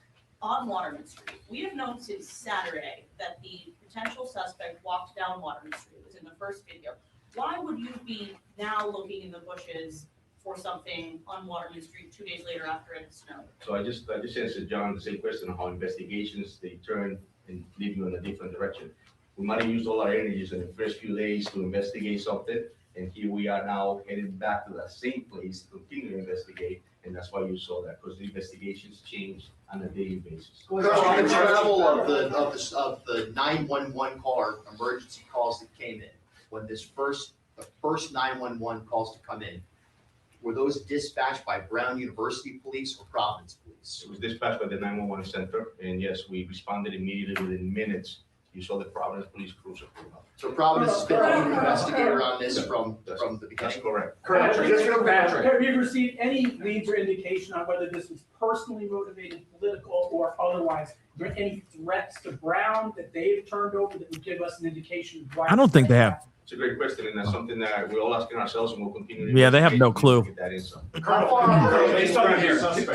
on Waterman Street. We have known since Saturday that the potential suspect walked down Waterman Street. It was in the first video. Why would you be now looking in the bushes for something on Waterman Street 2 days later after it snowed? So I just answered John the same question on how investigations, they turn and lead you in a different direction. We might have used all our energies in the first few days to investigate something, and here we are now headed back to that same place to continue to investigate, and that's why you saw that, because the investigations change on a daily basis. Colonel, on the travel of the 911 call or emergency calls that came in, when the first 911 calls to come in, were those dispatched by Brown University Police or Providence Police? It was dispatched by the 911 center, and yes, we responded immediately within minutes. You saw the Providence Police cruiser pull up. So Providence has been the lead investigator on this from the That's beginning? correct. Have you received any leads or indication on whether this was personally motivated, political, or otherwise? Are there any threats to Brown that they've turned over that would give us an indication of why? I don't think they have. It's a great question, and that's something that we're all asking ourselves, and we'll continue to. Yeah, they have no investigate clue. to get that insight. Do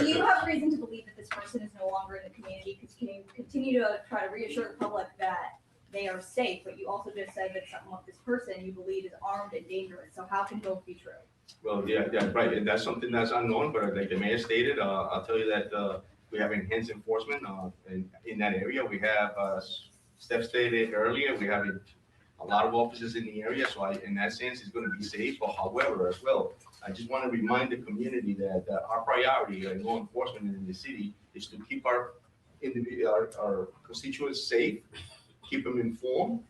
you have reason to believe that this person is no longer in the community? Because can you continue to try to reassure the public that they are safe, but you also just said that this person you believe is armed and dangerous. So how can both be true? Well, yeah, right, and that's something that's unknown, but like the mayor stated, I'll tell you that, we have enhanced enforcement, in that area. We have, Steph stated earlier, we have a lot of officers in the area, so in that sense, it's gonna be safe, but however, as well, I just wanna remind the community that, our priority in law enforcement in the city is to keep our constituents safe, keep them informed,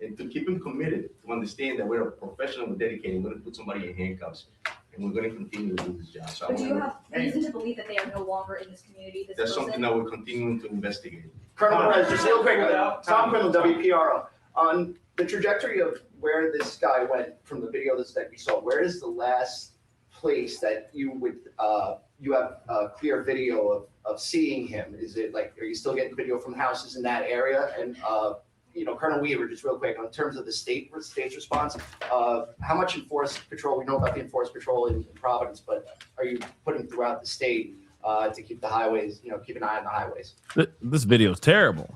and to keep them committed, to understand that we're a professional, we're dedicated, we're gonna put somebody in handcuffs, and we're gonna continue to do this job. So But do you have reason to believe that they are no longer in this community? that's something that we're continuing to investigate. Colonel Perez, just real quick, Tom Criminal, WPRO. On the trajectory of where this guy went from the video that we saw, where is the last place that you would, you have a clear video of seeing him? Is it like, are you still getting video from houses in that area? And, Colonel Weaver, just real quick, in terms of the state's response, how much enforced patrol, we know about the enforced patrol in Providence, but are you putting throughout the state to keep the highways, keep an eye on the highways? This video is terrible.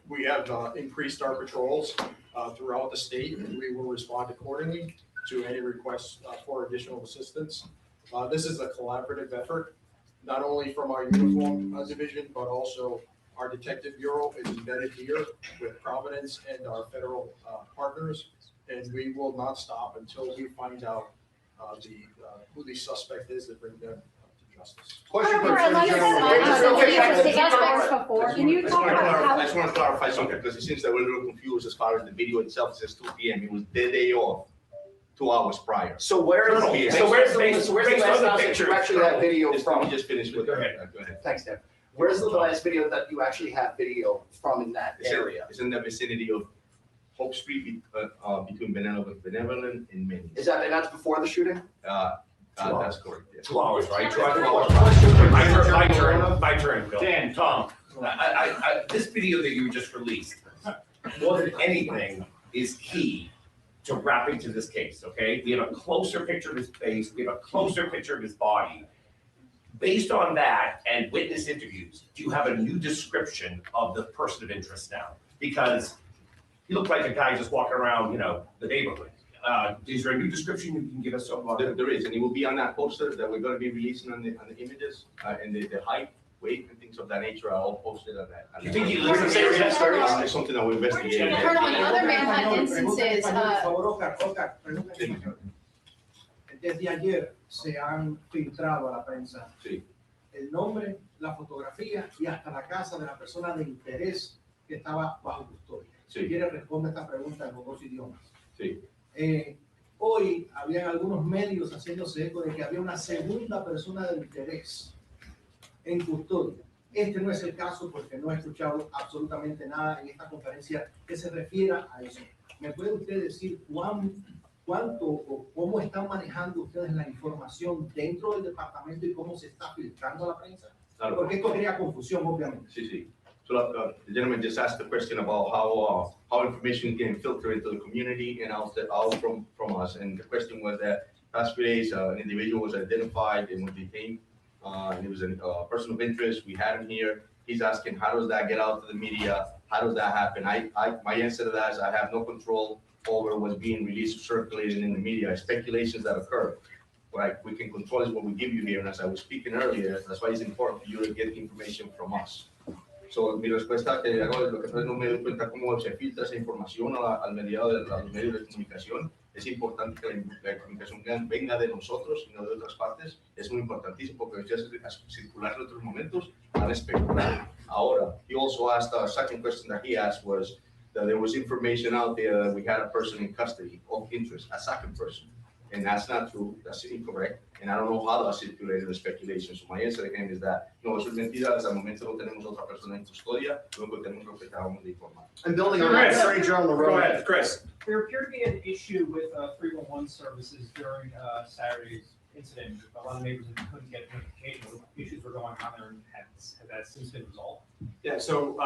We have increased our patrols throughout the state, and we will respond accordingly to any requests for additional assistance. This is a collaborative effort, not only from our uniform division, but also our detective bureau is embedded here with Providence and our federal partners, and we will not stop until we find out who the suspect is and bring them to justice. I just want to clarify something, because it seems that we're a little confused as far as the video itself. It says 2 p.m. It was their day off, 2 hours prior. So where's the last house that you actually have video from? Let me just finish with. Go ahead. Thanks, Dan. Where's the last video that you actually have video from in that area? It's in the vicinity of Hope Street, between Benevolent and Main. And that's before the shooting? That's correct, yes. 2 hours, right? 2 hours. My turn, Bill. Dan, Tom. This video that you just released, more than anything, is key to wrapping to this case, okay? We have a closer picture of his face, we have a closer picture of his body. Based on that and witness interviews, do you have a new description of the person of interest now? Because he looked like a guy just walking around, the neighborhood. Is there a new description you can give us of? There is, and it will be on that poster that we're going to be releasing on the images, and the height, weight, and things of that nature are all posted on that. You think he lives in the area? It's something that we're investigating. Colonel, the other man had instances, Desde ayer se han filtrado a la prensa sí. El nombre, la fotografía y hasta la casa de la persona de interés que estaba bajo custodia. Sí. Si quiere, responde esta pregunta en los dos idiomas. Sí. Hoy habían algunos medios haciéndose eco de que había una segunda persona de interés en custodia. Este no es el caso porque no he escuchado absolutamente nada en esta conferencia que se refiera a eso. ¿Me puede usted decir cuánto o cómo están manejando ustedes la información dentro del departamento y cómo se está filtrando a la prensa? Claro. Porque esto crea confusión, obviamente. Sí, sí. So the gentleman just asked the question about how information can filter into the community and out from us. And the question was that past few days, an individual was identified and was detained and he was a person of interest. We had him here. He's asking, how does that get out to the media? How does that happen? My answer to that is I have no control over what's being released or circulated in the media, speculations that occur. What we can control is what we give you here, and as I was speaking earlier, that's why it's important for you to get information from us. So, mi respuesta que hago es lo que no me doy cuenta cómo se filtra esa información a los medios de comunicación. Es importante que la comunicación venga de nosotros y no de otras partes. Es muy importantísimo porque ustedes circular en otros momentos van a especular. Ahora, he also asked, a second question that he asked was that there was information out there that we had a person in custody of interest, a second person. And that's not true, that's incorrect, and I don't know how that circulated the speculation. So my answer to him is that, no, eso es mentira, hasta el momento no tenemos otra persona en custodia, luego tenemos que estábamos de informar. And building on that, Attorney General Go LaRoe. ahead, Chris. There appeared to be an issue with 311 services during Saturday's incident. A lot of neighbors couldn't get notification. Issues were going on there, and has that since been resolved? Yeah, so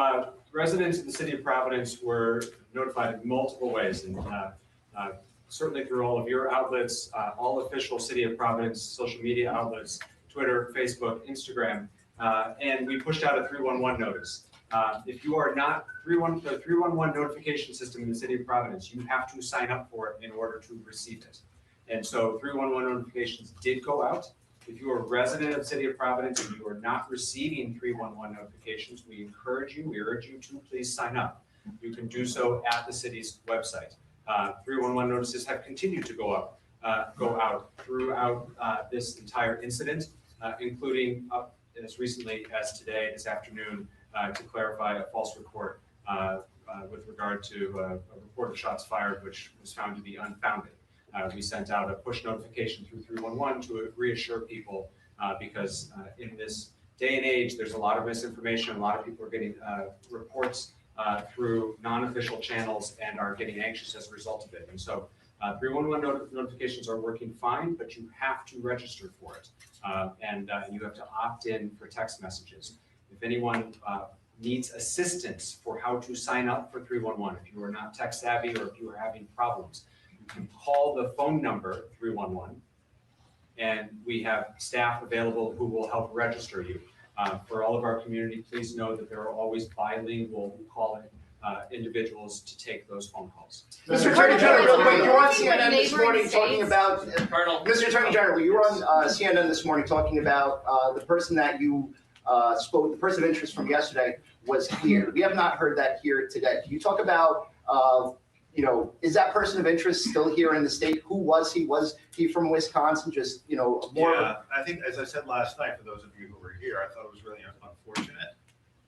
residents in the city of Providence were notified in multiple ways, and certainly through all of your outlets, all official City of Providence social media outlets, Twitter, Facebook, Instagram, and we pushed out a 311 notice. If you are not the 311 notification system in the City of Providence, you have to sign up for it in order to receive it. And so 311 notifications did go out. If you are a resident of the City of Providence and you are not receiving 311 notifications, we urge you to please sign up. You can do so at the city's website. 311 notices have continued to go out throughout this entire incident, including up as recently as today, this afternoon, to clarify a false report with regard to a report of shots fired, which was found to be unfounded. We sent out a push notification through 311 to reassure people because in this day and age, there's a lot of misinformation. A lot of people are getting reports through non-official channels and are getting anxious as a result of it. And so 311 notifications are working fine, but you have to register for it. And you have to opt in for text messages. If anyone needs assistance for how to sign up for 311, if you are not tech savvy or if you are having problems, you can call the phone number 311 and we have staff available who will help register you. For all of our community, please know that there are always bilingual calling individuals to take those phone calls. Mr. Attorney General, real quick, you were on CNN this morning talking about, Mr. Attorney General, you were on CNN this morning talking about the person that you spoke, the person of interest from yesterday was here. We have not heard that here today. Can you talk about, is that person of interest still here in the state? Who was he? Was he from Wisconsin? Just, more. Yeah, I think, as I said last night, for those of you who were here, I thought it was really unfortunate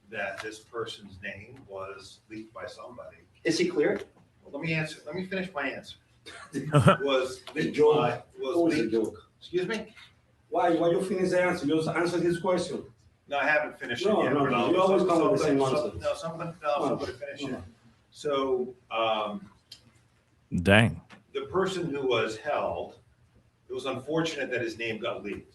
that this person's name was leaked by somebody. Is he cleared? Well, let me finish my answer. Was leaked by, excuse me? Why you finish the answer? You answer this question. No, I haven't finished it No, yet. no, but no, I'll- you always come with the same somebody- answer. No, somebody else would finish it. So, Dang. the person who was held, it was unfortunate that his name got leaked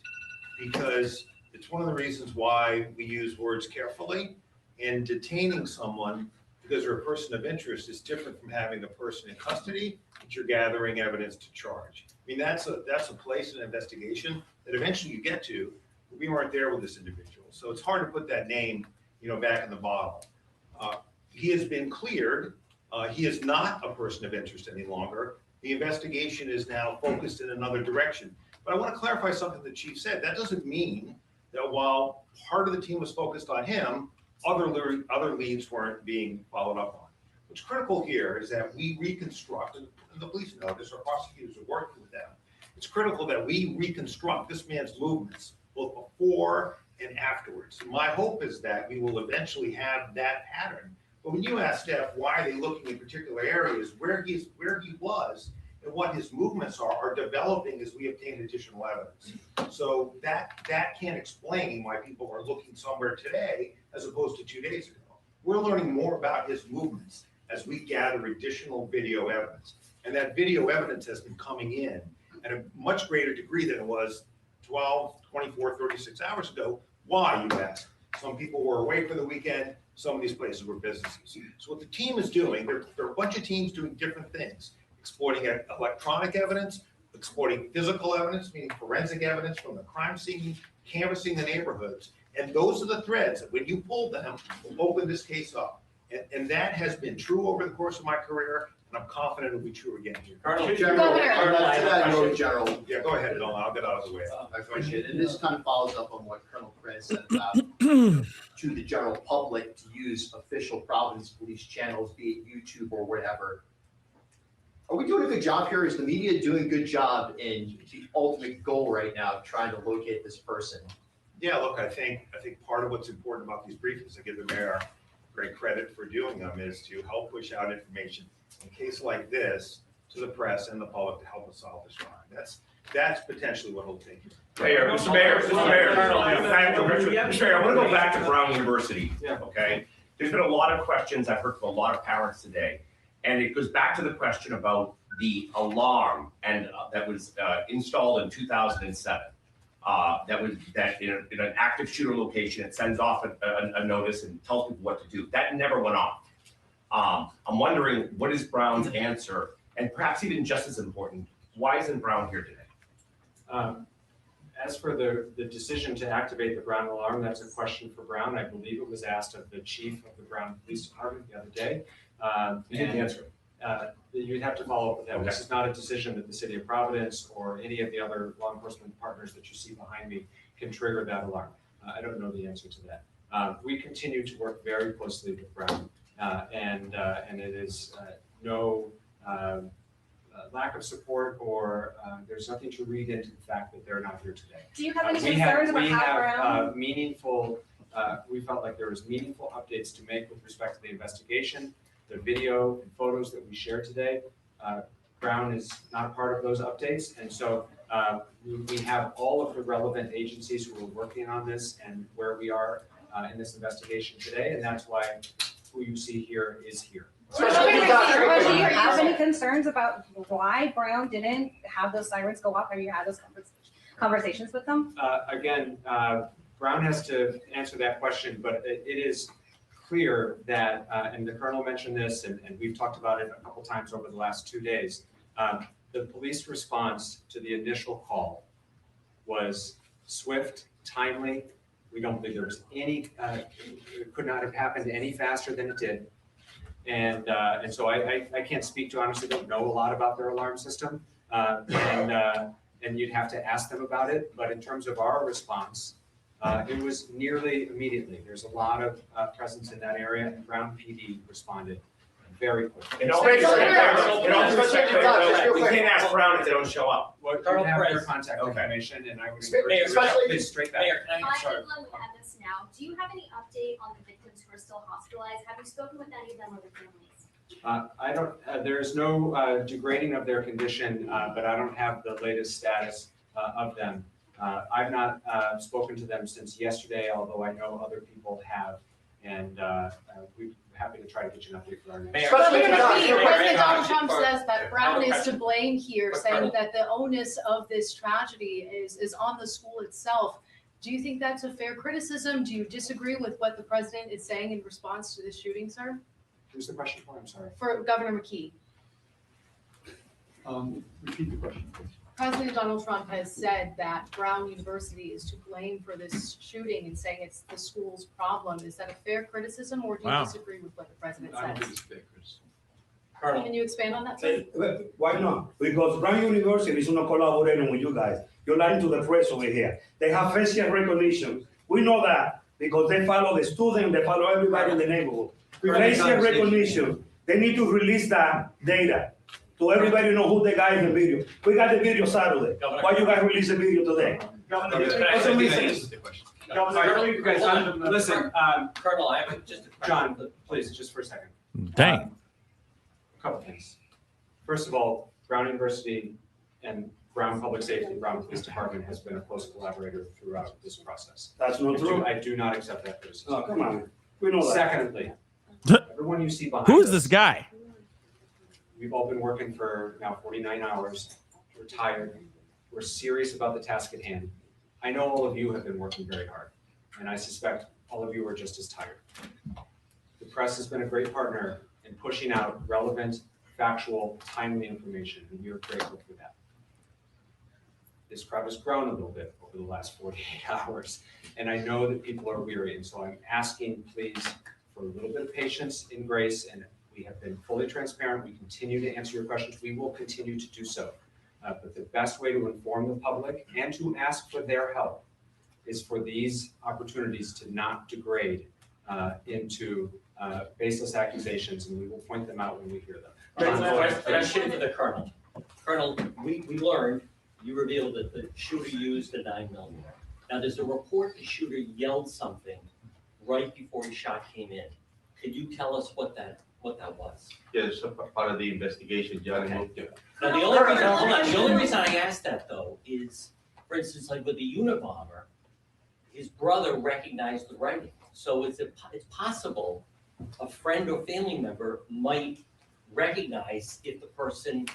because it's one of the reasons why we use words carefully. And detaining someone because they're a person of interest is different from having a person in custody that you're gathering evidence to charge. I mean, that's a place in an investigation that eventually you get to. But we weren't there with this individual, so it's hard to put that name, back in the bottle. He has been cleared. He is not a person of interest any longer. The investigation is now focused in another direction. But I want to clarify something the chief said. That doesn't mean that while part of the team was focused on him, other leads weren't being followed up on. What's critical here is that we reconstruct, and the police know this, our prosecutors are working with them. It's critical that we reconstruct this man's movements, both before and afterwards. And my hope is that we will eventually have that pattern. But when you ask Steph, why are they looking in particular areas, where he was and what his movements are developing as we obtain additional evidence. So that can't explain why people are looking somewhere today as opposed to 2 days ago. We're learning more about his movements as we gather additional video evidence. And that video evidence has been coming in at a much greater degree than it was 12, 24, 36 hours ago. Why, you ask? Some people were away for the weekend. Some of these places were businesses. So what the team is doing, there are a bunch of teams doing different things, exploiting electronic evidence, exploiting physical evidence, meaning forensic evidence from the crime scene, canvassing the neighborhoods. And those are the threads that when you pull them, will open this case up. And that has been true over the course of my career, and I'm confident it'll be true again here. General, to that note, General. Yeah, go ahead, Nolan, I'll get out of the way. I appreciate it. And this kind of follows up on what Colonel Perez said about to the general public to use official Providence Police channels, be it YouTube or whatever. Are we doing a good job here? Is the media doing a good job in the ultimate goal right now of trying to locate this person? Yeah, look, I think part of what's important about these briefings, I give the mayor great credit for doing them, is to help push out information in a case like this to the press and the public to help us solve this crime. That's potentially what will take. Mr. Mayor, I want to go back to Brown University, okay? There's been a lot of questions I've heard from a lot of parents today, and it goes back to the question about the alarm and that was installed in 2007. That in an active shooter location, it sends off a notice and tells people what to do. That never went off. I'm wondering, what is Brown's answer? And perhaps even just as important, why isn't Brown here today? As for the decision to activate the Brown alarm, that's a question for Brown. I believe it was asked of the chief of the Brown Police Department the other day. You didn't answer it. You'd have to follow up with that. Okay. This is not a decision that the city of Providence or any of the other law enforcement partners that you see behind me can trigger that alarm. I don't know the answer to that. We continue to work very closely with Brown, and it is no lack of support or there's nothing to read into the fact that they're not here today. Do you have any concerns about how Brown? We felt like there was meaningful updates to make with respect to the investigation, the video and photos that we shared today. Brown is not a part of those updates, and so we have all of the relevant agencies who are working on this and where we are in this investigation today, and that's why who you see here is here. Do you have any concerns about why Brown didn't have those sirens go off? Have you had those conversations with them? Again, Brown has to answer that question, but it is clear that, and the Colonel mentioned this, and we've talked about it a couple times over the last 2 days, the police response to the initial call was swift, timely. We don't believe there was any, it could not have happened any faster than it did. And so I can't speak to, honestly, don't know a lot about their alarm system. And you'd have to ask them about it. But in terms of our response, it was nearly immediately. There's a lot of presence in that area, and Brown PD responded very quickly. We can't ask Brown if they don't show up. Well, you have their contact information, and I would encourage you to please straight back. Mayor, can I sorry. Now, do you have any update on the victims who are still hospitalized? Have you spoken with any of them or their families? I don't, there's no degrading of their condition, but I don't have the latest status of them. I've not spoken to them since yesterday, although I know other people have, and we're happy to try to get you an update for our next. President Donald Trump says that Brown is to blame here, saying that the onus of this tragedy is on the school itself. Do you think that's a fair criticism? Do you disagree with what the president is saying in response to this shooting, sir? Who's the question for? I'm sorry. For Governor McKee. Repeat the question, please. President Donald Trump has said that Brown University is to blame for this shooting and saying it's the school's problem. Is that a fair criticism, or do you disagree with what the president I don't think says? it's fair criticism. Can you expand on that, sir? Why not? Because Brown University is not collaborating with you guys. You're lying to the press over here. They have facial recognition. We know that because they follow the student, they follow everybody in the neighborhood. Facial recognition. They need to release that data to everybody know who the guy in the video. We got the video Saturday. Why you guys release the video today? Listen, Colonel, I have just a question. John, please, just for a second. Dang. A couple things. First of all, Brown University and Brown Public Safety, Brown Police Department has been a close collaborator throughout this process. That's not true. I do not accept that criticism. Oh, come on. We know that. Secondly, everyone you see behind Who is us, this guy? we've all been working for now 49 hours. We're tired. We're serious about the task at hand. I know all of you have been working very hard, and I suspect all of you are just as tired. The press has been a great partner in pushing out relevant, factual, timely information, and we are grateful for that. This crowd has grown a little bit over for the last 48 hours. And I know that people are weary, and so I'm asking, please, for a little bit of patience and grace, and we have been fully transparent. We continue to answer your questions. We will continue to do so. But the best way to inform the public and to ask for their help is for these opportunities to not degrade into baseless accusations, and we will point them out when we hear them. Question for the Colonel. Colonel, we learned, you revealed that the shooter used a 9mm. Now, there's a report the shooter yelled something right before the shot came in. Could you tell us what that was? Yeah, it's a part of the investigation, John. Okay. Now, the only reason I asked that, though, is, for instance, like with the Unabomber, his brother recognized the writing. So it's possible a friend or family member might recognize if the person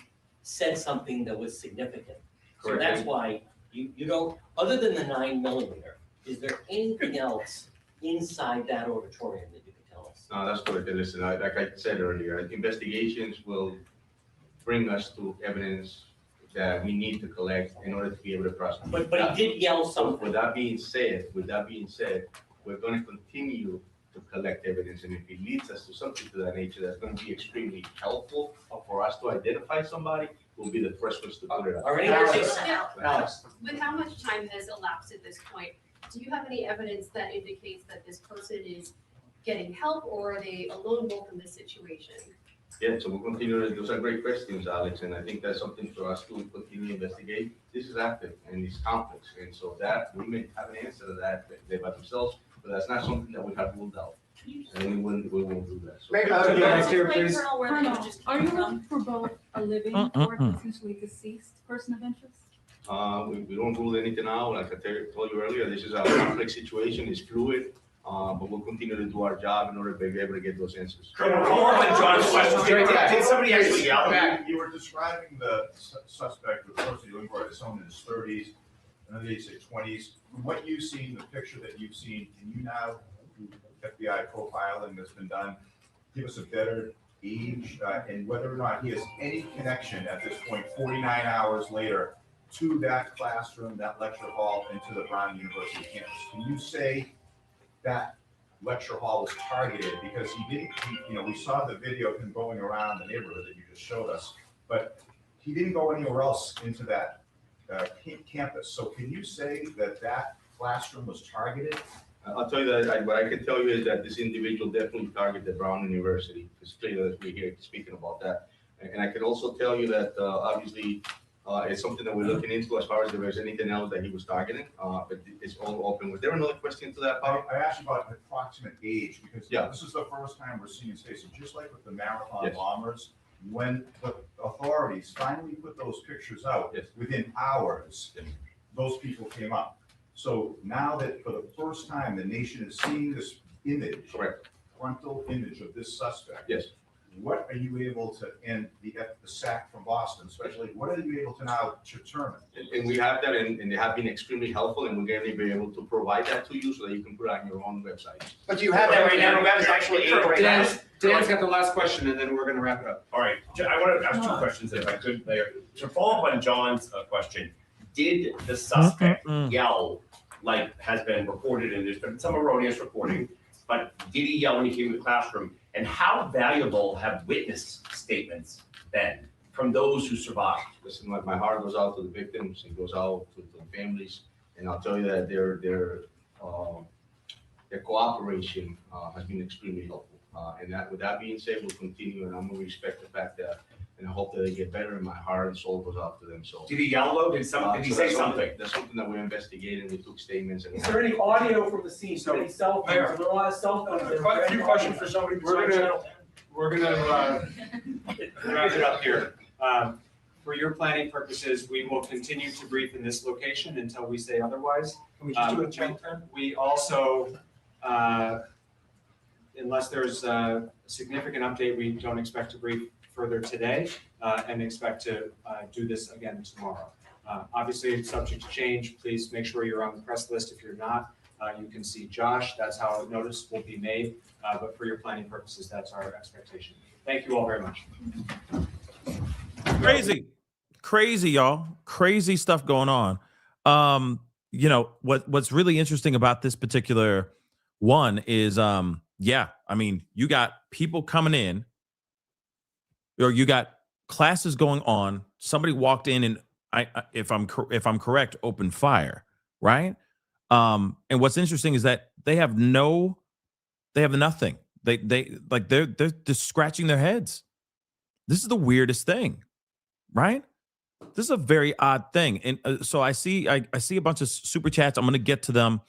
said something that was significant. So Correct. that's why you don't, other than the 9mm, is there anything else inside that auditorium that you can tell us? No, that's correct. Listen, like I said earlier, investigations will bring us to evidence that we need to collect in order to be able to prosecute. But he did yell something. With that being said, we're going to continue to collect evidence, and if it leads us to something to that nature that's going to be extremely helpful for us to identify somebody, we'll be the first ones to put it up. Alex. With how much time has elapsed at this point, do you have any evidence that indicates that this person is getting help, or are they a lone wolf in this situation? Yeah, so we'll continue to, those are great questions, Alex, and I think that's something for us to continue to investigate. This is active and it's complex, and so that, we may have an answer to that they by themselves, but that's not something that we have ruled out. And we won't do that. So- Colonel, are you looking for both a living or a potentially deceased person of interest? We don't rule anything out. Like I told you earlier, this is a complex situation, it's fluid, but we'll continue to do our job in order to be able to get those answers. Colonel, follow up on John's question. Did somebody actually yell? You were describing the suspect, the person you inquired, is someone in his 30s, another they say 20s. From what you've seen, the picture that you've seen, can you now, FBI profiling that's been done, give us a better age and whether or not he has any connection at this point, 49 hours later, to that classroom, that lecture hall, and to the Brown University campus? Can you say that lecture hall was targeted? Because we saw the video of him going around the neighborhood that you just showed us, but he didn't go anywhere else into that campus. So can you say that that classroom was targeted? I'll tell you that what I can tell you is that this individual definitely targeted Brown University. It's clear that we're here speaking about that. And I can also tell you that obviously it's something that we're looking into as far as if there's anything else that he was targeting, but it's all open. Was there another question to that, Bob? I asked you about the approximate age, because this is the first time we're seeing his face. And just like with the marathon bombers, when the authorities finally put those pictures out, within hours, those people came up. So now that for the first time the nation is seeing this image, frontal image of this suspect, what are you able to, and the sack from Boston especially, what are you able to now determine? And we have that, and they have been extremely helpful, and we're going to be able to provide that to you so that you can put it on your own website. But you have that right now. That's actually right now. Dan's got the last question, and then we're going to wrap it up. All right, I want to ask two questions if I could there. To follow up on John's question, did the suspect yell, like has been reported, and there's been some erroneous reporting, but did he yell when he came to the classroom? And how valuable have witness statements been from those who survived? Listen, my heart goes out to the victims, it goes out to the families, and I'll tell you that their cooperation has been extremely helpful. And that, with that being said, we'll continue, and I'm going to respect the fact that, and I hope that they get better, and my heart and soul goes out to them. So did he yell though? Did he say something? That's something that we're investigating. We took statements. Is there any audio from the scene? So any cell phones? There are a lot of cell phones. A few questions for somebody. We're gonna wrap it up here. For your planning purposes, we will continue to brief in this location until we say otherwise. Can we just do a check turn? We also, unless there's a significant update, we don't expect to brief further today and expect to do this again tomorrow. Obviously, it's subject to change. Please make sure you're on the press list. If you're not, you can see Josh. That's how a notice will be made. But for your planning purposes, that's our expectation. Thank you all very much. Crazy, y'all. Crazy stuff going on. you know, what's really interesting about this particular one is, yeah, I mean, you got people coming in, or you got classes going on. Somebody walked in and if I'm correct, opened fire, right? And what's interesting is that they have nothing. They're just scratching their heads. This is the weirdest thing, right? This is a very odd thing. And so I see a bunch of super chats. I'm going to get to them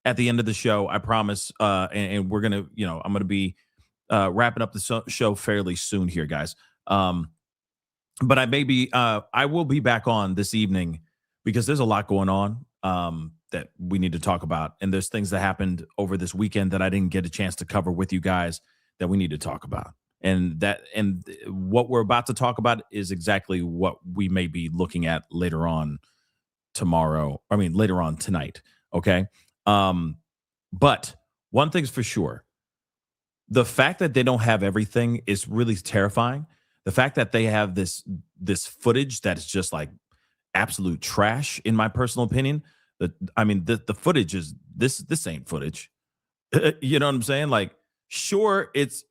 at the end of the show, I promise. And we're going to, you know, I'm going to be wrapping up the show fairly soon here, guys. But I will be back on this evening because there's a lot going on that we need to talk about. And there's things that happened over this weekend that I didn't get a chance to cover with you guys that we need to talk about. And what we're about to talk about is exactly what we may be looking at later on tonight. Okay. But one thing's for sure. The fact that they don't have everything is really terrifying. The fact that they have this footage that is just like absolute trash, in my personal opinion. The footage is this ain't footage. You know what I'm saying? Like, sure it's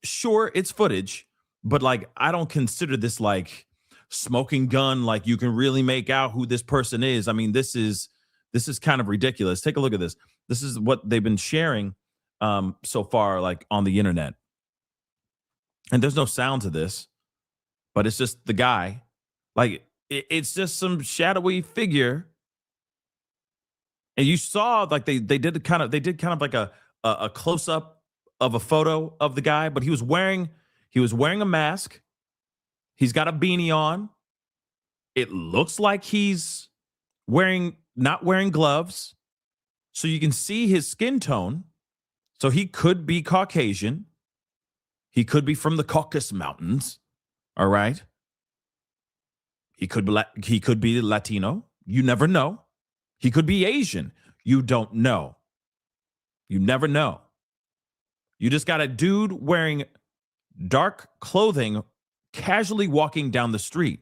footage, but like I don't consider this like smoking gun. Like you can really make out who this person is. I mean, this is kind of ridiculous. Take a look at this. This is what they've been sharing so far, like on the internet. And there's no sound to this, but it's just the guy. Like it's just some shadowy figure. And you saw like they did kind of like a close up of a photo of the guy, but he was wearing a mask. He's got a beanie on. It looks like he's not wearing gloves. So you can see his skin tone. So he could be Caucasian. He could be from the Caucasus Mountains. All right. He could be Latino. You never know. He could be Asian. You don't know. You never know. You just got a dude wearing dark clothing, casually walking down the street.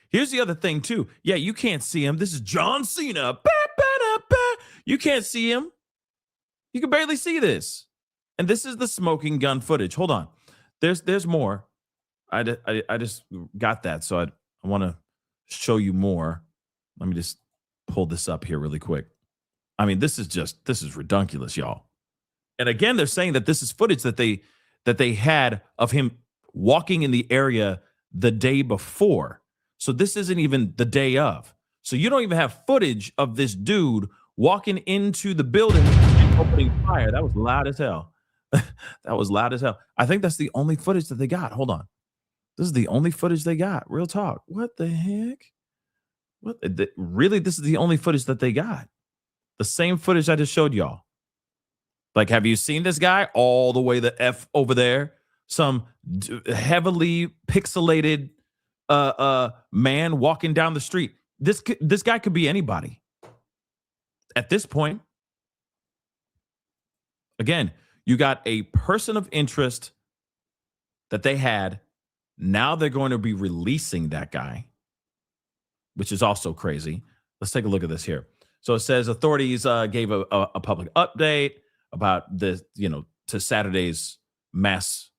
Here's the other thing, too. Yeah, you can't see him. This is John Cena. You can't see him. You can barely see this. And this is the smoking gun footage. Hold on. There's more. I just got that, so I want to show you more. Let me just pull this up here really quick. I mean, this is ridiculous, y'all. And again, they're saying that this is footage that they had of him walking in the area the day before. So this isn't even the day of. So you don't even have footage of this dude walking into the building and opening fire. That was loud as hell. That was loud as hell. I think that's the only footage that they got. Hold on. This is the only footage they got. Real talk. What the heck? Really, this is the only footage that they got. The same footage I just showed y'all. Like, have you seen this guy all the way the F over there? Some heavily pixelated man walking down the street. This guy could be anybody. At this point, again, you got a person of interest that they had. Now they're going to be releasing that guy, which is also crazy. Let's take a look at this here. So it says authorities gave a public update about this, to Saturday's mass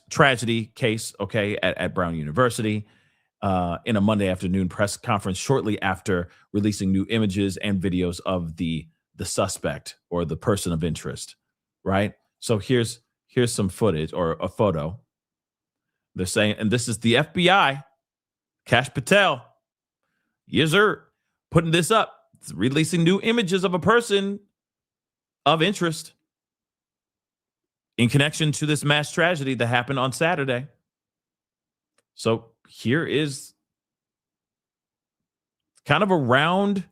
tragedy case, okay, at Brown University, in a Monday afternoon press conference shortly after releasing new images and videos of the suspect or the person of interest, right? So here's some footage or a photo. They're saying, and this is the FBI, Cash Patel, yes sir, putting this up, it's releasing new images of a person of interest in connection to this mass tragedy that happened on Saturday. So here is kind of a round,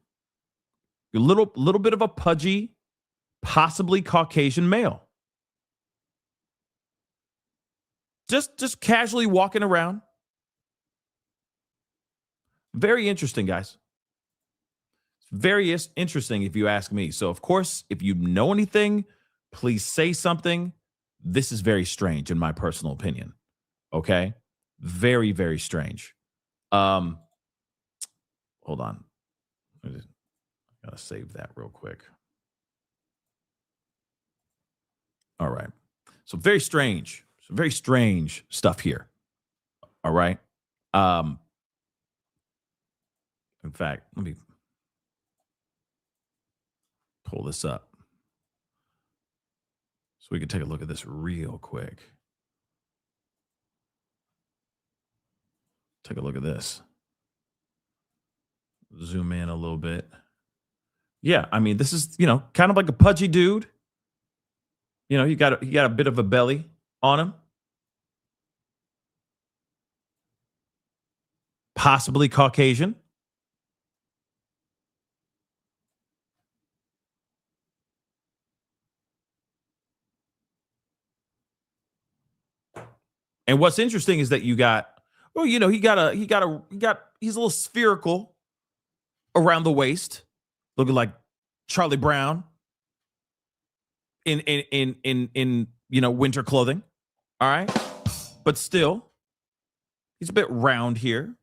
a little bit of a pudgy, possibly Caucasian male. Just casually walking around. Very interesting, guys. Very interesting if you ask me. So, of course, if you know anything, please say something. This is very strange in my personal opinion. Okay? Very, very strange. Hold on. I Gotta save that real quick. All right. So very strange. Some very strange stuff here. All right. In fact, let me pull this up so we can take a look at this real quick. Take a look at this. Zoom in a little bit. Yeah, I mean, this is, kind of like a pudgy dude. He got a bit of a belly on him. Possibly Caucasian. And what's interesting is that you got, he's a little spherical around the waist, looking like Charlie Brown in winter clothing. All right. But still, he's a bit round here.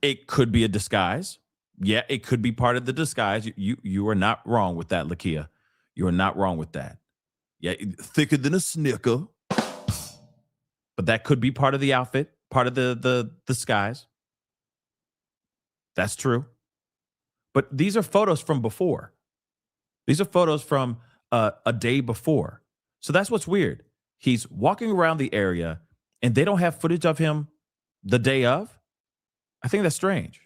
It could be a disguise. Yeah, it could be part of the disguise. You are not wrong with that, Lakia. You are not wrong with that. Yeah, thicker than a Snicker. But that could be part of the outfit, part of the disguise. That's true. But these are photos from before. These are photos from a day before. So that's what's weird. He's walking around the area and they don't have footage of him the day of. I think that's strange.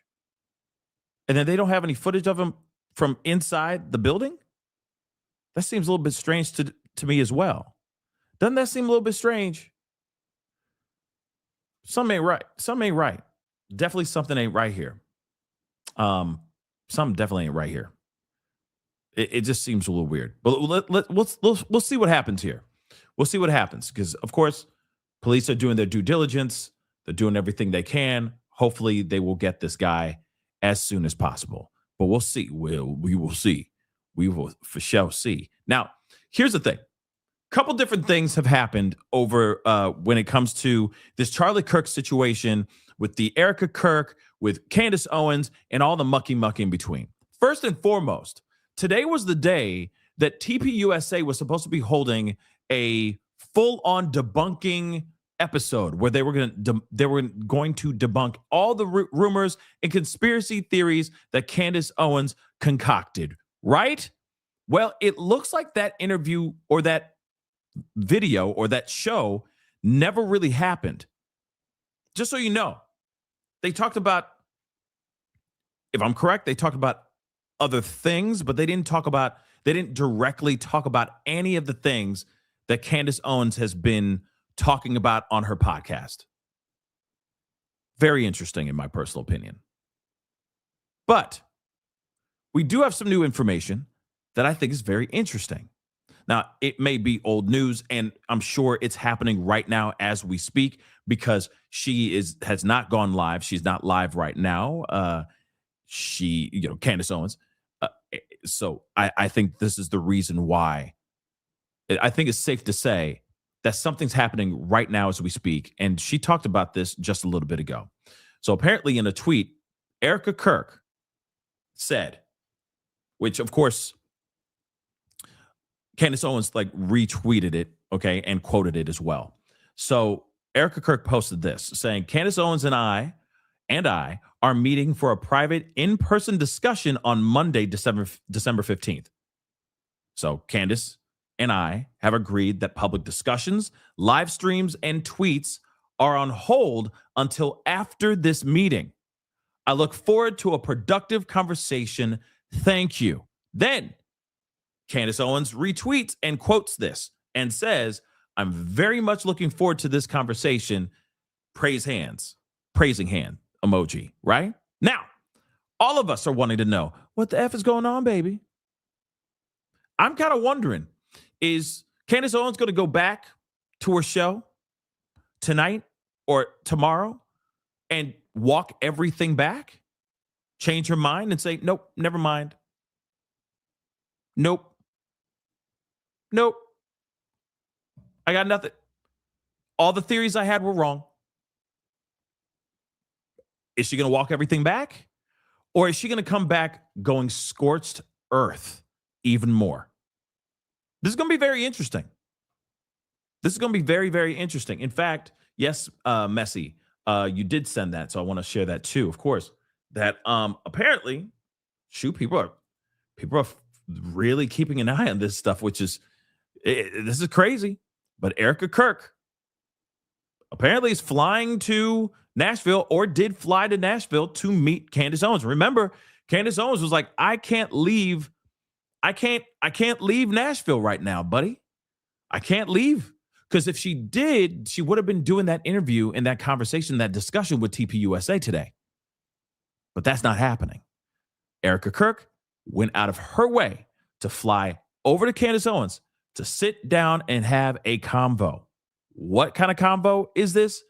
And then they don't have any footage of him from inside the building. That seems a little bit strange to me as well. Doesn't that seem a little bit strange? Something ain't right. Something ain't right. Definitely something ain't right here. Something definitely ain't right here. It just seems a little weird. But we'll see what happens here. We'll see what happens because, of course, police are doing their due diligence. They're doing everything they can. Hopefully, they will get this guy as soon as possible. But we'll see. We will see. We will for sure see. Now, here's the thing. A couple different things have happened over when it comes to this Charlie Kirk situation with the Erica Kirk, with Candace Owens, and all the mucky in between. First and foremost, today was the day that TPUSA was supposed to be holding a full-on debunking episode where they were going to debunk all the rumors and conspiracy theories that Candace Owens concocted, right? Well, it looks like that interview or that video or that show never really happened. Just so you know, they talked about, if I'm correct, they talked about other things, but they didn't directly talk about any of the things that Candace Owens has been talking about on her podcast. Very interesting in my personal opinion. But we do have some new information that I think is very interesting. Now, it may be old news, and I'm sure it's happening right now as we speak because she has not gone live. She's not live right now. Candace Owens. So I think this is the reason why. I think it's safe to say that something's happening right now as we speak. And she talked about this just a little bit ago. So apparently in a tweet, Erica Kirk said, which of course, Candace Owens retweeted it, okay, and quoted it as well. So Erica Kirk posted this saying, Candace Owens and I are meeting for a private in-person discussion on Monday, December 15th. So Candace and I have agreed that public discussions, live streams, and tweets are on hold until after this meeting. I look forward to a productive conversation. Thank you. Then Candace Owens retweets and quotes this and says, I'm very much looking forward to this conversation. Praising hand emoji, right? Now, all of us are wanting to know what the F is going on, baby. I'm kind of wondering, is Candace Owens going to go back to her show tonight or tomorrow and walk everything back? Change her mind and say, nope, never mind. Nope. I got nothing. All the theories I had were wrong. Is she going to walk everything back? Or is she going to come back going scorched earth even more? This is going to be very interesting. This is going to be very, very interesting. In fact, yes, Messi, you did send that, so I want to share that too, of course. That apparently, people are really keeping an eye on this stuff, which is this is crazy. But Erica Kirk apparently is flying to Nashville, or did fly to Nashville to meet Candace Owens. Remember, Candace Owens was like, I can't leave Nashville right now, buddy. I can't leave. Because if she did, she would have been doing that interview and that conversation, that discussion with TPUSA today. But that's not happening. Erica Kirk went out of her way to fly over to Candace Owens to sit down and have a convo. What kind of convo is this?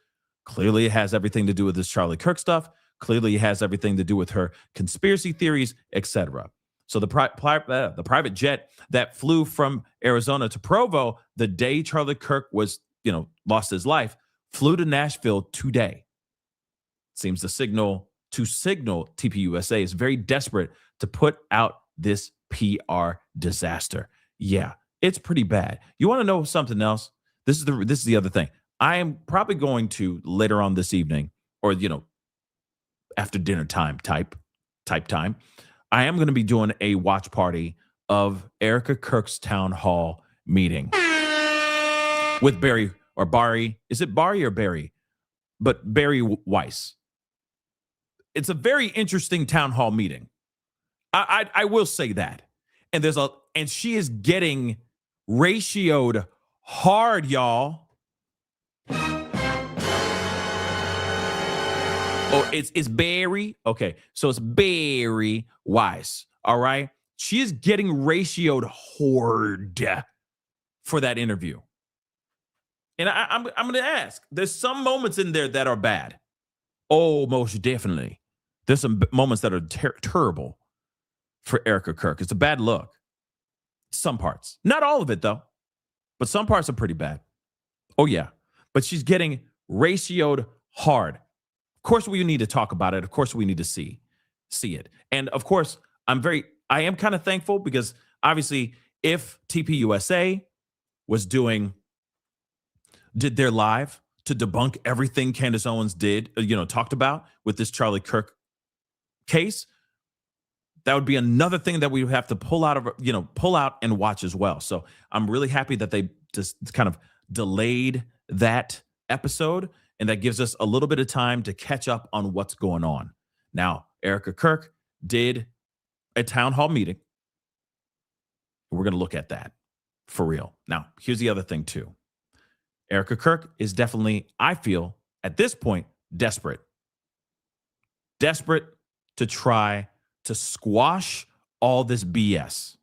Clearly, it has everything to do with this Charlie Kirk stuff. Clearly, it has everything to do with her conspiracy theories, etc. So the private jet that flew from Arizona to Provo the day Charlie Kirk was, lost his life, flew to Nashville today. Seems to signal TPUSA is very desperate to put out this PR disaster. Yeah, it's pretty bad. You want to know something else? This is the other thing. I am probably going to later on this evening, or after dinner time type time, I am going to be doing a watch party of Erica Kirk's town hall meeting with Barry. Is it Barry or Barry? But Barry Weiss. It's a very interesting town hall meeting. I will say that. And she is getting ratioed hard, y'all. Oh, it's Barry. Okay, so it's Barry Weiss. All right, she is getting ratioed hard for that interview. And I'm going to ask. There's some moments in there that are bad. Oh, most definitely. There's some moments that are terrible for Erica Kirk. It's a bad look. Some parts, not all of it though, but some parts are pretty bad. Oh yeah, but she's getting ratioed hard. Of course, we need to talk about it. Of course, we need to see it. And of course, I am kind of thankful because obviously, if TPUSA did their live to debunk everything Candace Owens did, talked about with this Charlie Kirk case, that would be another thing that we would have to pull out and watch as well. So I'm really happy that they just kind of delayed that episode, and that gives us a little bit of time to catch up on what's going on. Now, Erica Kirk did a town hall meeting. We're going to look at that for real. Now, here's the other thing too. Erica Kirk is definitely, I feel, at this point, desperate to try to squash all this BS.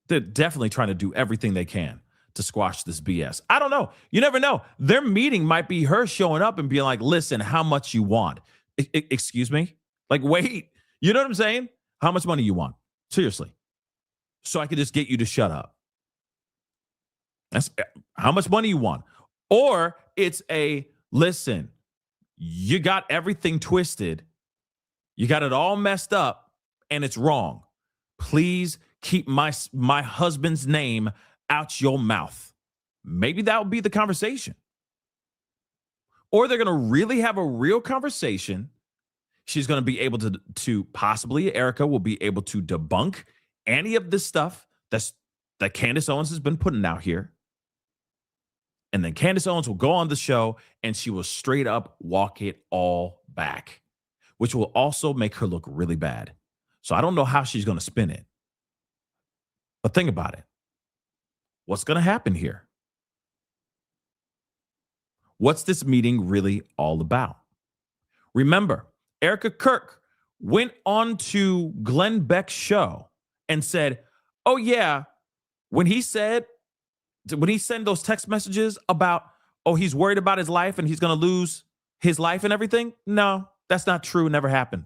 They're definitely trying to do everything they can to squash this BS. I don't know. You never know. Their meeting might be her showing up and being like, listen, how much you want? Excuse me? Like, wait, you know what I'm saying? How much money you want? Seriously. So I could just get you to shut up. That's how much money you want. Or it's listen, you got everything twisted. You got it all messed up and it's wrong. Please keep my husband's name out your mouth. Maybe that would be the conversation. Or they're going to really have a real conversation. She's going to be able to possibly, Erica will be able to debunk any of this stuff that Candace Owens has been putting out here. And then Candace Owens will go on the show and she will straight up walk it all back, which will also make her look really bad. So I don't know how she's going to spin it. But think about it. What's going to happen here? What's this meeting really all about? Remember, Erica Kirk went on to Glenn Beck's show and said, oh yeah, when he sent those text messages about, oh, he's worried about his life and he's going to lose his life and everything. No, that's not true. It never happened.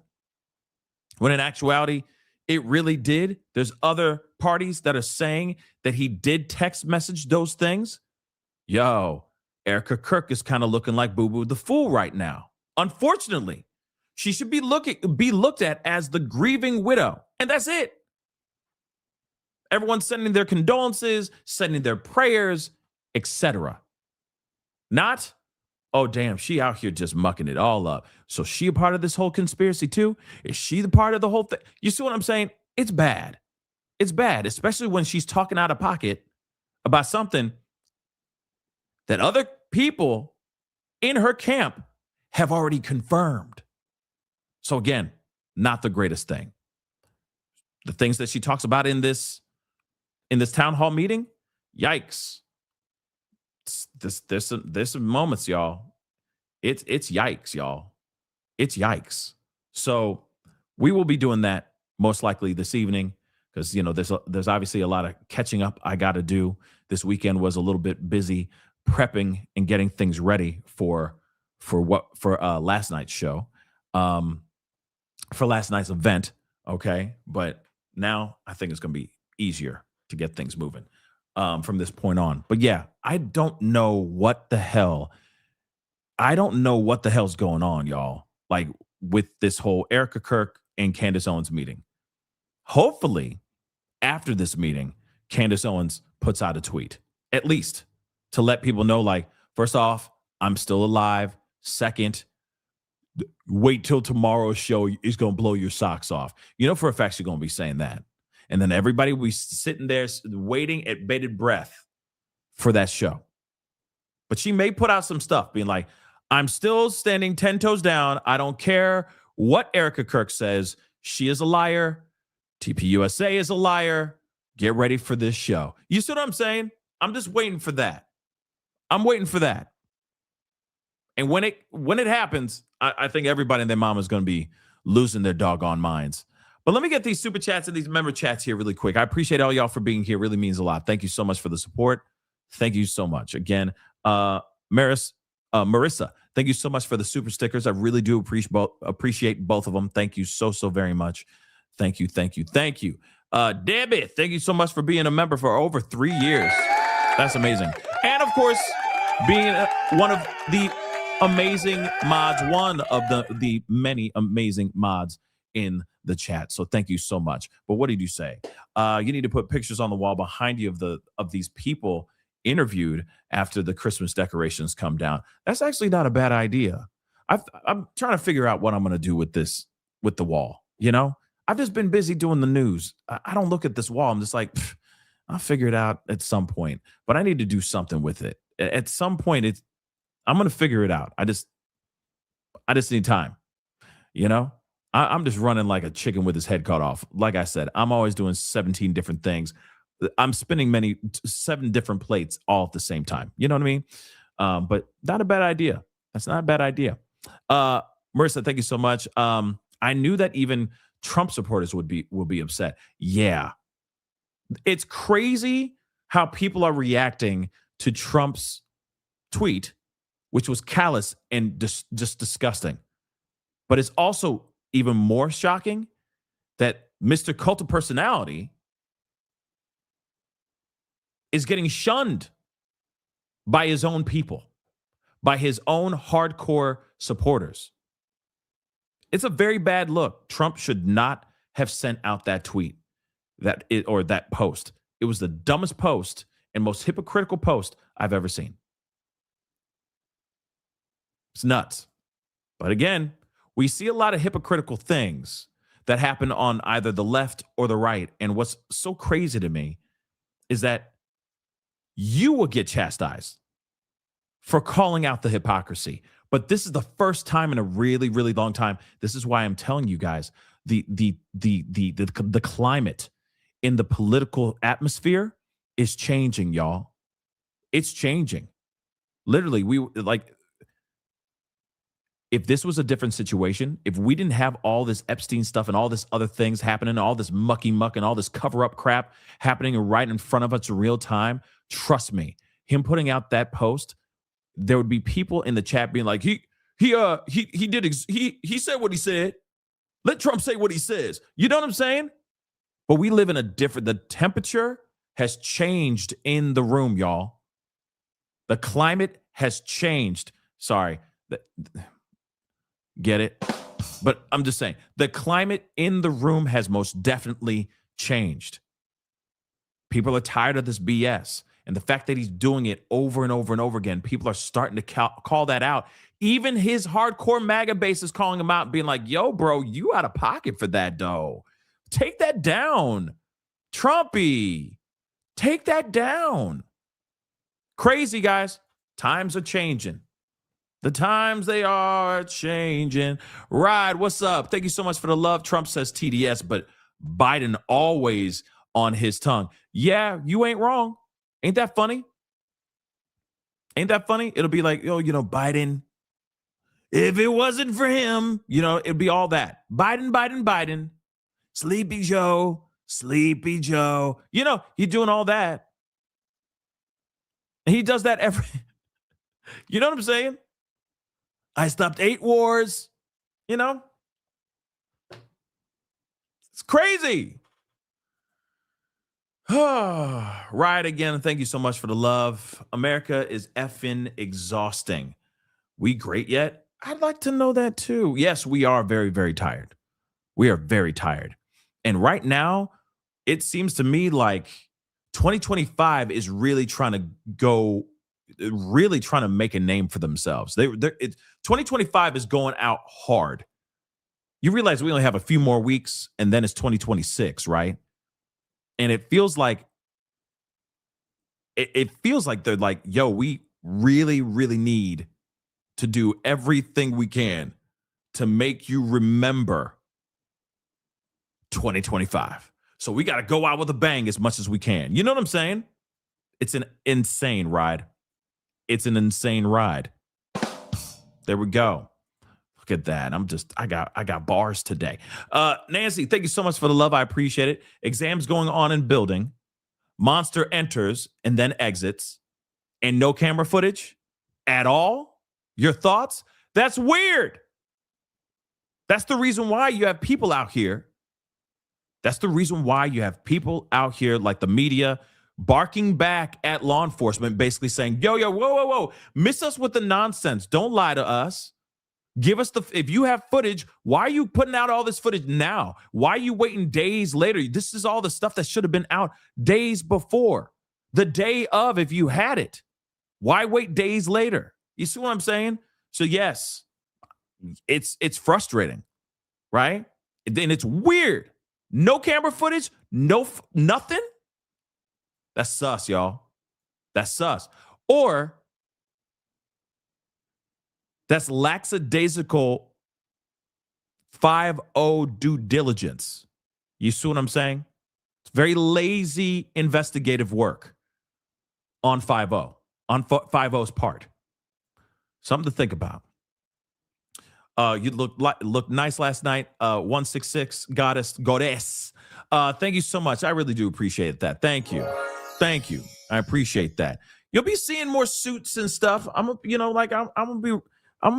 When in actuality, it really did. There's other parties that are saying that he did text message those things. Yo, Erica Kirk is kind of looking like Boo Boo the Fool right now, Unfortunately, she should be looked at as the grieving widow. And that's it. Everyone's sending their condolences, sending their prayers, etc. Not, oh, damn, she out here just mucking it all up. So she a part of this whole conspiracy too? Is she the part of the whole thing? You see what I'm saying? It's bad. It's bad, especially when she's talking out of pocket about something that other people in her camp have already confirmed. So again, not the greatest thing. The things that she talks about in this town hall meeting, yikes. There's some moments, y'all. It's yikes, y'all. It's yikes. So we will be doing that most likely this evening because there's obviously a lot of catching up I got to do. This weekend was a little bit busy prepping and getting things ready for last night's show, for last night's event. Okay, but now I think it's going to be easier to get things moving from this point on. But yeah, I don't know what the hell's going on, y'all. Like with this whole Erica Kirk and Candace Owens meeting. Hopefully, after this meeting, Candace Owens puts out a tweet, at least to let people know, like, first off, I'm still alive. Second, wait till tomorrow's show is going to blow your socks off. You know for a fact she's going to be saying that. And then everybody will be sitting there waiting at bated breath for that show. But she may put out some stuff being like, I'm still standing 10 toes down. I don't care what Erica Kirk says. She is a liar. TPUSA is a liar. Get ready for this show. You see what I'm saying? I'm just waiting for that. I'm waiting for that. And when it happens, I think everybody and their mama is going to be losing their doggone minds. But let me get these super chats and these member chats here really quick. I appreciate all y'all for being here. It really means a lot. Thank you so much for the support. Thank you so much. Again, Marissa, thank you so much for the super stickers. I really do appreciate both of them. Thank you so very much. Thank you. Debbie, thank you so much for being a member for over 3 years. That's amazing. And of course, being one of the amazing mods, one of the many amazing mods in the chat. So thank you so much. But what did you say? You need to put pictures on the wall behind you of these people interviewed after the Christmas decorations come down. That's actually not a bad idea. I'm trying to figure out what I'm going to do with the wall. I've just been busy doing the news. I don't look at this wall. I'm just like, I'll figure it out at some point. But I need to do something with it. At some point, I'm going to figure it out. I just need time. I'm just running like a chicken with his head cut off. Like I said, I'm always doing 17 different things. I'm spinning 7 different plates all at the same time. You know what I mean? But not a bad idea. That's not a bad idea. Marissa, thank you so much. I knew that even Trump supporters will be upset. Yeah. It's crazy how people are reacting to Trump's tweet, which was callous and just disgusting. But it's also even more shocking that Mr. Cult of Personality is getting shunned by his own people, by his own hardcore supporters. It's a very bad look. Trump should not have sent out that tweet, that post. It was the dumbest post and most hypocritical post I've ever seen. It's nuts. But again, we see a lot of hypocritical things that happen on either the left or the right. And what's so crazy to me is that you will get chastised for calling out the hypocrisy. But this is the first time in a really, really long time. This is why I'm telling you guys, the climate in the political atmosphere is changing, y'all. It's changing. Literally, if this was a different situation, if we didn't have all this Epstein stuff and all this other things happening, all this mucky muck and all this cover-up crap happening right in front of us in real time, trust me, him putting out that post, there would be people in the chat being like, he said what he said. Let Trump say what he says. You know what I'm saying? But we live in the temperature has changed in the room, y'all. The climate has changed. Sorry. Get it? But I'm just saying, the climate in the room has most definitely changed. People are tired of this BS. And the fact that he's doing it over and over and over again, people are starting to call that out. Even his hardcore MAGA base is calling him out, being like, yo, bro, you out of pocket for that, though. Take that down. Trumpy, take that down. Crazy, guys. Times are changing. The times they are changing. Ride, what's up? Thank you so much for the love. Trump says TDS, but Biden always on his tongue. Yeah, you ain't wrong. Ain't that funny? Ain't that funny? It'll be like, oh, Biden, if it wasn't for him, it'd be all that. Biden, Biden, Biden. Sleepy Joe, Sleepy Joe. He's doing all that. And he does that every, you know what I'm saying? I stopped 8 wars, It's crazy. Right again. Thank you so much for the love. America is effing exhausting. We great yet? I'd like to know that too. Yes, we are very, very tired. We are very tired. And right now, it seems to me like 2025 is really trying to make a name for themselves. 2025 is going out hard. You realize we only have a few more weeks and then it's 2026, right? And it feels like they're like, yo, we really, really need to do everything we can to make you remember 2025. So we got to go out with a bang as much as we can. You know what I'm saying? It's an insane ride. It's an insane ride. There we go. Look at that. I got bars today. Nancy, thank you so much for the love. I appreciate it. Exams going on in building. Monster enters and then exits. And no camera footage at all? Your thoughts? That's weird. That's the reason why you have people out here. That's the reason why you have people out here like the media barking back at law enforcement, basically saying, yo, whoa. Miss us with the nonsense. Don't lie to us. Give us if you have footage, why are you putting out all this footage now? Why are you waiting days later? This is all the stuff that should have been out days before. The day of, if you had it. Why wait days later? You see what I'm saying? So yes, it's frustrating, right? And it's weird. No camera footage, nothing. That's sus, y'all. That's sus. Or that's lackadaisical 5-0 due diligence. You see what I'm saying? It's very lazy investigative work on 5-0, on 5-0's part. Something to think about. You looked nice last night. 166 goddess. Thank you so much. I really do appreciate that. Thank you. I appreciate that. You'll be seeing more suits and stuff. I'm gonna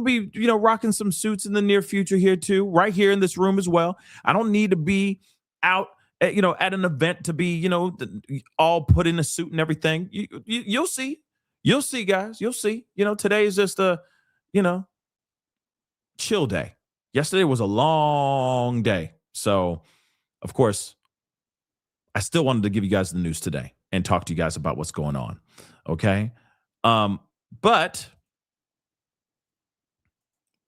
be rocking some suits in the near future here too, right here in this room as well. I don't need to be out at an event to be all put in a suit and everything. You'll see guys. You'll see. Today is just a chill day. Yesterday was a long day. So, of course, I still wanted to give you guys the news today and talk to you guys about what's going on. Okay? But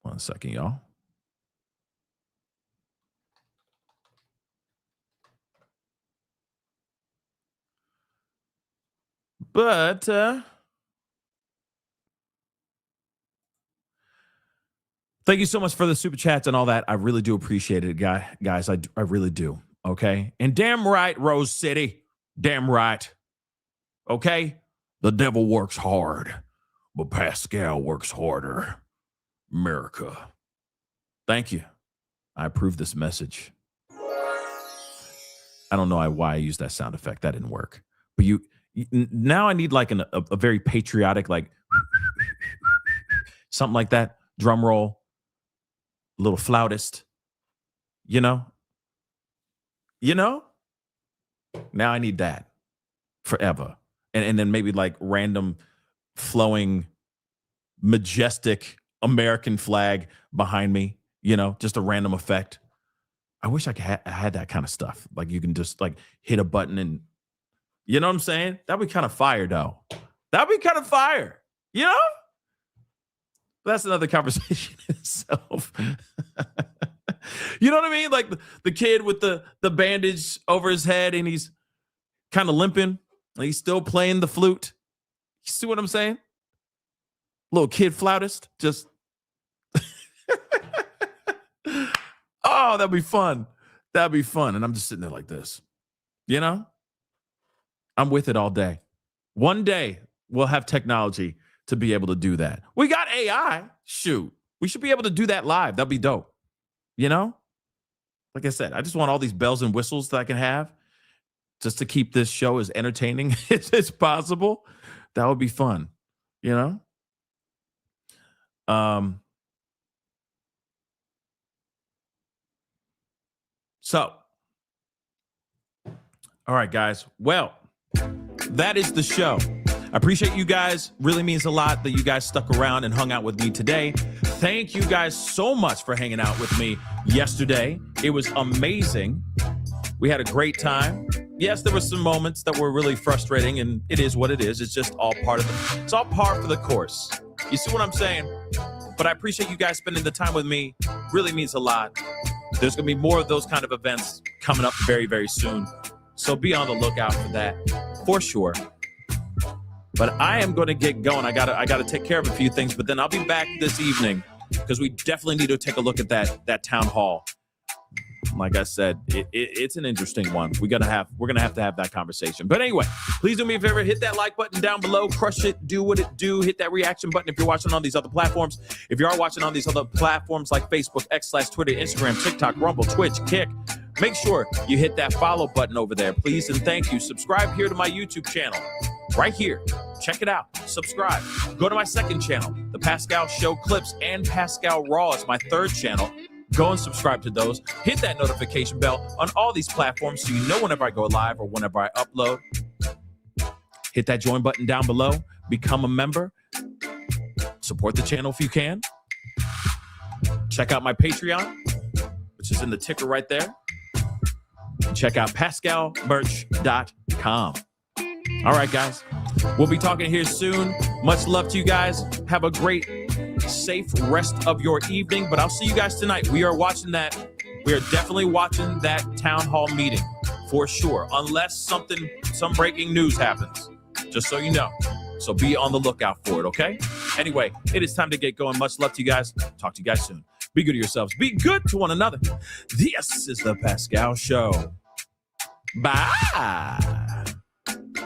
one second, y'all. But thank you so much for the super chats and all that. I really do appreciate it, guys. I really do. Okay. And damn right, Rose City. Damn right. Okay. The devil works hard, but Pascal works harder. America. Thank you. I approve this message. I don't know why I used that sound effect. That didn't work. But now I need like a very patriotic, like something like that. Drum roll. A little flautist. Now I need that forever. And then maybe like random flowing, majestic American flag behind me. you know, just a random effect. I wish I had that kind of stuff. Like you can just like hit a button and, you know what I'm saying? That'd be kind of fire though. That'd be kind of fire, you know? That's another conversation in itself. You know what I mean? Like the kid with the bandage over his head and he's kind of limping. And he's still playing the flute. You see what I'm saying? Little kid flautist. Just, oh, that'd be fun. That'd be fun. And I'm just sitting there like this. You know? I'm with it all day. One day we'll have technology to be able to do that. We got AI. Shoot. We should be able to do that live. That'd be dope. You know? Like I said, I just want all these bells and whistles that I can have just to keep this show as entertaining as possible. That would be fun. You know? So, all right, guys. Well, that is the show. I appreciate you guys. Really means a lot that you guys stuck around and hung out with me today. Thank you guys so much for hanging out with me yesterday. It was amazing. We had a great time. Yes, there were some moments that were really frustrating, and it is what it is. It's just all part of it. It's all par for the course. You see what I'm saying? But I appreciate you guys spending the time with me. Really means a lot. There's going to be more of those kind of events coming up very, very soon. So be on the lookout for that, for sure. But I am going to get going. I gotta take care of a few things, but then I'll be back this evening because we definitely need to take a look at that town hall. Like I said, it's an interesting one. We're gonna have to have that conversation. But anyway, please do me a favor, hit that like button down below, crush it, do what it do, hit that reaction button if you're watching on these other platforms. If you are watching on these other platforms like Facebook, X/Twitter, Instagram, TikTok, Rumble, Twitch, Kick, make sure you hit that follow button over there, please, and thank you. Subscribe here to my YouTube channel. Right here. Check it out. Subscribe. Go to my second channel, The Pascal Show Clips and Pascal Raw is my third channel. Go and subscribe to those. Hit that notification bell on all these platforms so you know whenever I go live or whenever I upload. Hit that join button down below. Become a member. Support the channel if you can. Check out my Patreon, which is in the ticker right there. Check out pascalmerch.com. All right, guys. We'll be talking here soon. Much love to you guys. Have a great, safe rest of your evening. But I'll see you guys tonight. We are watching that. We are definitely watching that town hall meeting for sure. Unless some breaking news happens. Just so you know. So be on the lookout for it, okay? Anyway, it is time to get going. Much love to you guys. Talk to you guys soon. Be good to yourselves. Be good to one another. This is The Pascal Show. Bye.